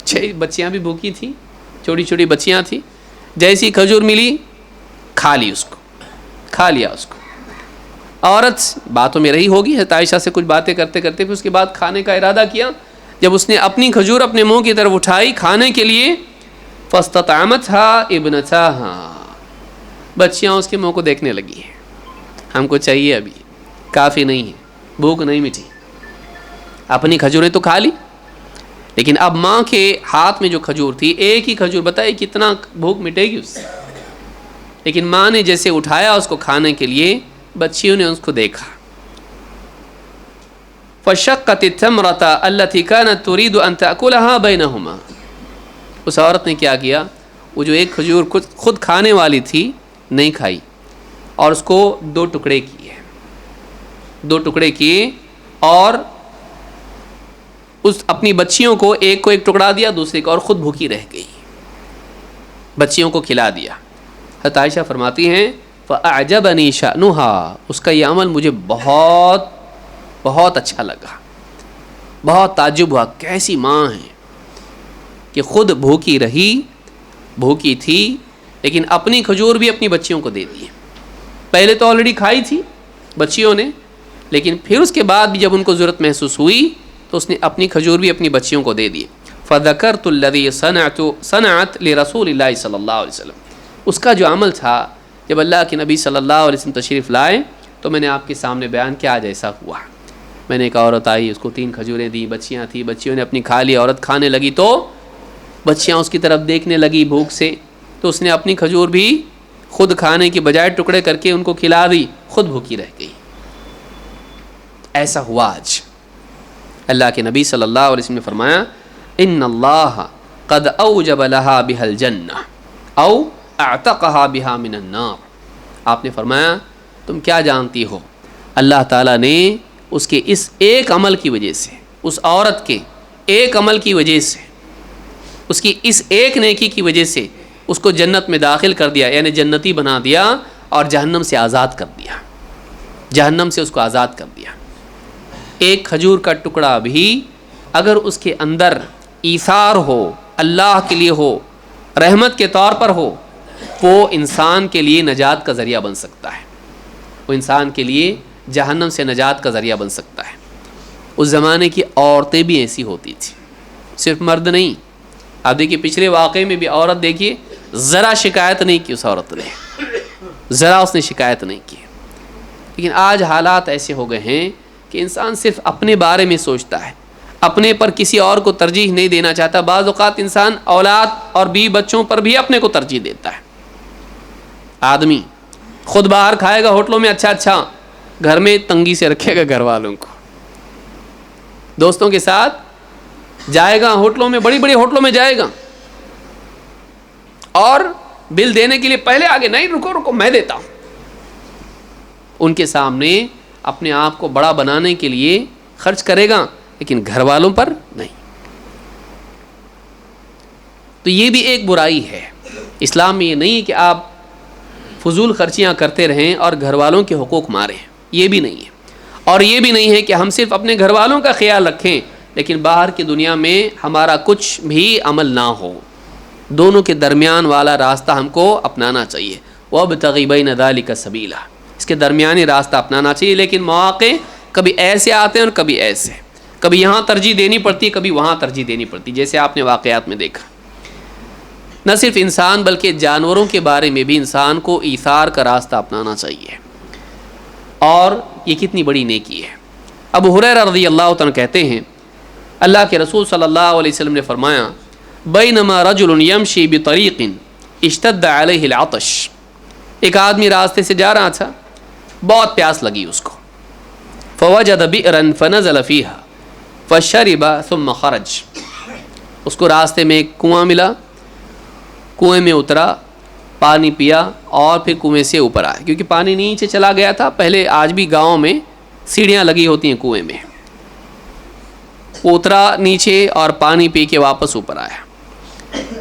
Speaker 1: 6 بچیاں بھی بھوکی تھیں، چھوٹی چھوٹی بچیاں تھیں، جیسی کھجور ملی کھا لی، اس کو کھا لیا. اس کو عورت باتوں میں رہی ہوگی، حضرت عائشہ سے کچھ باتیں کرتے کرتے پھر اس کے بعد کھانے کا ارادہ کیا. جب اس نے اپنی کھجور اپنے منہ کی طرف اٹھائی کھانے کے لیے، فاستطعمتها ابنتها، بچیاں اس کے منہ کو دیکھنے لگی ہیں، ہم کو چاہیے ابھی، کافی نہیں ہے، بھوک نہیں مٹی. اپنی کھجوریں تو کھا لی، لیکن اب ماں کے ہاتھ میں جو کھجور تھی، ایک ہی کھجور، بتائیے کتنا بھوک مٹے گی اس سے. لیکن ماں نے جیسے اٹھایا اس کو کھانے کے لیے، بچیوں نے اس کو دیکھا. فشقت التمرۃ التي كانت تريد ان تاكلها بينهما. اس عورت نے کیا کیا، وہ جو ایک کھجور خود کھانے والی تھی نہیں کھائی، اور اس کو 2 ٹکڑے کیے، 2 ٹکڑے کیے، اور اس اپنی بچیوں کو ایک ٹکڑا دیا، دوسرے کو، اور خود بھوکی رہ گئی، بچیوں کو کھلا دیا. حضرت عائشہ فرماتی ہیں فَأَعْجَبَنِي شَأْنُهَا، اس کا یہ عمل مجھے بہت بہت اچھا لگا، بہت تعجب ہوا، کیسی ماں ہے کہ خود بھوکی رہی، بھوکی تھی، لیکن اپنی کھجور بھی اپنی بچیوں کو دے دی. پہلے تو آلریڈی کھائی تھی بچیوں نے، لیکن پھر اس کے بعد بھی جب ان کو ضرورت محسوس ہوئی تو اس نے اپنی کھجور بھی اپنی بچیوں کو دے دی. فَذَكَرْتُ الَّذِي صَنَعَتْ لِرَسُولِ اللَّهِ صلی اللہ علیہ وسلم. اس کا جو عمل تھا جب اللہ کے نبی صلی اللہ علیہ وسلم تشریف لائے تو میں نے آپ کے سامنے بیان کیا جیسا ہوا. میں نے ایک عورت آئی، اس کو 3 کھجوریں دیں، بچیاں تھیں، بچیوں نے اپنی کھا لی. عورت کھانے لگی تو بچیاں اس کی طرف دیکھنے لگی بھوک سے، تو اس نے اپنی کھجور بھی خود کھانے کی بجائے ٹکڑے کر کے ان کو کھلا دی، خود بھوکی رہ گئی. ایسا ہوا آج. اللہ کے نبی صلی اللہ علیہ وسلم نے فرمایا ان اللہ قد اوجب لها بها الجنہ او اعتقها بها من النار. آپ نے فرمایا تم کیا جانتی ہو، اللہ تعالیٰ نے اس کے اس ایک عمل کی وجہ سے، اس عورت کے ایک عمل کی وجہ سے، اس کی اس ایک نیکی کی وجہ سے اس کو جنت میں داخل کر دیا، یعنی جنتی بنا دیا، اور جہنم سے آزاد کر دیا، جہنم سے اس کو آزاد کر دیا. ایک کھجور کا ٹکڑا بھی اگر اس کے اندر ایثار ہو، اللہ کے لیے ہو، رحمت کے طور پر ہو، وہ انسان کے لیے نجات کا ذریعہ بن سکتا ہے، وہ انسان کے لیے جہنم سے نجات کا ذریعہ بن سکتا ہے. اس زمانے کی عورتیں بھی ایسی ہوتی تھیں، صرف مرد نہیں. آپ دیکھیے پچھلے واقعے میں بھی عورت دیکھیے ذرا شکایت نہیں کی، اس عورت نے ذرا اس نے شکایت نہیں کی. لیکن آج حالات ایسے ہو گئے ہیں کہ انسان صرف اپنے بارے میں سوچتا ہے، اپنے پر کسی اور کو ترجیح نہیں دینا چاہتا. بعض اوقات انسان اولاد اور بیوی بچوں پر بھی اپنے کو ترجیح دیتا ہے. آدمی خود باہر کھائے گا ہوٹلوں میں اچھا، گھر میں تنگی سے رکھے گا گھر والوں کو. دوستوں کے ساتھ جائے گا ہوٹلوں میں، بڑی بڑی ہوٹلوں میں جائے گا، اور بل دینے کے لیے پہلے آگے، نہیں رکو میں دیتا ہوں. ان کے سامنے اپنے آپ کو بڑا بنانے کے لیے خرچ کرے گا، لیکن گھر والوں پر نہیں. تو یہ بھی ایک برائی ہے. اسلام میں یہ نہیں ہے کہ آپ فضول خرچیاں کرتے رہیں اور گھر والوں کے حقوق ماریں، یہ بھی نہیں ہے. اور یہ بھی نہیں ہے کہ ہم صرف اپنے گھر والوں کا خیال رکھیں لیکن باہر کی دنیا میں ہمارا کچھ بھی عمل نہ ہو. دونوں کے درمیان والا راستہ ہم کو اپنانا چاہیے. وَابْتَغِ بَيْنَ ذَلِكَ سَبِيلًا، اس کے درمیانی راستہ اپنانا چاہیے. لیکن مواقع کبھی ایسے آتے ہیں اور کبھی ایسے، کبھی یہاں ترجیح دینی پڑتی، کبھی وہاں ترجیح دینی پڑتی، جیسے آپ نے واقعات میں دیکھا. نہ صرف انسان بلکہ جانوروں کے بارے میں بھی انسان کو ایثار کا راستہ اپنانا چاہیے، اور یہ کتنی بڑی نیکی ہے. ابو ہریرہ رضی اللہ تعالیٰ کہتے ہیں اللہ کے رسول صلی اللہ علیہ وسلم نے فرمایا بینما رجل یمشی بطریق اشتد علیہ العطش. ایک آدمی راستے سے جا رہا تھا، بہت پیاس لگی اس کو. فوجد بئرا فنزل فیہا فشرب ثم خرج. اس کو راستے میں ایک کنواں ملا، کنویں میں اترا، پانی پیا، اور پھر کنویں سے اوپر آیا، کیونکہ پانی نیچے چلا گیا تھا. پہلے آج بھی گاؤں میں سیڑھیاں لگی ہوتی ہیں کنویں میں. وہ اترا نیچے اور پانی پی کے واپس اوپر آیا.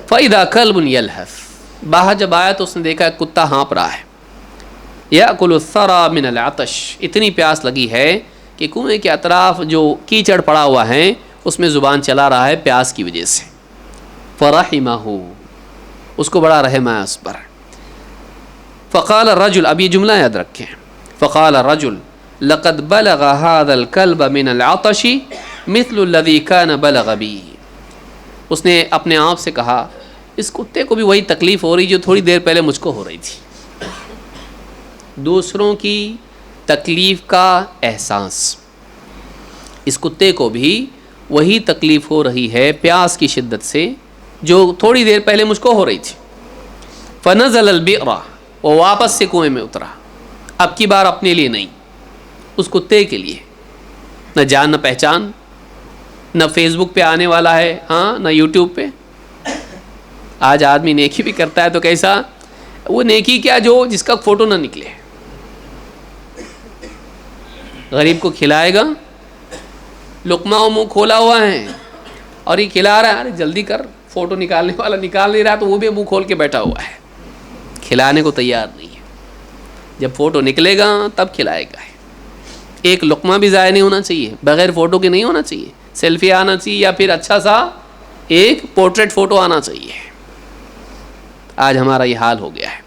Speaker 1: فَإِذَا كَلْبٌ يَلْهَثْ، باہر جب آیا تو اس نے دیکھا کتا ہانپ رہا ہے. يَأْكُلُ الثَّرَى مِنَ الْعَطَشِ، اتنی پیاس لگی ہے کہ کنویں کے اطراف جو کیچڑ پڑا ہوا ہے اس میں زبان چلا رہا ہے پیاس کی وجہ سے. فَرَحِمَهُ، اس کو بڑا رحم آیا اس پر. فقال الرجل، اب یہ جملہ یاد رکھیں، فقال الرجل لقد بلغ هذا الكلب من العطش مثل الذي كان بلغ بي. اس نے اپنے آپ سے کہا اس کتے کو بھی وہی تکلیف ہو رہی جو تھوڑی دیر پہلے مجھ کو ہو رہی تھی. دوسروں کی تکلیف کا احساس، اس کتے کو بھی وہی تکلیف ہو رہی ہے پیاس کی شدت سے جو تھوڑی دیر پہلے مجھ کو ہو رہی تھی. فنزل البئر، وہ واپس سے کنویں میں اترا. اب کی بار اپنے لیے نہیں, اس کتے کے لیے. نہ جان نہ پہچان, نہ فیس بک پہ آنے والا ہے, ہاں نہ یوٹیوب پہ. آج آدمی نیکی بھی کرتا ہے تو کیسا, وہ نیکی کیا جو جس کا فوٹو نہ نکلے. غریب کو کھلائے گا, لقمہ و منہ کھولا ہوا ہے اور یہ کھلا رہا ہے, ارے جلدی کر, فوٹو نکالنے والا نکال نہیں رہا تو وہ بھی منہ کھول کے بیٹھا ہوا ہے, کھلانے کو تیار نہیں ہے. جب فوٹو نکلے گا تب کھلائے گا. ایک لقمہ بھی ضائع نہیں ہونا چاہیے, بغیر فوٹو کے نہیں ہونا چاہیے. سیلفی آنا چاہیے یا پھر اچھا سا ایک پورٹریٹ فوٹو آنا چاہیے. آج ہمارا یہ حال ہو گیا ہے,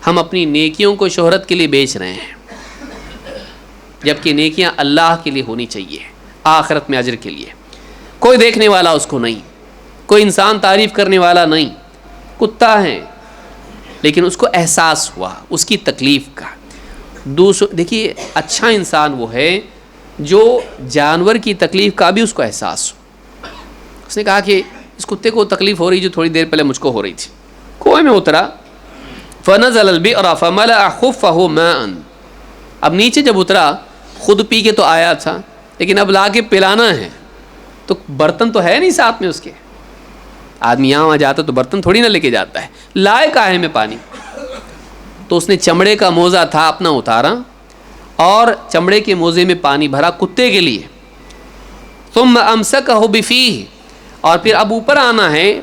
Speaker 1: ہم اپنی نیکیوں کو شہرت کے لیے بیچ رہے ہیں, جبکہ نیکیاں اللہ کے لیے ہونی چاہیے, آخرت میں اجر کے لیے. کوئی دیکھنے والا اس کو نہیں, کوئی انسان تعریف کرنے والا نہیں. کتا ہے لیکن اس کو احساس ہوا اس کی تکلیف کا. دیکھیے اچھا انسان وہ ہے جو جانور کی تکلیف کا بھی اس کو احساس ہو. اس نے کہا کہ اس کتے کو تکلیف ہو رہی جو تھوڑی دیر پہلے مجھ کو ہو رہی تھی. کنویں میں اترا, فنزل البئر فملأ خفه ماء. اب نیچے جب اترا خود پی کے تو آیا تھا, لیکن اب لا کے پلانا ہے تو برتن تو ہے نہیں ساتھ میں اس کے. آدمی یہاں وہاں جاتا تو برتن تھوڑی نہ لے کے جاتا ہے, لائے کاہے میں پانی. تو اس نے چمڑے کا موزہ تھا اپنا اتارا اور چمڑے کے موزے میں پانی بھرا کتے کے لیے. ثم امسکہ بفیہ, اور پھر اب اوپر آنا ہے,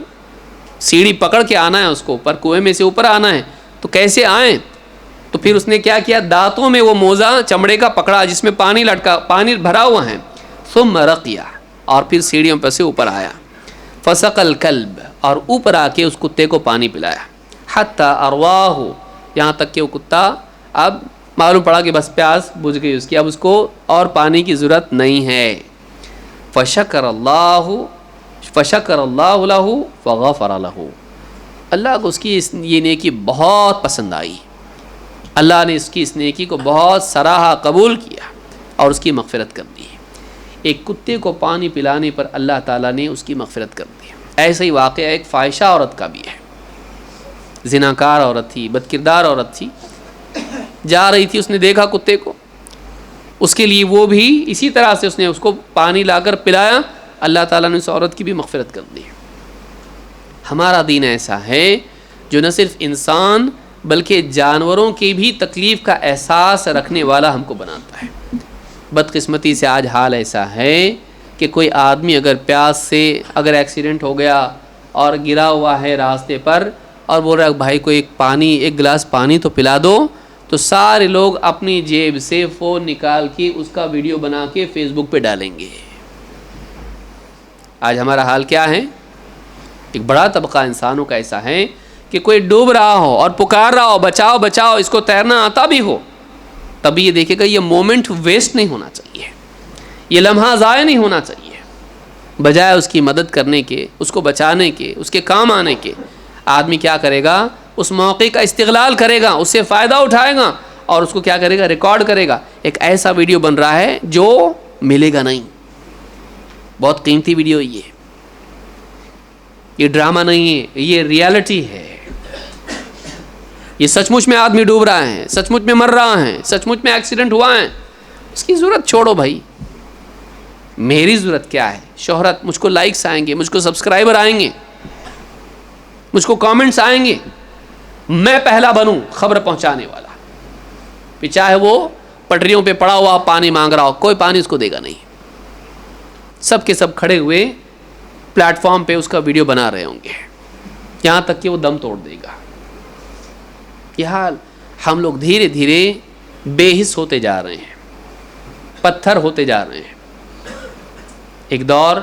Speaker 1: سیڑھی پکڑ کے آنا ہے اس کو اوپر, کنویں میں سے اوپر آنا ہے. تو کیسے آئیں, تو پھر اس نے کیا کیا, دانتوں میں وہ موزہ چمڑے کا پکڑا جس میں پانی لٹکا, پانی بھرا ہوا ہے. ثم رقیہ, اور پھر سیڑھیوں پر سے اوپر آیا. فسق الکلب, اور اوپر آ کے اس کتے کو پانی پلایا. حتی ارواہ, یہاں تک کہ وہ کتا اب معلوم پڑا کہ بس پیاس بجھ گئی اس کی, اب اس کو اور پانی کی ضرورت نہیں ہے. فشکر اللہ لہ فغفر لہ, اللہ کو اس کی یہ نیکی بہت پسند آئی. اللہ نے اس کی اس نیکی کو بہت سراہا, قبول کیا اور اس کی مغفرت کر دی. ایک کتے کو پانی پلانے پر اللہ تعالیٰ نے اس کی مغفرت کر دی. ایسا ہی واقعہ ایک فاحشہ عورت کا بھی ہے. زناکار عورت تھی, بدکردار عورت تھی, جا رہی تھی, اس نے دیکھا کتے کو, اس کے لیے وہ بھی اسی طرح سے اس نے اس کو پانی لا کر پلایا. اللہ تعالیٰ نے اس عورت کی بھی مغفرت کر دی. ہمارا دین ایسا ہے جو نہ صرف انسان بلکہ جانوروں کی بھی تکلیف کا احساس رکھنے والا ہم کو بناتا ہے. بدقسمتی سے آج حال ایسا ہے کہ کوئی آدمی اگر پیاس سے اگر ایکسیڈنٹ ہو گیا اور گرا ہوا ہے راستے پر اور بول رہا ہے بھائی کو ایک گلاس پانی تو پلا دو, تو سارے لوگ اپنی جیب سے فون نکال کے اس کا ویڈیو بنا کے فیس بک پہ ڈالیں گے. آج ہمارا حال کیا ہے, ایک بڑا طبقہ انسانوں کا ایسا ہے کہ کوئی ڈوب رہا ہو اور پکار رہا ہو بچاؤ بچاؤ, اس کو تیرنا آتا بھی ہو, تبھی یہ دیکھے گا یہ مومنٹ ویسٹ نہیں ہونا چاہیے, یہ لمحہ ضائع نہیں ہونا چاہیے. بجائے اس کی مدد کرنے کے, اس کو بچانے کے, اس کے کام آنے کے, آدمی کیا کرے گا, اس موقع کا استغلال کرے گا, اس سے فائدہ اٹھائے گا اور اس کو کیا کرے گا, ریکارڈ کرے گا. ایک ایسا ویڈیو بن رہا ہے جو ملے گا نہیں. بہت قیمتی ویڈیو یہ ڈرامہ نہیں ہے, یہ ریالٹی ہے. یہ سچ مچ میں آدمی ڈوب رہا ہے, سچ مچ میں مر رہا ہے, سچ مچ میں ایکسیڈنٹ ہوا ہے. اس کی ضرورت چھوڑو بھائی, میری ضرورت کیا ہے, شہرت, مجھ کو لائکس آئیں گے, مجھ کو سبسکرائبر آئیں گے, مجھ کو کامنٹس آئیں گے, میں پہلا بنوں خبر پہنچانے والا. پھر چاہے وہ پٹریوں پہ پڑا ہوا پانی مانگ رہا ہو, کوئی پانی اس کو دے گا نہیں. سب کے سب کھڑے ہوئے پلیٹ فارم پہ اس کا ویڈیو بنا رہے ہوں گے, یہاں تک کہ وہ دم توڑ دے گا. یہ حال, ہم لوگ دھیرے دھیرے بے حس ہوتے جا رہے ہیں, پتھر ہوتے جا رہے ہیں. ایک دور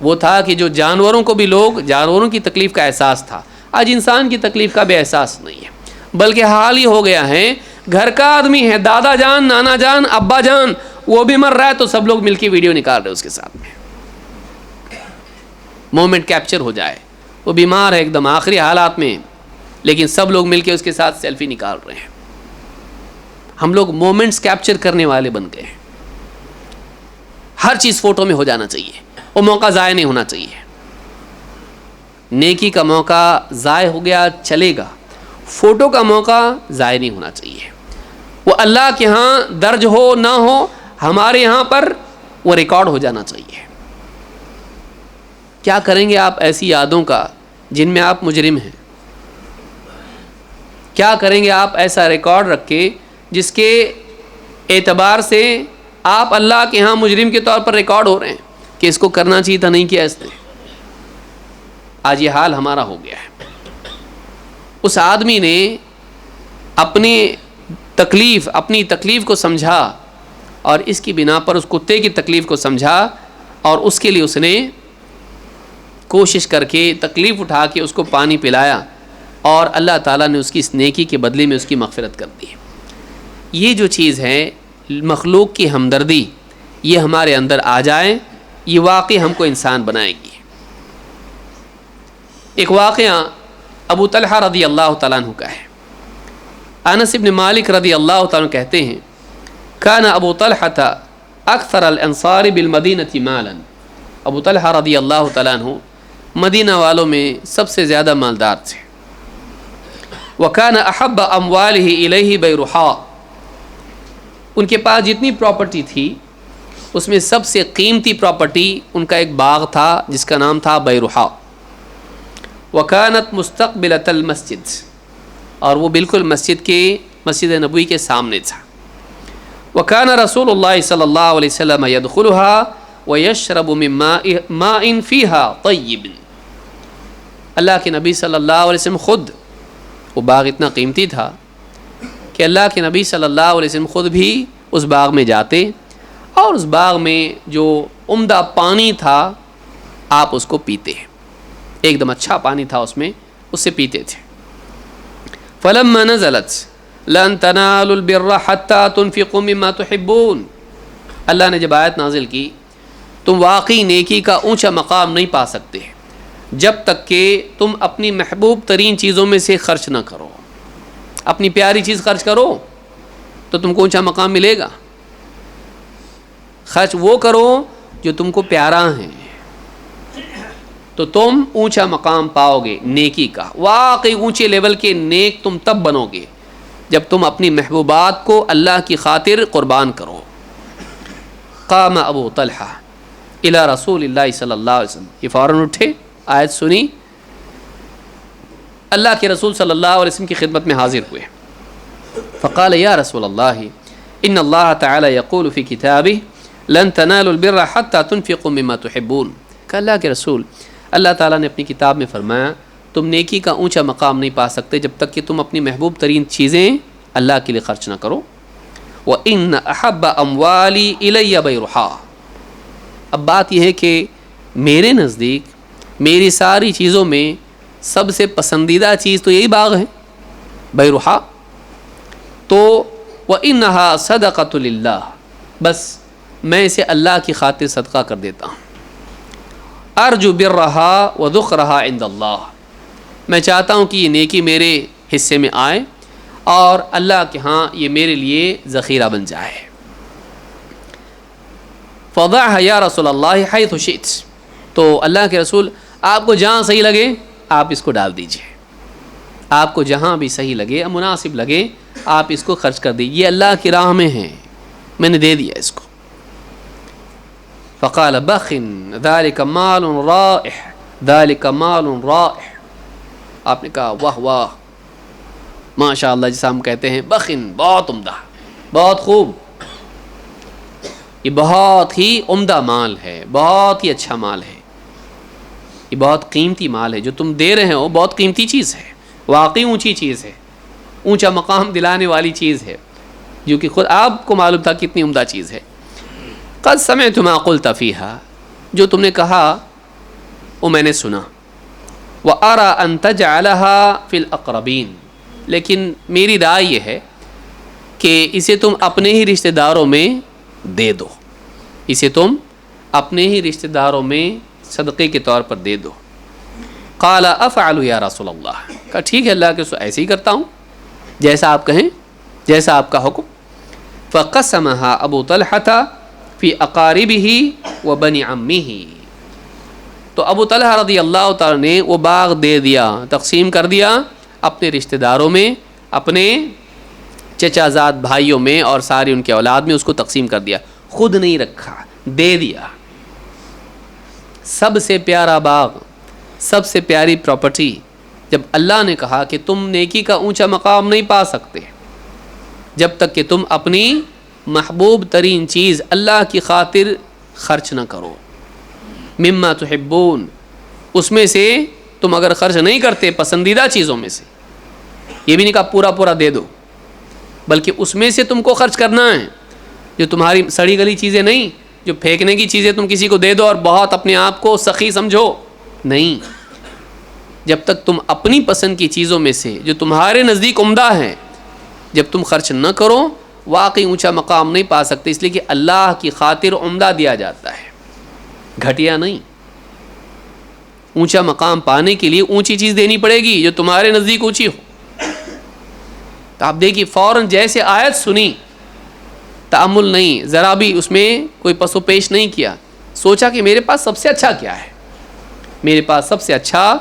Speaker 1: وہ تھا کہ جو جانوروں کو بھی جانوروں کی تکلیف کا احساس تھا, آج انسان کی تکلیف کا بھی احساس نہیں ہے. بلکہ حال ہی ہو گیا ہے, گھر کا آدمی ہے, دادا جان, نانا جان, ابا جان, وہ بھی مر رہا ہے تو سب لوگ مل کے ویڈیو نکال رہے اس کے ساتھ میں, مومنٹ کیپچر ہو جائے. وہ بیمار ہے ایک دم آخری حالات میں, لیکن سب لوگ مل کے اس کے ساتھ سیلفی نکال رہے ہیں. ہم لوگ مومنٹس کیپچر کرنے والے بن گئے ہیں. ہر چیز فوٹو میں ہو جانا چاہیے, وہ موقع ضائع نہیں ہونا چاہیے. نیکی کا موقع ضائع ہو گیا چلے گا, فوٹو کا موقع ضائع نہیں ہونا چاہیے. وہ اللہ کے ہاں درج ہو نہ ہو، ہمارے یہاں پر وہ ریکارڈ ہو جانا چاہیے. کیا کریں گے آپ ایسی یادوں کا جن میں آپ مجرم ہیں؟ کیا کریں گے آپ ایسا ریکارڈ رکھ کے جس کے اعتبار سے آپ اللہ کے ہاں مجرم کے طور پر ریکارڈ ہو رہے ہیں کہ اس کو کرنا چاہیے تھا، نہیں کیا اس نے. آج یہ حال ہمارا ہو گیا ہے. اس آدمی نے اپنی تکلیف کو سمجھا اور اس کی بنا پر اس کتے کی تکلیف کو سمجھا اور اس کے لیے اس نے کوشش کر کے تکلیف اٹھا کے اس کو پانی پلایا اور اللہ تعالیٰ نے اس کی اس نیکی کے بدلے میں اس کی مغفرت کر دی. یہ جو چیز ہے مخلوق کی ہمدردی، یہ ہمارے اندر آ جائے، یہ واقعی ہم کو انسان بنائے گی. ایک واقعہ ابو طلحہ رضی اللہ تعالیٰ عنہ کا ہے. انس بن مالک رضی اللہ تعالیٰ عنہ کہتے ہیں کان ابو طلحہ اکثر الانصار بالمدینۃ مالا. ابو طلحہ رضی اللہ تعالیٰ عنہ مدینہ والوں میں سب سے زیادہ مالدار تھے. وکان احب اموالہ الیہ بیرحاء. ان کے پاس جتنی پراپرٹی تھی اس میں سب سے قیمتی پراپرٹی ان کا ایک باغ تھا جس کا نام تھا بیرحاء. وکانت مستقبلۃ المسجد، اور وہ بالکل مسجد نبوی کے سامنے تھا. وکان رسول اللہ صلی اللہ علیہ وسلم يدخلها ويشرب من ماء فيها طیب. اللہ کے نبی صلی اللہ علیہ وسلم خود، وہ باغ اتنا قیمتی تھا کہ اللہ کے نبی صلی اللہ علیہ وسلم خود بھی اس باغ میں جاتے اور اس باغ میں جو عمدہ پانی تھا آپ اس کو پیتے. ایک دم اچھا پانی تھا اس میں، اس سے پیتے تھے. فلما نزلت لن تنالوا البر حتى تنفقوا مما تحبون. اللہ نے جب آیت نازل کی تم واقعی نیکی کا اونچا مقام نہیں پا سکتے جب تک کہ تم اپنی محبوب ترین چیزوں میں سے خرچ نہ کرو. اپنی پیاری چیز خرچ کرو تو تم کو اونچا مقام ملے گا. خرچ وہ کرو جو تم کو پیارا ہے تو تم اونچا مقام پاؤ گے نیکی کا. واقعی اونچے لیول کے نیک تم تب بنو گے جب تم اپنی محبوبات کو اللہ کی خاطر قربان کرو. قام ابو طلحہ الی رسول اللہ صلی اللہ علیہ وسلم. یہ فوراً اٹھے، آیت سنی، اللہ کے رسول صلی اللہ علیہ وسلم کی خدمت میں حاضر ہوئے. فقال یا رسول اللہ ان اللہ تعالی یقول فی کتابہ لن تنالوا البر حتى تنفقوا مما تحبون. کہ اللہ کے رسول، اللہ تعالیٰ نے اپنی کتاب میں فرمایا تم نیکی کا اونچا مقام نہیں پا سکتے جب تک کہ تم اپنی محبوب ترین چیزیں اللہ کے لیے خرچ نہ کرو. وَإِنَّ أَحَبَّ أَمْوَالِي إِلَيَّ بَيْرُحَاء. اب بات یہ ہے کہ میرے نزدیک میری ساری چیزوں میں سب سے پسندیدہ چیز تو یہی باغ ہے بیرحاء. تو وَإِنَّهَا صَدَقَةٌ لِلَّهِ، بس میں اسے اللہ کی خاطر صدقہ کر دیتا ہوں. ارجو برها وذخرها عند اللہ. میں چاہتا ہوں کہ یہ نیکی میرے حصے میں آئے اور اللہ کے ہاں یہ میرے لیے ذخیرہ بن جائے. فضعها یا رسول اللہ حیث شئت. تو اللہ کے رسول آپ کو جہاں صحیح لگے آپ اس کو ڈال دیجئے. آپ کو جہاں بھی صحیح لگے مناسب لگے آپ اس کو خرچ کر دیجئے. یہ اللہ کی راہ میں ہے، میں نے دے دیا اس کو. فقال بخ ذلك مال رائح ذلك مال رائح. آپ نے کہا واہ واہ ماشاء اللہ، جسے ہم کہتے ہیں بخن، بہت عمدہ، بہت خوب، یہ بہت ہی عمدہ مال ہے، بہت ہی اچھا مال ہے، یہ بہت قیمتی مال ہے جو تم دے رہے ہو. بہت قیمتی چیز ہے، واقعی اونچی چیز ہے، اونچا مقام دلانے والی چیز ہے جو کہ خود آپ کو معلوم تھا کتنی عمدہ چیز ہے. قد سمعت ما قلت فیہا، جو تم نے کہا وہ میں نے سنا. وَأَرَى أَن تَجْعَلَهَا فِي الْأَقْرَبِينَ، لیکن میری رائے یہ ہے کہ اسے تم اپنے ہی رشتہ داروں میں دے دو، اسے تم اپنے ہی رشتہ داروں میں صدقے کے طور پر دے دو. قال افعل یا رسول اللہ. کہا ٹھیک ہے اللہ کے رسول، ایسے ہی کرتا ہوں، جیسا آپ کہیں، جیسا آپ کا حکم. فقسمها ابو طلحہ فی اقاربہ و بنی عمہ. تو ابو طلحہ رضی اللہ تعالیٰ نے وہ باغ دے دیا، تقسیم کر دیا اپنے رشتہ داروں میں، اپنے چچا زاد بھائیوں میں اور ساری ان کے اولاد میں اس کو تقسیم کر دیا. خود نہیں رکھا، دے دیا. سب سے پیارا باغ، سب سے پیاری پراپرٹی، جب اللہ نے کہا کہ تم نیکی کا اونچا مقام نہیں پا سکتے جب تک کہ تم اپنی محبوب ترین چیز اللہ کی خاطر خرچ نہ کرو. مما تحبون، اس میں سے تم اگر خرچ نہیں کرتے، پسندیدہ چیزوں میں سے، یہ بھی نہیں کہا پورا پورا دے دو، بلکہ اس میں سے تم کو خرچ کرنا ہے. جو تمہاری سڑی گلی چیزیں نہیں، جو پھینکنے کی چیزیں تم کسی کو دے دو اور بہت اپنے آپ کو سخی سمجھو، نہیں. جب تک تم اپنی پسند کی چیزوں میں سے جو تمہارے نزدیک عمدہ ہیں، جب تم خرچ نہ کرو، واقعی اونچا مقام نہیں پا سکتے. اس لیے کہ اللہ کی خاطر عمدہ دیا جاتا ہے، گھٹیا نہیں. اونچا مقام پانے کے لیے اونچی چیز دینی پڑے گی جو تمہارے نزدیک اونچی ہو. تو آپ دیکھیے فوراً جیسے آیت سنی، تأمل نہیں، ذرا بھی اس میں کوئی پس و پیش نہیں کیا، سوچا کہ میرے پاس سب سے اچھا کیا ہے. میرے پاس سب سے اچھا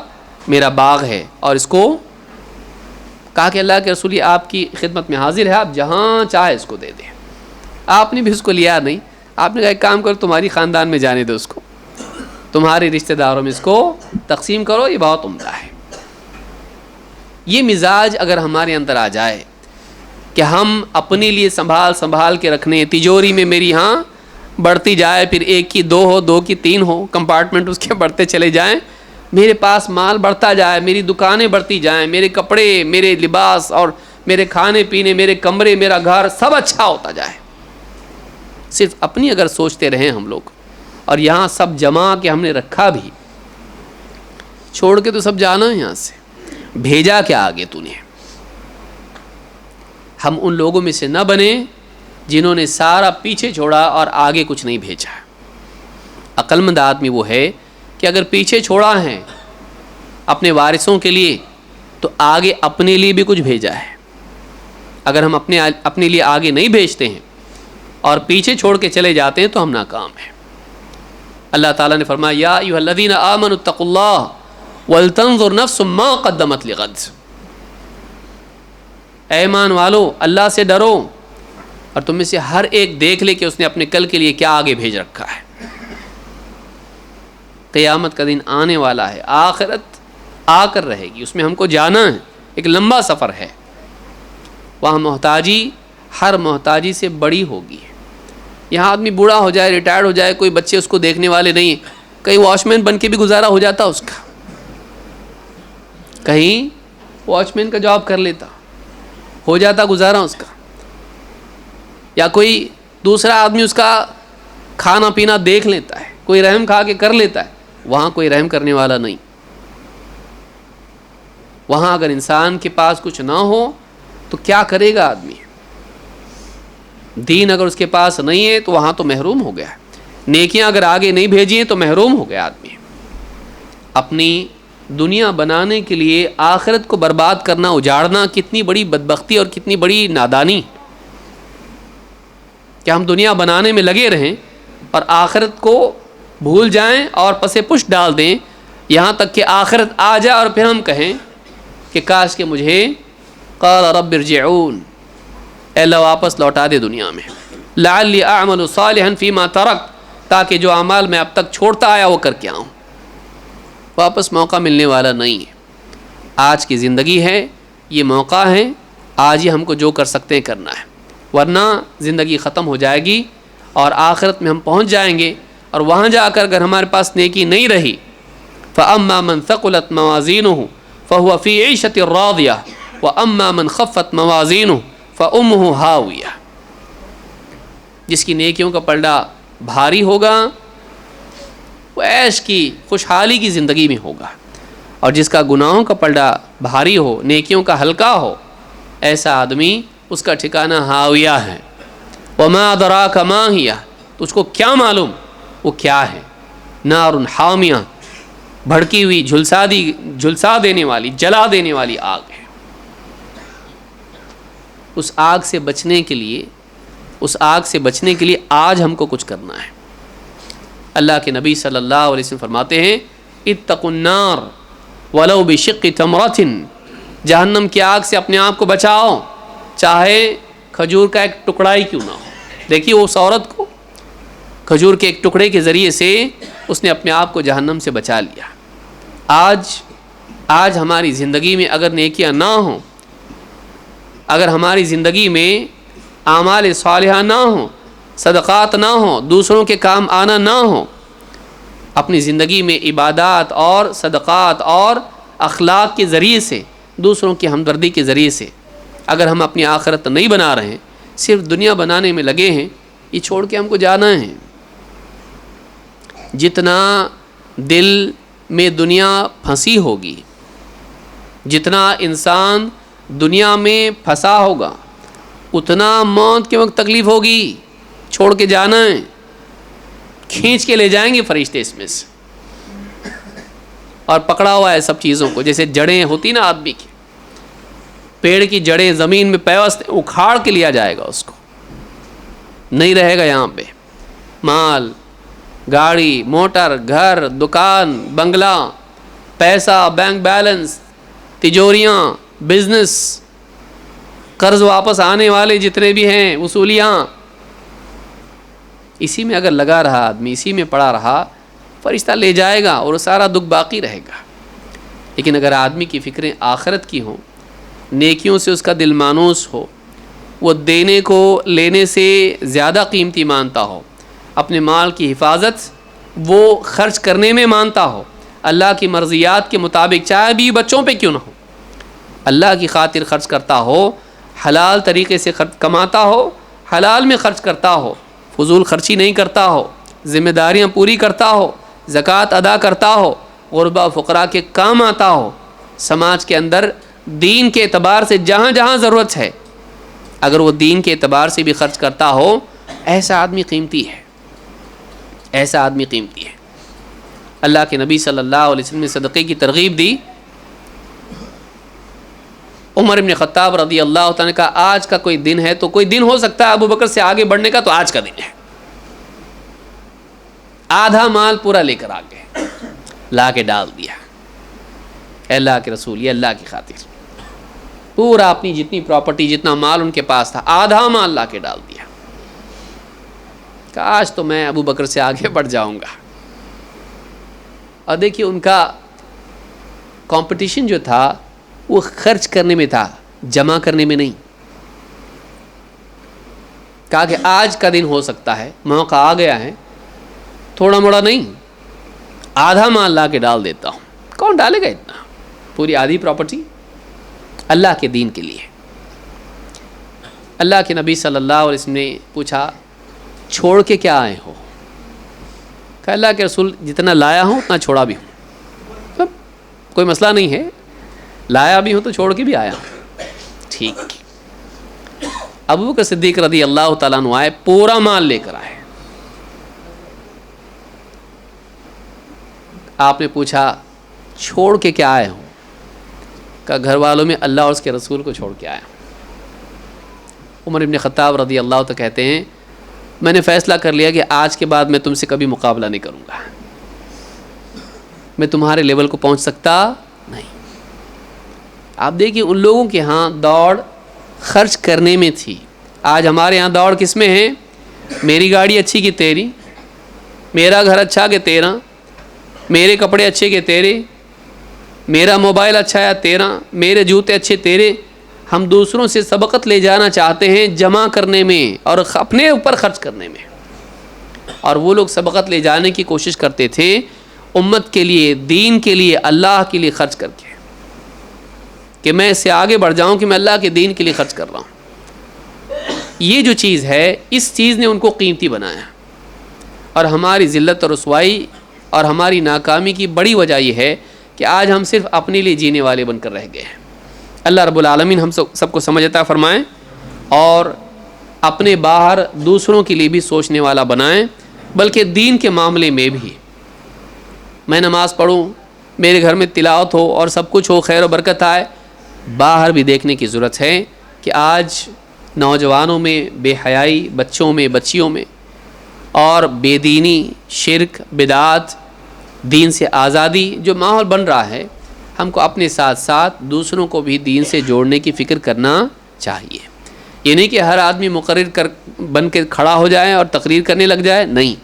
Speaker 1: میرا باغ ہے، اور اس کو کہا کہ اللہ کے رسول یہ آپ کی خدمت میں حاضر ہے، آپ جہاں چاہے اس کو دے دیں. آپ نے بھی اس کو لیا نہیں، آپ نے کہا ایک کام کرو، تمہاری خاندان میں جانے دو اس کو، تمہارے رشتہ داروں میں اس کو تقسیم کرو، یہ بہت عمدہ ہے. یہ مزاج اگر ہمارے اندر آ جائے کہ ہم اپنے لیے سنبھال کے رکھنے، تجوری میں میری بڑھتی جائے، پھر ایک کی دو ہو، دو کی تین ہو، کمپارٹمنٹ اس کے بڑھتے چلے جائیں، میرے پاس مال بڑھتا جائے، میری دکانیں بڑھتی جائیں، میرے کپڑے، میرے لباس اور میرے کھانے پینے، میرے کمرے، میرا گھر سب اچھا ہوتا جائے. صرف اپنی اگر سوچتے رہیں ہم لوگ، اور یہاں سب جمع کے ہم نے رکھا بھی، چھوڑ کے تو سب جانا ہے یہاں سے، بھیجا کیا آگے تو نے. ہم ان لوگوں میں سے نہ بنے جنہوں نے سارا پیچھے چھوڑا اور آگے کچھ نہیں بھیجا. عقل مند آدمی وہ ہے کہ اگر پیچھے چھوڑا ہے اپنے وارثوں کے لیے تو آگے اپنے لیے بھی کچھ بھیجا ہے. اگر ہم اپنے لیے آگے نہیں بھیجتے ہیں اور پیچھے چھوڑ کے چلے جاتے ہیں تو ہم ناکام ہیں. اللہ تعالیٰ نے فرمایا یا ایھا الذین آمنوا اتقوا اللہ ولتنظر نفس ما قدمت لغد. اے ایمان والو، اللہ سے ڈرو اور تم میں سے ہر ایک دیکھ لے کہ اس نے اپنے کل کے لیے کیا آگے بھیج رکھا ہے. قیامت کا دن آنے والا ہے، آخرت آ کر رہے گی، اس میں ہم کو جانا ہے، ایک لمبا سفر ہے. وہاں محتاجی ہر محتاجی سے بڑی ہوگی. یہاں آدمی بوڑھا ہو جائے، ریٹائرڈ ہو جائے، کوئی بچے اس کو دیکھنے والے نہیں، کہیں واچ مین بن کے بھی گزارا ہو جاتا اس کا، کہیں واچ مین کا جاب کر لیتا، ہو جاتا گزارا اس کا، یا کوئی دوسرا آدمی اس کا کھانا پینا دیکھ لیتا ہے، کوئی رحم کھا کے کر لیتا ہے. وہاں کوئی رحم کرنے والا نہیں. وہاں اگر انسان کے پاس کچھ نہ ہو تو کیا کرے گا آدمی؟ دین اگر اس کے پاس نہیں ہے تو وہاں تو محروم ہو گیا. نیکیاں اگر آگے نہیں بھیجی ہیں تو محروم ہو گیا آدمی. اپنی دنیا بنانے کے لیے آخرت کو برباد کرنا، اجاڑنا کتنی بڑی بدبختی اور کتنی بڑی نادانی کہ ہم دنیا بنانے میں لگے رہیں اور آخرت کو بھول جائیں اور پسے پش ڈال دیں، یہاں تک کہ آخرت آ جائے اور پھر ہم کہیں کہ کاش کہ مجھے قال رب ارجعون، اے اللہ واپس لوٹا دے دنیا میں، لعلی اعمل صالحا فیما ترک، تاکہ جو اعمال میں اب تک چھوڑتا آیا وہ کر کے آؤں. واپس موقع ملنے والا نہیں ہے. آج کی زندگی ہے، یہ موقع ہے، آج ہی ہم کو جو کر سکتے ہیں کرنا ہے، ورنہ زندگی ختم ہو جائے گی اور آخرت میں ہم پہنچ جائیں گے اور وہاں جا کر اگر ہمارے پاس نیکی نہیں رہی فَأَمَّا مَنْ ثَقُلَتْ مَوَازِينُهُ فَهُوَ فِي عِيشَةٍ رَاضِيَةٍ وَأَمَّا مَنْ خَفَّتْ مَوَازِينُهُ فَأُمُّهُ هَاوِيَةٌ. جس کی نیکیوں کا پلڑا بھاری ہوگا وہ عیش کی خوشحالی کی زندگی میں ہوگا، اور جس کا گناہوں کا پلڑا بھاری ہو، نیکیوں کا ہلکا ہو، ایسا آدمی اس کا ٹھکانہ ہاویہ ہے. وَمَا أَدْرَاكَ مَا هِيَ، تو اس کو کیا معلوم وہ کیا ہے. نار حامیہ، بھڑکی ہوئی، جھلسا دینے والی، جلا دینے والی آگ ہے. اس آگ سے بچنے کے لیے آج ہم کو کچھ کرنا ہے. اللہ کے نبی صلی اللہ علیہ وسلم فرماتے ہیں اتقوا النار ولو بشق تمرۃ، جہنم کی آگ سے اپنے آپ کو بچاؤ، چاہے کھجور کا ایک ٹکڑا ہی کیوں نہ ہو۔ دیکھیے اس عورت کو کھجور کے ایک ٹکڑے کے ذریعے سے اس نے اپنے آپ کو جہنم سے بچا لیا۔ آج ہماری زندگی میں اگر نیکیاں نہ ہوں، اگر ہماری زندگی میں اعمال صالحہ نہ ہوں، صدقات نہ ہوں، دوسروں کے کام آنا نہ ہوں، اپنی زندگی میں عبادات اور صدقات اور اخلاق کے ذریعے سے، دوسروں کی ہمدردی کے ذریعے سے اگر ہم اپنی آخرت نہیں بنا رہے ہیں، صرف دنیا بنانے میں لگے ہیں، یہ چھوڑ کے ہم کو جانا ہے۔ جتنا دل میں دنیا پھنسی ہوگی، جتنا انسان دنیا میں پھنسا ہوگا، اتنا موت کے وقت تکلیف ہوگی۔ چھوڑ کے جانا ہے، کھینچ کے لے جائیں گے فرشتے اس میں سے، اور پکڑا ہوا ہے سب چیزوں کو، جیسے جڑیں ہوتی نا آدمی کی، پیڑ کی جڑیں زمین میں پیوست اکھاڑ کے لیا جائے گا، اس کو نہیں رہے گا یہاں پہ۔ مال، گاڑی، موٹر، گھر، دکان، بنگلہ، پیسہ، بینک بیلنس، تجوریاں، بزنس، قرض واپس آنے والے جتنے بھی ہیں، وصولیاں، اسی میں اگر لگا رہا آدمی، اسی میں پڑا رہا، فرشتہ لے جائے گا اور سارا دکھ باقی رہے گا۔ لیکن اگر آدمی کی فکریں آخرت کی ہوں، نیکیوں سے اس کا دل مانوس ہو، وہ دینے کو لینے سے زیادہ قیمتی مانتا ہو، اپنے مال کی حفاظت وہ خرچ کرنے میں مانتا ہو، اللہ کی مرضیات کے مطابق، چاہے بھی بچوں پہ کیوں نہ ہو، اللہ کی خاطر خرچ کرتا ہو، حلال طریقے سے کماتا ہو، حلال میں خرچ کرتا ہو، فضول خرچی نہیں کرتا ہو، ذمہ داریاں پوری کرتا ہو، زکوٰۃ ادا کرتا ہو، غربا فقراء کے کام آتا ہو، سماج کے اندر دین کے اعتبار سے جہاں جہاں ضرورت ہے اگر وہ دین کے اعتبار سے بھی خرچ کرتا ہو، ایسا آدمی قیمتی ہے، ایسا آدمی قیمتی ہے۔ اللہ کے نبی صلی اللہ علیہ وسلم نے صدقے کی ترغیب دی۔ عمر بن خطاب رضی اللہ تعالیٰ کا آج کا کوئی دن ہے تو کوئی دن ہو سکتا ہے ابو بکر سے آگے بڑھنے کا، تو آج کا دن ہے۔ آدھا مال پورا لے کر آ گئے، لا کے ڈال دیا، اے اللہ کے رسول، یہ اللہ کی خاطر، پورا اپنی جتنی پراپرٹی، جتنا مال ان کے پاس تھا، آدھا مال لا کے ڈال دیا۔ کاش تو میں ابو بکر سے آگے بڑھ جاؤں گا۔ اور دیکھیے ان کا کمپٹیشن جو تھا وہ خرچ کرنے میں تھا، جمع کرنے میں نہیں۔ کہا کہ آج کا دن ہو سکتا ہے، موقع آ گیا ہے، تھوڑا موڑا نہیں، آدھا مال لا کے ڈال دیتا ہوں۔ کون ڈالے گا اتنا؟ پوری آدھی پراپرٹی اللہ کے دین کے لیے۔ اللہ کے نبی صلی اللہ علیہ وسلم نے پوچھا چھوڑ کے کیا آئے ہو؟ کہ اللہ کے رسول جتنا لایا ہوں اتنا چھوڑا بھی ہوں، کوئی مسئلہ نہیں ہے، لایا بھی ہوں تو چھوڑ کے بھی آیا ہوں۔ ٹھیک۔ ابو بکر صدیق رضی اللہ تعالیٰ عنہ آئے، پورا مال لے کر آئے۔ آپ نے پوچھا چھوڑ کے کیا آئے ہوں؟ کہ گھر والوں میں اللہ اور اس کے رسول کو چھوڑ کے آیا ہوں۔ عمر بن خطاب رضی اللہ تعالیٰ کہتے ہیں میں نے فیصلہ کر لیا کہ آج کے بعد میں تم سے کبھی مقابلہ نہیں کروں گا، میں تمہارے لیول کو پہنچ سکتا نہیں۔ آپ دیکھیے ان لوگوں کے ہاں دوڑ خرچ کرنے میں تھی، آج ہمارے ہاں دوڑ کس میں ہے؟ میری گاڑی اچھی کہ تیری، میرا گھر اچھا کہ تیرا، میرے کپڑے اچھے کہ تیرے، میرا موبائل اچھا ہے تیرا، میرے جوتے اچھے تیرے۔ ہم دوسروں سے سبقت لے جانا چاہتے ہیں جمع کرنے میں اور اپنے اوپر خرچ کرنے میں، اور وہ لوگ سبقت لے جانے کی کوشش کرتے تھے امت کے لیے، دین کے لیے، اللہ کے لیے خرچ کر کے، کہ میں اس سے آگے بڑھ جاؤں کہ میں اللہ کے دین کے لیے خرچ کر رہا ہوں۔ یہ جو چیز ہے، اس چیز نے ان کو قیمتی بنایا، اور ہماری ذلت اور رسوائی اور ہماری ناکامی کی بڑی وجہ یہ ہے کہ آج ہم صرف اپنے لیے جینے والے بن کر رہ گئے ہیں۔ اللہ رب العالمین ہم سب کو سمجھ عطا فرمائیں اور اپنے باہر دوسروں کے لیے بھی سوچنے والا بنائیں، بلکہ دین کے معاملے میں بھی۔ میں نماز پڑھوں، میرے گھر میں تلاوت ہو اور سب کچھ ہو، خیر و برکت آئے، باہر بھی دیکھنے کی ضرورت ہے کہ آج نوجوانوں میں بے حیائی، بچوں میں، بچیوں میں، اور بے دینی، شرک، بدعات، دین سے آزادی جو ماحول بن رہا ہے، ہم کو اپنے ساتھ ساتھ دوسروں کو بھی دین سے جوڑنے کی فکر کرنا چاہیے. یہ نہیں کہ ہر آدمی مقرر بن کے کھڑا ہو جائے اور تقریر کرنے لگ جائے، نہیں،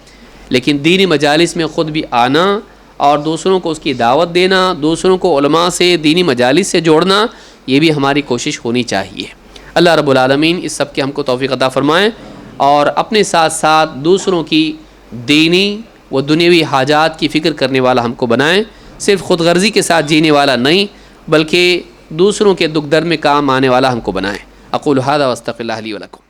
Speaker 1: لیکن دینی مجالس میں خود بھی آنا اور دوسروں کو اس کی دعوت دینا، دوسروں کو علماء سے دینی مجالس سے جوڑنا، یہ بھی ہماری کوشش ہونی چاہیے. اللہ رب العالمین اس سب کی ہم کو توفیق عطا فرمائیں اور اپنے ساتھ ساتھ دوسروں کی دینی و دنیوی حاجات کی فکر کرنے والا ہم کو بنائیں، صرف خود غرضی کے ساتھ جینے والا نہیں بلکہ دوسروں کے دکھ درد میں کام آنے والا ہم کو بنائیں. اقول هذا واستغفر الله لي ولكم.